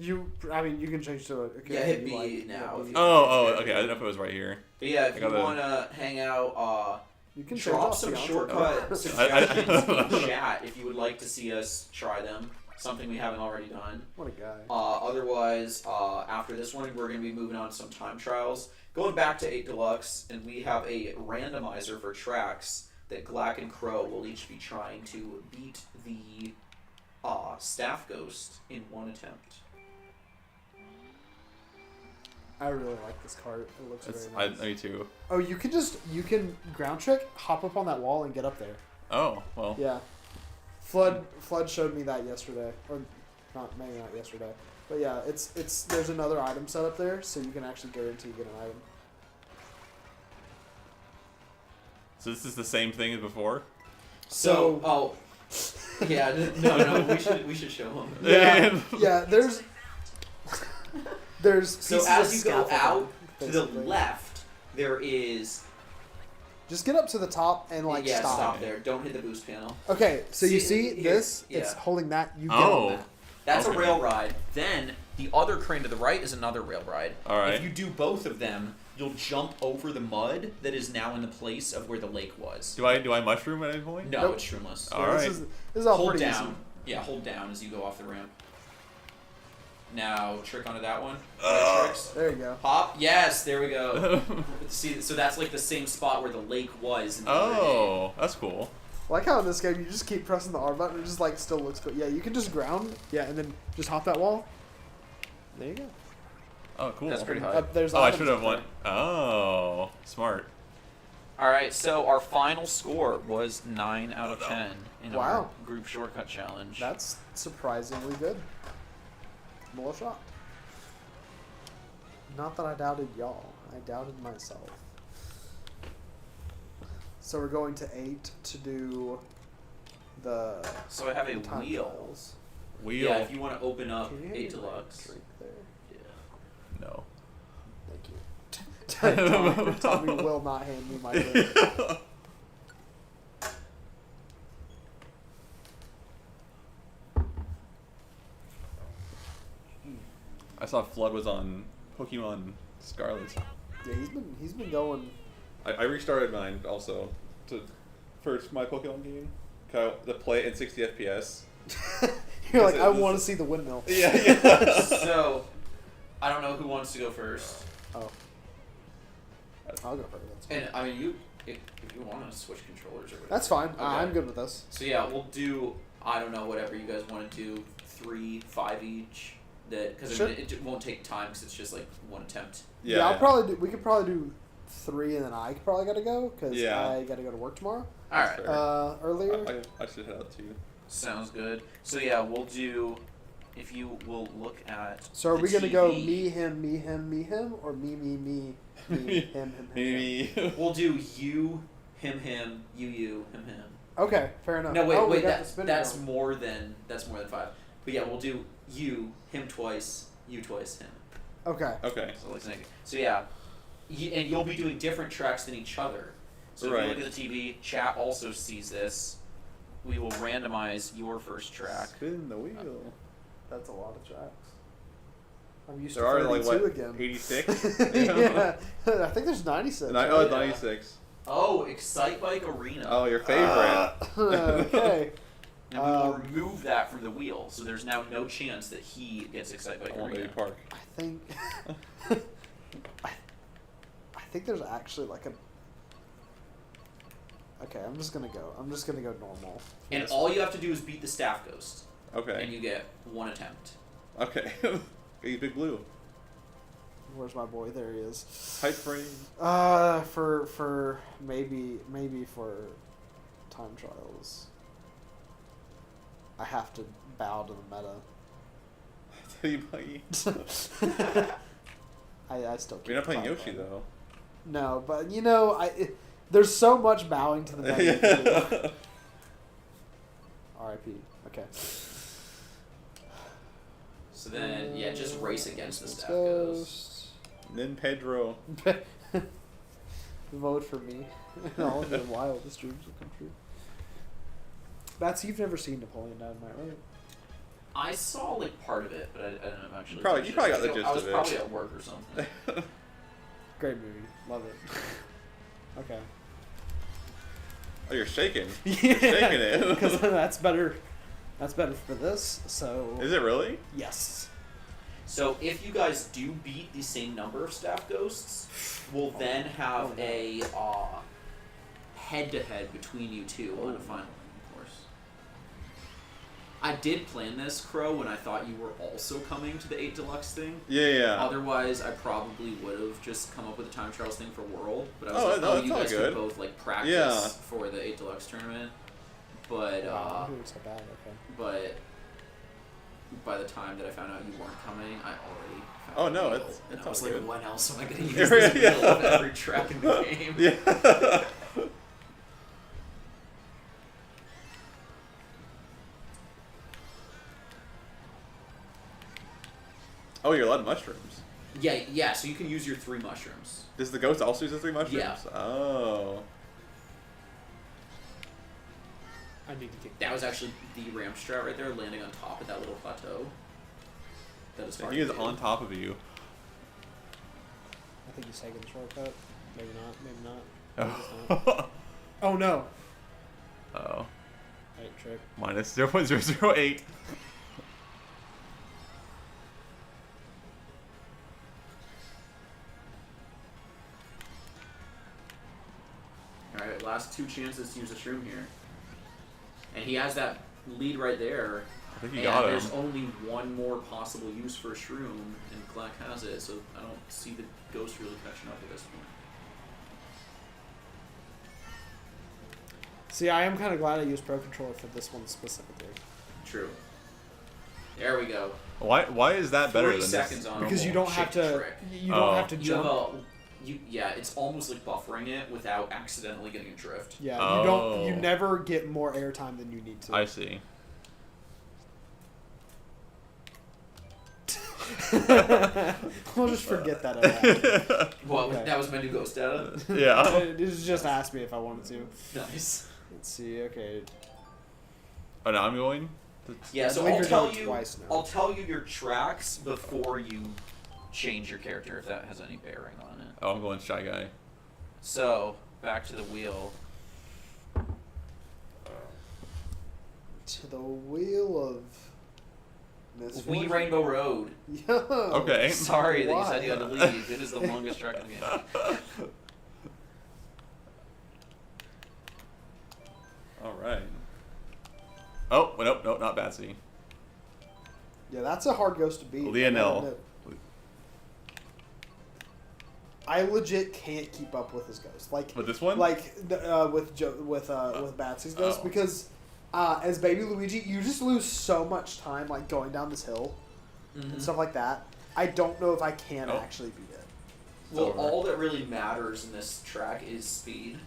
I mean, you can change to a character Yeah, hit you B like. now Yeah, if B. you- Oh, okay. I didn't know if it was right here. But yeah, if I you gotta- want to hang out, You can change drop off some the shortcut outfit. suggestions in the chat if you would like to see us try them. Something we haven't already done. What a guy. Otherwise, after this one, we're going to be moving on to some time trials. Going back to 8 Deluxe, and we have a randomizer for tracks that Glak and Crow will each be trying to beat the Staff Ghost in one attempt. I really like this cart. It looks It's, very nice. me too. Oh, you can ground trick, hop up on that wall, and get up there. Oh, well. Yeah. Flood showed me that yesterday, or maybe not yesterday, but yeah, it's there's another item set up there, so you can actually guarantee get an item. So this is the same thing as before? So, yeah, no, we should show them. Yeah, yeah. There's So pieces as of you go scaffolding, out to the basically. left, there is Just get up to the top and like yeah, stop. stop there. Don't hit the boost panel. Okay, so you See, see here- this? It's yeah. holding that. You get Oh. on that. That's Okay. a rail ride. Then the other crane to the right is another rail ride. All right. If you do both of them, you'll jump over the mud that is now in the place of where the lake was. Do I mushroom at any point? No, Nope. it's shroomless. All Yeah, right. This is all Hold pretty down. Yeah, hold down as you go off the ramp. Now trick onto that one. Tricks. easy. There you go. Pop. Yes, there we go. See, so that's like the same spot where the lake was in the other game. Oh, that's cool. I like how in this game you just keep pressing the R button. It just like still looks cool. Yeah, you can just ground. Yeah, and then just hop that wall. There you go. Oh, cool. That's pretty high. There's Oh, I items should have up won. there. Oh, smart. All right, so our final score was 9 out of 10 in our Wow. group shortcut challenge. That's surprisingly good. I'm a little shocked. Not that I doubted y'all. I doubted myself. So we're going to 8 to do the So I have a time wheel. trials. Wheel. Yeah, if you want to open up Can you 8 hand me my Deluxe. drink there? No. Thank you. Tommy will not hand me my drink. I saw Flood was on Pokemon Scarlet. Yeah, he's been going. I restarted mine also for my Pokemon game. To play it in 60 FPS. You're like, I want to see the windmill. Yeah. So, I don't know who wants to go first. Oh. I'll go first. That's fine. And I mean, if you want to switch controllers or whatever. That's fine. Okay. I'm good with this. So yeah, we'll do. I don't know, whatever you guys want to do. 3, 5 each. Because Sure. it won't take time because it's just like one attempt. Yeah, I'll probably do. We could probably do 3, and then I probably gotta go because Yeah. I gotta go to work tomorrow. All right. Fair. Earlier. I should head out too. Sounds good. So yeah, we'll do. If you will look at. So are the we gonna go TV. me him, or me him him? Maybe. We'll do you, him, you, him. Okay, fair enough. No, wait, Oh, we wait. got the spinner That's going. more than 5. But yeah, we'll do you, him twice, you twice, him. Okay. Okay. So yeah, and you'll be doing different tracks than each other. So if Right. you look at the TV, chat also sees this. We will randomize your first track. Spin the wheel. That's a lot of tracks. I'm used There to are 32 like what, again. 86? Yeah. I think there's 96. Oh, right? 96. Oh, Excite Bike Arena. Oh, your favorite. Okay. And we will remove that from the wheel, so there's now no chance that he gets Excite Bike I want Arena. Baby Park. I think. I think there's actually like a. Okay, I'm just gonna go normal. for And this all one. you have to do is beat the Staff Ghost, and Okay. you get 1 attempt. Okay. He's Big Blue. Where's my boy? There he is. Hype frame. For maybe for time trials. I have to bow to the meta. Tell you Buggy. I still can't. You're not playing fight Yoshi that. though. No, but there's so much bowing to the meta. Yeah. R.I.P. Okay. So then, yeah, just race against the Staff Ghost. Ghost. Nin Pedro. Vote for me. And all of your wildest dreams will come true. Bats, you've never seen Napoleon Dynamite, right? I saw like part of it, but I didn't actually. You probably got the I gist was of it. probably at work or something. Great movie. Love it. Okay. Oh, you're shaking. Yeah. You're shaking it. Because that's better. That's better for this. So. Is it really? Yes. So if you guys do beat the same number of Staff Ghosts, we'll then have a head-to-head between you two on a final, of course. I did plan this, Crow, when I thought you were also coming to the 8 Deluxe thing. Yeah. Otherwise, I probably would have just come up with a time trials thing for World. But I was Oh, like, no, you that's all guys good. could both like practice Yeah. for the 8 Deluxe tournament. But Wow, I'm doing so bad. Okay. but by the time that I found out you weren't coming, I already found Oh, out no, the it's- wheel, and it's I was all like, good. when else am I going to use Yeah. this wheel of every track in the game? Yeah. Oh, you're allowed mushrooms. Yeah, so you can use your 3 mushrooms. Does the ghost also use the 3 mushrooms? Yeah. Oh. I need to get. That was actually the ramp strat right there, landing on top of that little plateau. That is hard He is to do. on top of you. I think he's taking the shortcut. Maybe not. Maybe not. Maybe he's Oh. not. Oh no. Oh. Right, trick. Minus 0.008. Alright, last 2 chances to use a shroom here. And he has that lead right there. I think he And got him. there's only one more possible use for a shroom, and Glak has it, so I don't see the ghost really catching up at this point. See, I am kind of glad I used Pro Controller for this one specifically. True. There we go. Why is that better 3 than seconds this? on Because you normal. don't have Shake the to. trick. You don't have to You have jump. yeah, it's almost like buffering it without accidentally getting a drift. Yeah, Oh. you don't. You never get more airtime than you need to. I see. We'll just forget that. Ever Well, Okay. that was my new ghost data. Yeah. It just asked me if I wanted to. Nice. Let's see. Okay. Oh, now I'm going? Yeah, so I think I'll you're tell going you. twice now. I'll tell you your tracks before you change your character if that has any bearing on it. Oh, I'm going Shy Guy. So, back to the wheel. To the wheel of misfortune. Wii Rainbow Road. Yo. Okay. Sorry that you Why? said you had to leave. It is the longest track in the game. All right. Oh, nope, not Batsy. Yeah, that's a hard ghost to beat. Lionel. I legit can't keep up with his ghost. Like With this one? Like with Batsy's ghost Oh. because as Baby Luigi, you just lose so much time like going down this hill and stuff like that. I don't know if I can actually beat it. Well, over. all that really matters in this track is speed.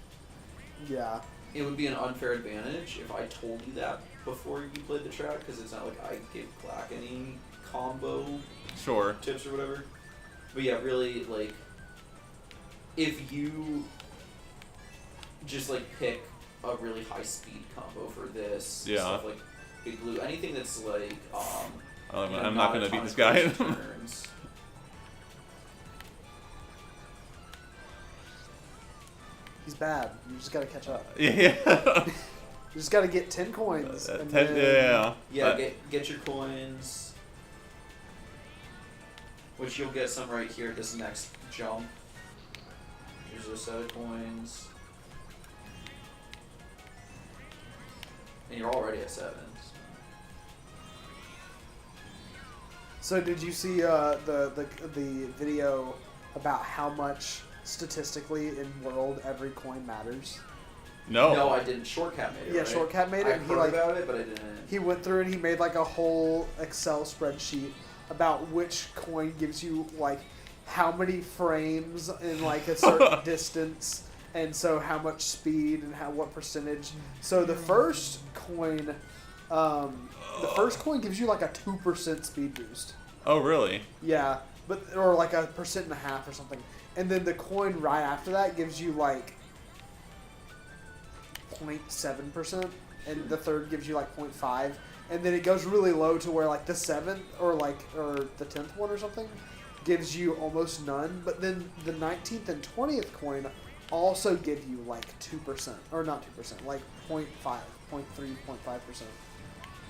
Yeah. It would be an unfair advantage if I told you that before you played the track, because it's not like I give Glak any combo Sure. tips or whatever. But yeah, really, like, if you just like pick a really high speed combo for this, Yeah. stuff like Big Blue, anything that's like, I'm not gonna beat this guy. turns. He's bad. You just gotta catch up. Yeah. You just gotta get 10 coins. And then, Yeah. Yeah, get your coins, which you'll get some right here at this next jump. Here's a set of coins, and you're already at 7. So did you see the video about how much statistically in world every coin matters? No. No, I didn't. Shortcat made it. Yeah, right? Shortcat made it. I And heard he like about it, but I didn't. he went through and he made like a whole Excel spreadsheet about which coin gives you like how many frames in like a certain distance, and so how much speed and what percentage. So the first coin gives you like a 2% speed boost. Oh, really? Yeah, but or like a 1.5% or something, and then the coin right after that gives you like 0.7%, and the third gives you like 0.5, and then it goes really low to where like the 7th or the 10th one or something gives you almost none, but then the 19th and 20th coin also give you like 2%, or not 2%, like 0.5, 0.3, 0.5%.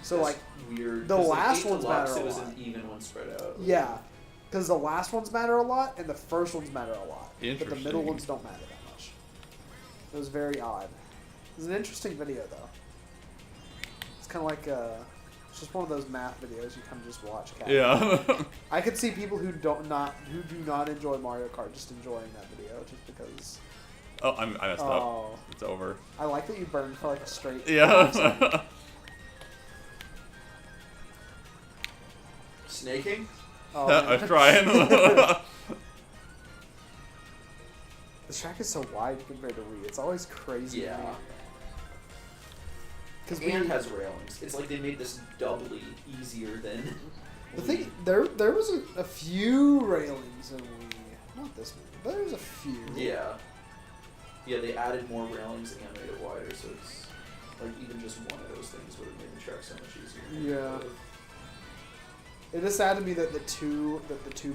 So That's like weird. the 'cause last 8 ones Deluxe, matter a It was lot. an even one spread out. Yeah, because the last ones matter a lot, and the first ones matter a lot. But the middle Interesting. ones don't matter that much. It was very odd. It was an interesting video, though. It's kind of like it's just one of those math videos you kind of just watch. Casually. Yeah. I could see people who do not enjoy Mario Kart just enjoying that video just because. Oh, I messed Oh. up. It's over. I like that you burned for like a straight. Yeah. Snaking? Oh, I was man. trying. The track is so wide compared to Wii. It's always crazy. Yeah. Because And has railings. It's like they made this doubly easier than. the thing there was a few railings in Wii. Not this one, but there's a few. Yeah. Yeah, they added more railings and made it wider, so it's like even just one of those things would have made the track so much easier. Yeah. It is sad to me that the two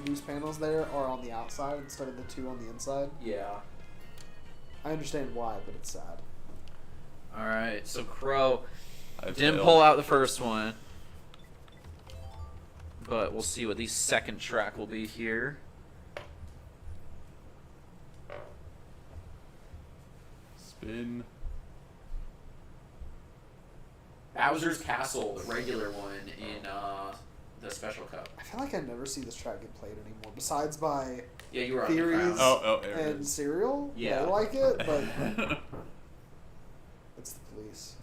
boost panels there are on the outside instead of the two on the inside. Yeah. I understand why, but it's sad. Alright, so Crow I didn't failed. pull out the first one. But we'll see what the second track will be here. Spin. Bowser's Castle, the regular one in the Special Cup. I feel like I never see this track get played anymore. Besides by Yeah, you were on the Theories. crowd. Oh, there it and is. Serial. Yeah. They like it, but it's the police.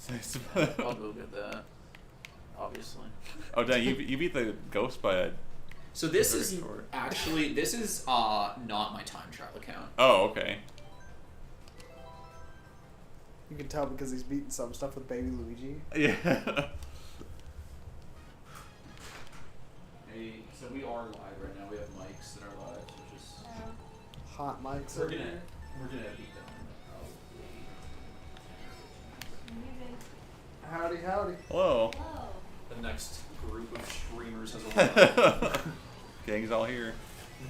I'll go get that. Obviously. Oh, dang, you beat the ghost by a... So this Very is short. actually not my time trial account. Oh, okay. You can tell because he's beating some stuff with Baby Luigi. Yeah. Hey, so we are live right now. We have mics that are live, which is Hot mics. we're over gonna here. beat them probably. Howdy, howdy. Hello. The next group of streamers has arrived. Gang's all here.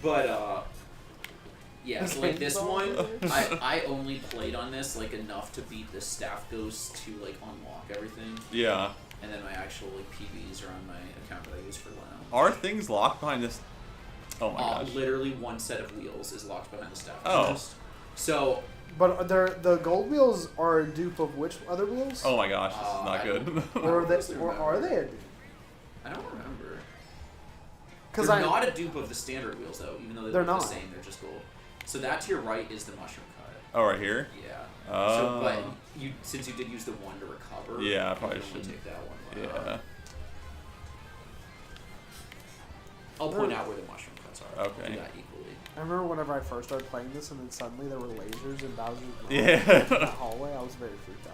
But yeah, so like this one, Game's I only played on this like enough to beat the staff ghost to like unlock everything, Yeah. and then my actual like PBs are on my account that I use for WoW. Are things locked behind this? Oh my gosh. Literally one set of wheels is locked behind the staff Oh. ghost. So But the gold wheels are a dupe of which other wheels? Oh my gosh, this is I not good. Or are they? honestly Or remember. are they a dupe? I don't remember. Because They're not a dupe of the standard wheels though, even though they They're look not. the same. They're just gold. So that to your right is the mushroom cut. Oh, right here? Yeah. Oh. So, but since you did use the one to recover, Yeah, I you probably can only should. take that one. Yeah. I'll point out where the mushroom cuts are. I'll Okay. do that equally. I remember whenever I first started playing this, and then suddenly there were lasers in Bowser's Lair Yeah. in that hallway. I was very freaked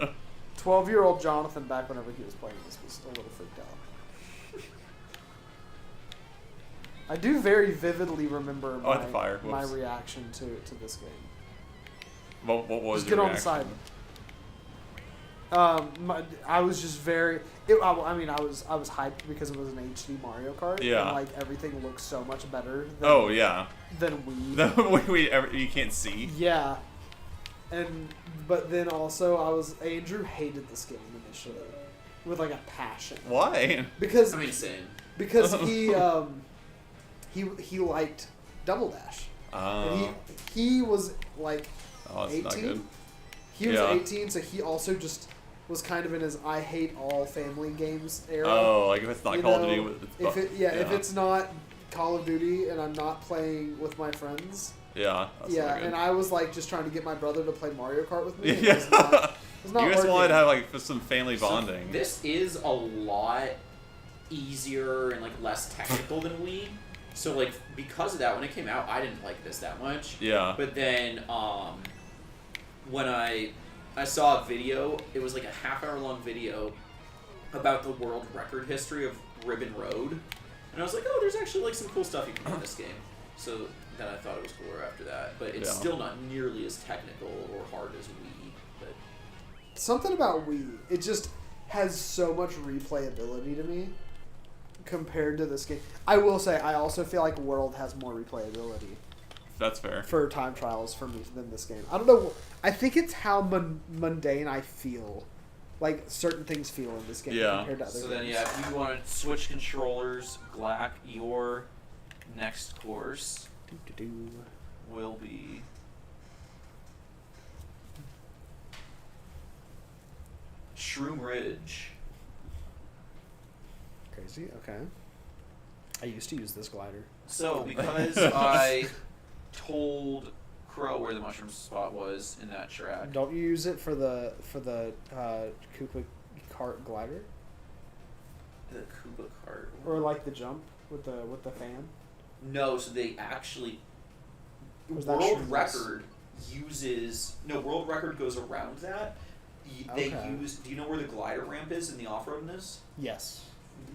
out. 12-year-old Jonathan, back whenever he was playing this, was a little freaked out. I do very vividly remember Oh, at the fire. my Whoops. reaction to this game. What was Just your get on the reaction? side. I was just very. I mean, I was hyped because it was an HD Mario Kart. Yeah. And like everything looks so much better. Than, Oh, yeah. Than we. You can't see. Yeah. But then also Andrew hated this game initially, with like a passion. Why? Because I mean, same. because he liked Double Dash. And he was like Oh, that's not 18. good. He was Yeah. 18, so he also just was kind of in his I hate all family games era. Oh, like if it's not You Call of know, Duty. if it's not Call of Duty and I'm not playing with my friends, Yeah. That's yeah, not good. and I was like just trying to get my brother to play Mario Kart with me. And Yeah. it was not You guys working. wanted to have like some family So bonding. this is a lot easier and like less technical than Wii. So like because of that, when it came out, I didn't like this that much. Yeah. But then when I saw a video, it was like a half-hour-long video about the world record history of Ribbon Road, and I was like, oh, there's actually like some cool stuff you can do in this game. So then I thought it was cooler after that, but it's Yeah. still not nearly as technical or hard as Wii. But Something about Wii, it just has so much replayability to me compared to this game. I will say, I also feel like World has more replayability That's fair. for time trials for me than this game. I don't know. I think it's how mundane I feel. Like, certain things feel in this game Yeah. compared to other so games. then, yeah, if you want to switch controllers, Glak, your next course Doo-doo-doo. will be Shroom Ridge. Crazy, okay. I used to use this glider. So because I told Crow where the mushroom spot was in that track. Don't you use it for the Koopa Kart glider? The Koopa cart. Or like the jump with the fan? No, so they actually Was that world Shroomless? record uses world record goes around that. They Okay. use. Do you know where the glider ramp is in the off-roadness? Yes.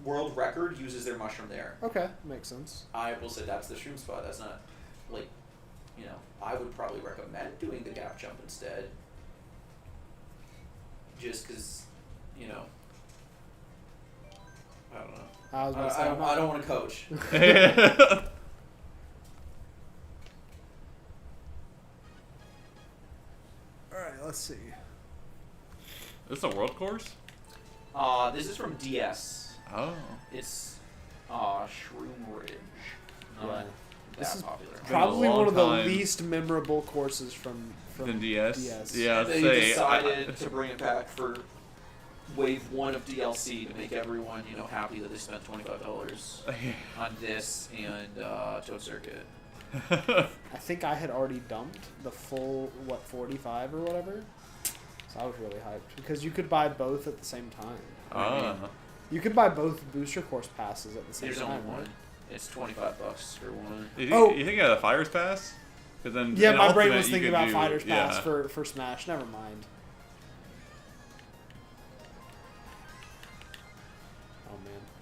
World record uses their mushroom there. Okay, makes sense. I will say that's the shroom spot. That's not like, I would probably recommend doing the gap jump instead. Just because, I don't know. I was about to say, I don't want to coach. Alright, let's see. This is a world course? This is from DS. Oh. It's Shroom Ridge. Not Yeah. that This is popular. been a Probably long one of the time. least memorable courses from Then DS? DS. Yeah, I'd They say. decided to bring it back for Wave 1 of DLC to make everyone, happy that they spent $25 on this and Toad Circuit. I think I had already dumped the full 45 or whatever. So I was really hyped because you could buy both at the same time. Ah. You could buy both booster course passes at the same There's time. only one. Right? It's $25 for one. You think of the Fighters Pass? 'Cause then Yeah, in my brain Ultimate was you thinking could about do- Fighters Pass yeah. for Smash. Never mind.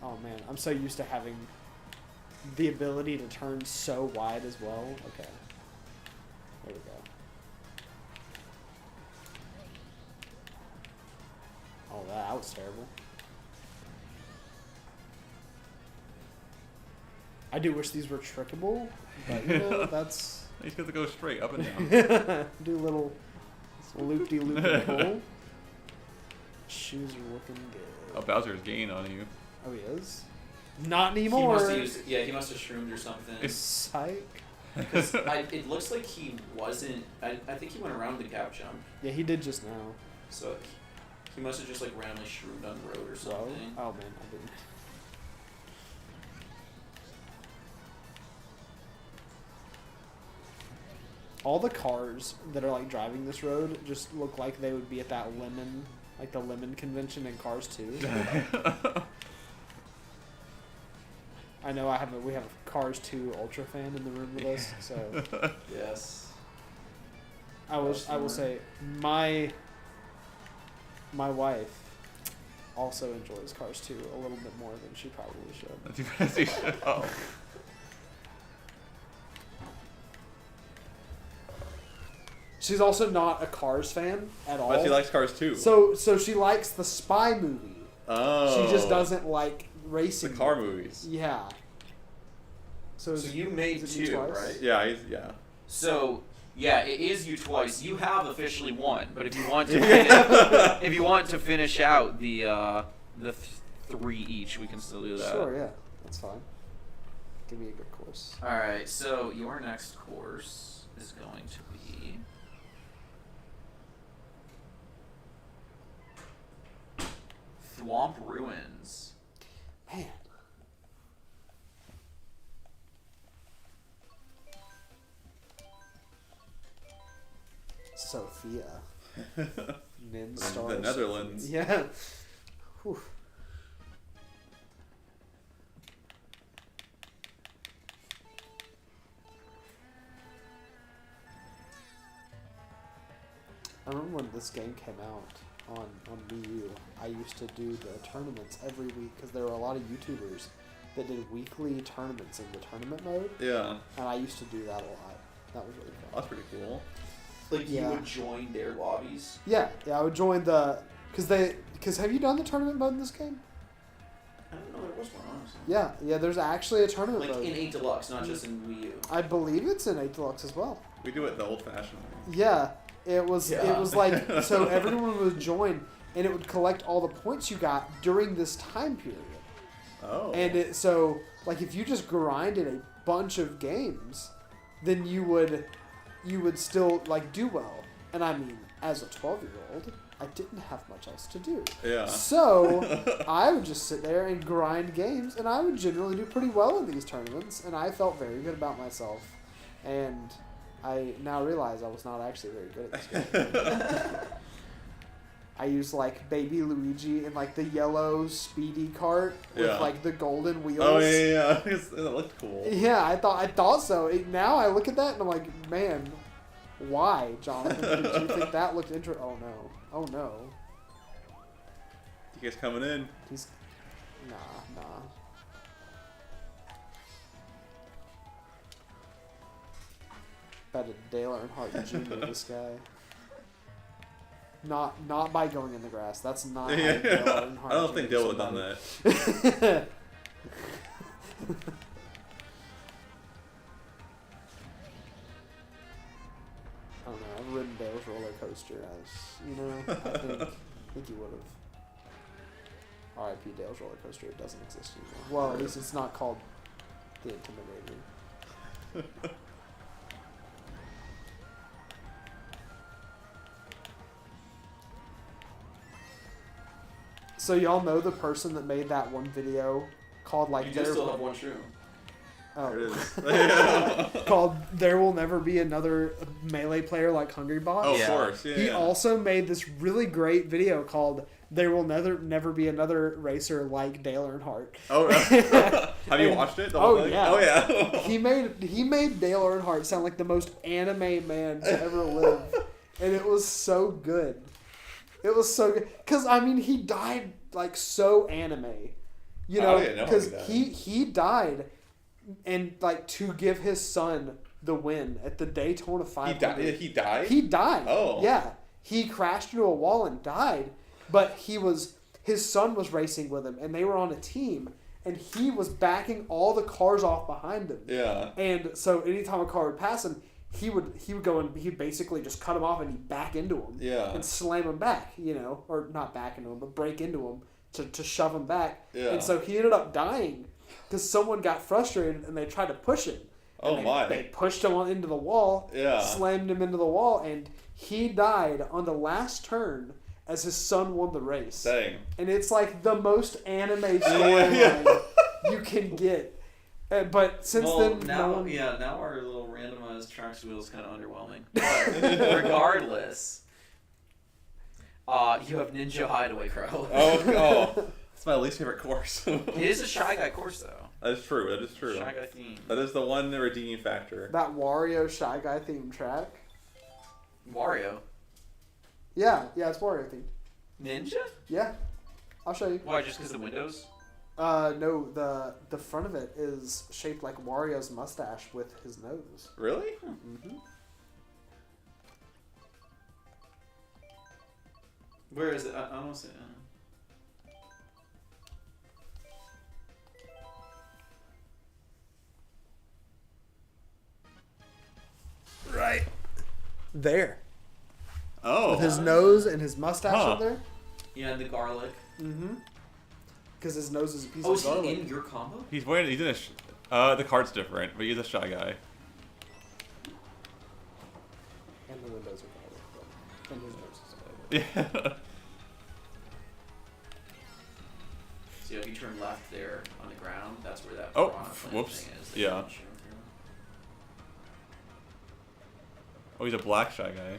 Oh man, I'm so used to having the ability to turn so wide as well. Okay, there we go. Oh, that was terrible. I do wish these were trickable, but you know, that's... He's got to go straight, up and down. Do a little loop-de-loop pull. Shoes are looking good. Oh, Bowser's gain on you. Oh, he is? Not anymore. He must have shroomed or something. Psych. Because it looks like he wasn't... I think he went around the gap jump. Yeah, he did just now. So he must have just like randomly shroomed on the road or something. Oh man, I didn't. All the cars that are like driving this road just look like they would be at that lemon, like the lemon convention in Cars 2. I know we have a Cars 2 Ultra fan in the room with us, so Yes. I will say my wife also enjoys Cars 2 a little bit more than she probably should. Oh. She's also not a Cars fan at all. But she likes Cars too. So she likes the spy movie. Oh. She just doesn't like racing. The car movies. Yeah. So you made is it you 2, twice? right? Yeah, yeah. So yeah, it is you twice. You have officially won, but if you want to, if you want to finish out the 3 each, we can still do that. Sure, yeah, that's fine. Give me a good course. All right. So your next course is going to be Swamp Ruins. Man. Sophia. Nin Stars. The Netherlands. Yeah. Whew. I remember when this game came out on Wii U, I used to do the tournaments every week because there were a lot of YouTubers that did weekly tournaments in the tournament mode. Yeah. And I used to do that a lot. That was really fun. That's pretty cool. Like Yeah. you would join their lobbies. Yeah, I would join because have you done the tournament mode in this game? I don't know there was one, honestly. Yeah, there's actually a tournament Like mode. in 8 Deluxe, not just in Wii U. I believe it's in 8 Deluxe as well. We do it the old-fashioned way. Yeah, it was Yeah. like so everyone would join and it would collect all the points you got during this time period. Oh. And so like if you just grinded a bunch of games, then you would still like do well. And I mean, as a 12-year-old, I didn't have much else to do. Yeah. So I would just sit there and grind games, and I would generally do pretty well in these tournaments, and I felt very good about myself. And I now realize I was not actually very good at this game. I used like Baby Luigi in like the yellow speedy cart with Yeah. like the golden wheels. Oh yeah. It looked cool. Yeah, I thought so. Now I look at that and I'm like, man, why, Jonathan? Did you think that looked interesting? Oh no. You guys coming in? He's nah. Bet a Dale Earnhardt Jr. this guy. Not by going in the grass. That's not how Dale Earnhardt I don't Jr. think Dale would have done somebody. that. I don't know. I've ridden Dale's roller coaster I think he would have. R.I.P. Dale's roller coaster. It doesn't exist anymore. Well, at least it's not called the Intimidator. So y'all know the person that made that one video called like You do still have one shroom. There it oh, is. called "There Will Never Be Another Melee Player Like Hungry Box." Oh, Yeah. of course. Yeah. He yeah. also made this really great video called "There Will Never Be Another Racer Like Dale Earnhardt." Oh, have you watched it? The Oh, whole thing? yeah. Oh yeah. He made Dale Earnhardt sound like the most anime man to ever live, and it was so good. It was so good because I mean he died like so anime, you know, I didn't know because he he died, and like to give his son the win at the Daytona 500. He died. He died. Oh. Yeah. He crashed into a wall and died, but his son was racing with him and they were on a team and he was backing all the cars off behind him. Yeah. And so anytime a car would pass him, he would go and he'd basically just cut him off and he'd back into him. Yeah. And slam him back, or not back into him, but break into him to shove him back. Yeah. And so he ended up dying because someone got frustrated and they tried to push him. Oh my. They pushed him into the wall, Yeah. slammed him into the wall, and he died on the last turn as his son won the race. Dang. And it's like the most anime storyline you can get. But since then, now, no one... now our little randomized tracks wheel is kind of underwhelming. But regardless, you have Ninja Hideaway Crow. Oh, that's my least favorite course. It is a Shy Guy course, though. That is true. That is true. Shy Guy theme. That is the one redeeming factor. That Wario Shy Guy themed track. Wario. Yeah, it's Wario themed. Ninja? Yeah, I'll show you. Why? Just because the windows? No, the front of it is shaped like Wario's mustache with his nose. Really? Mm-hmm. Where is it? I don't see it. Right there. Oh. With his nose and his mustache up there. Yeah, and the garlic. Mm-hmm. Because his nose is a piece Oh, of is he garlic. in your combo? He's in a. The card's different, but he's a Shy Guy. And the windows are garlic. And his nose is garlic. Yeah. So if you turn left there on the ground, that's where that Oh, piranha plant whoops. thing is. that Yeah. you can shoot through. Oh, he's a black Shy Guy.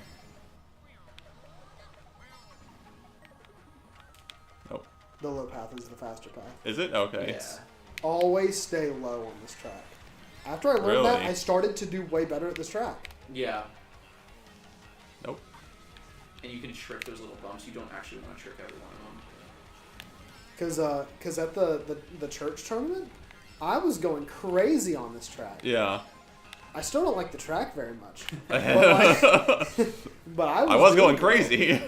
Nope. The low path is the faster path. Is it? Okay. Yeah. Always stay low on this track. After I learned that, Really? I started to do way better at this track. Yeah. Nope. And you can trick those little bumps. You don't actually want to trick every one of them. Cause at the church tournament, I was going crazy on this track. Yeah. I still don't like the track very much. I But I was doing going crazy.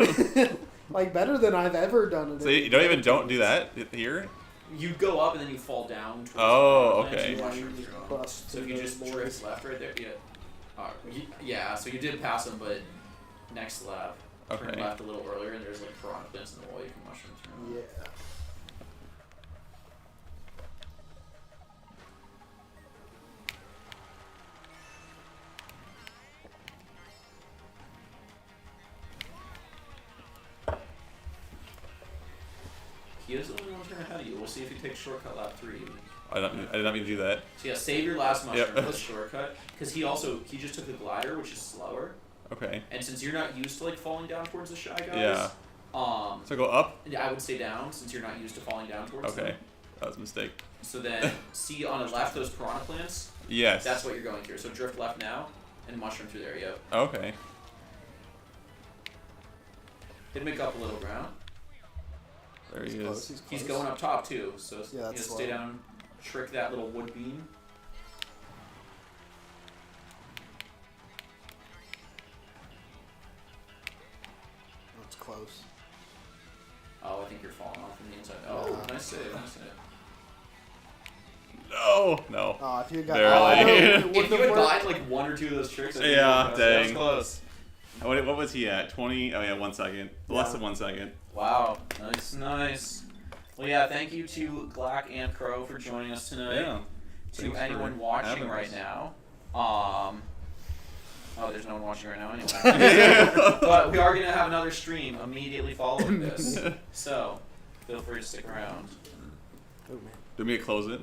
like better than I've ever done it. So you don't do that here? You go up and then you fall down. Towards Oh, the okay. and you Yeah, mushroom you just through 'em. bust So if through you those just boys. drift left right there, yeah. So you did pass them, but next lap, turn Okay. left a little earlier, and there's like piranha plants in the wall. You can mushroom through. Yeah. He is the only one turn ahead of you. We'll see if he takes shortcut lap 3. I did not mean to do that. So yeah, save your last mushroom Yep. for the shortcut, because he just took the glider, which is slower. Okay. And since you're not used to like falling down towards the Shy Guys, Yeah. So go up? I would stay down since you're not used to falling down towards Okay. them. That was a mistake. So then, see on the left those piranha plants? Yes. That's what you're going through. So drift left now, and mushroom through there, yep. Okay. Did make up a little ground. There he He's is. close, He's going up top too, so Yeah, you that's just stay slow. down, trick that little wood beam. That's close. Oh, I think you're falling off from the inside. Oh, nice save, nice save. No. No. Oh, if you got Barely. it If wouldn't you have had worked. gotten like one or two of those tricks, I think Yeah, that was dang. close. What was he at? 20? Oh, yeah, 1 second. Less Yeah. than 1 second. Wow, nice. Well, yeah, thank you to Glak and Crow for joining us tonight. Yeah. To Thanks anyone for watching having right us. now. Oh, there's no one watching right now anyway. But we are going to have another stream immediately following this. So, feel free to stick around. Oh man. Do me to close it?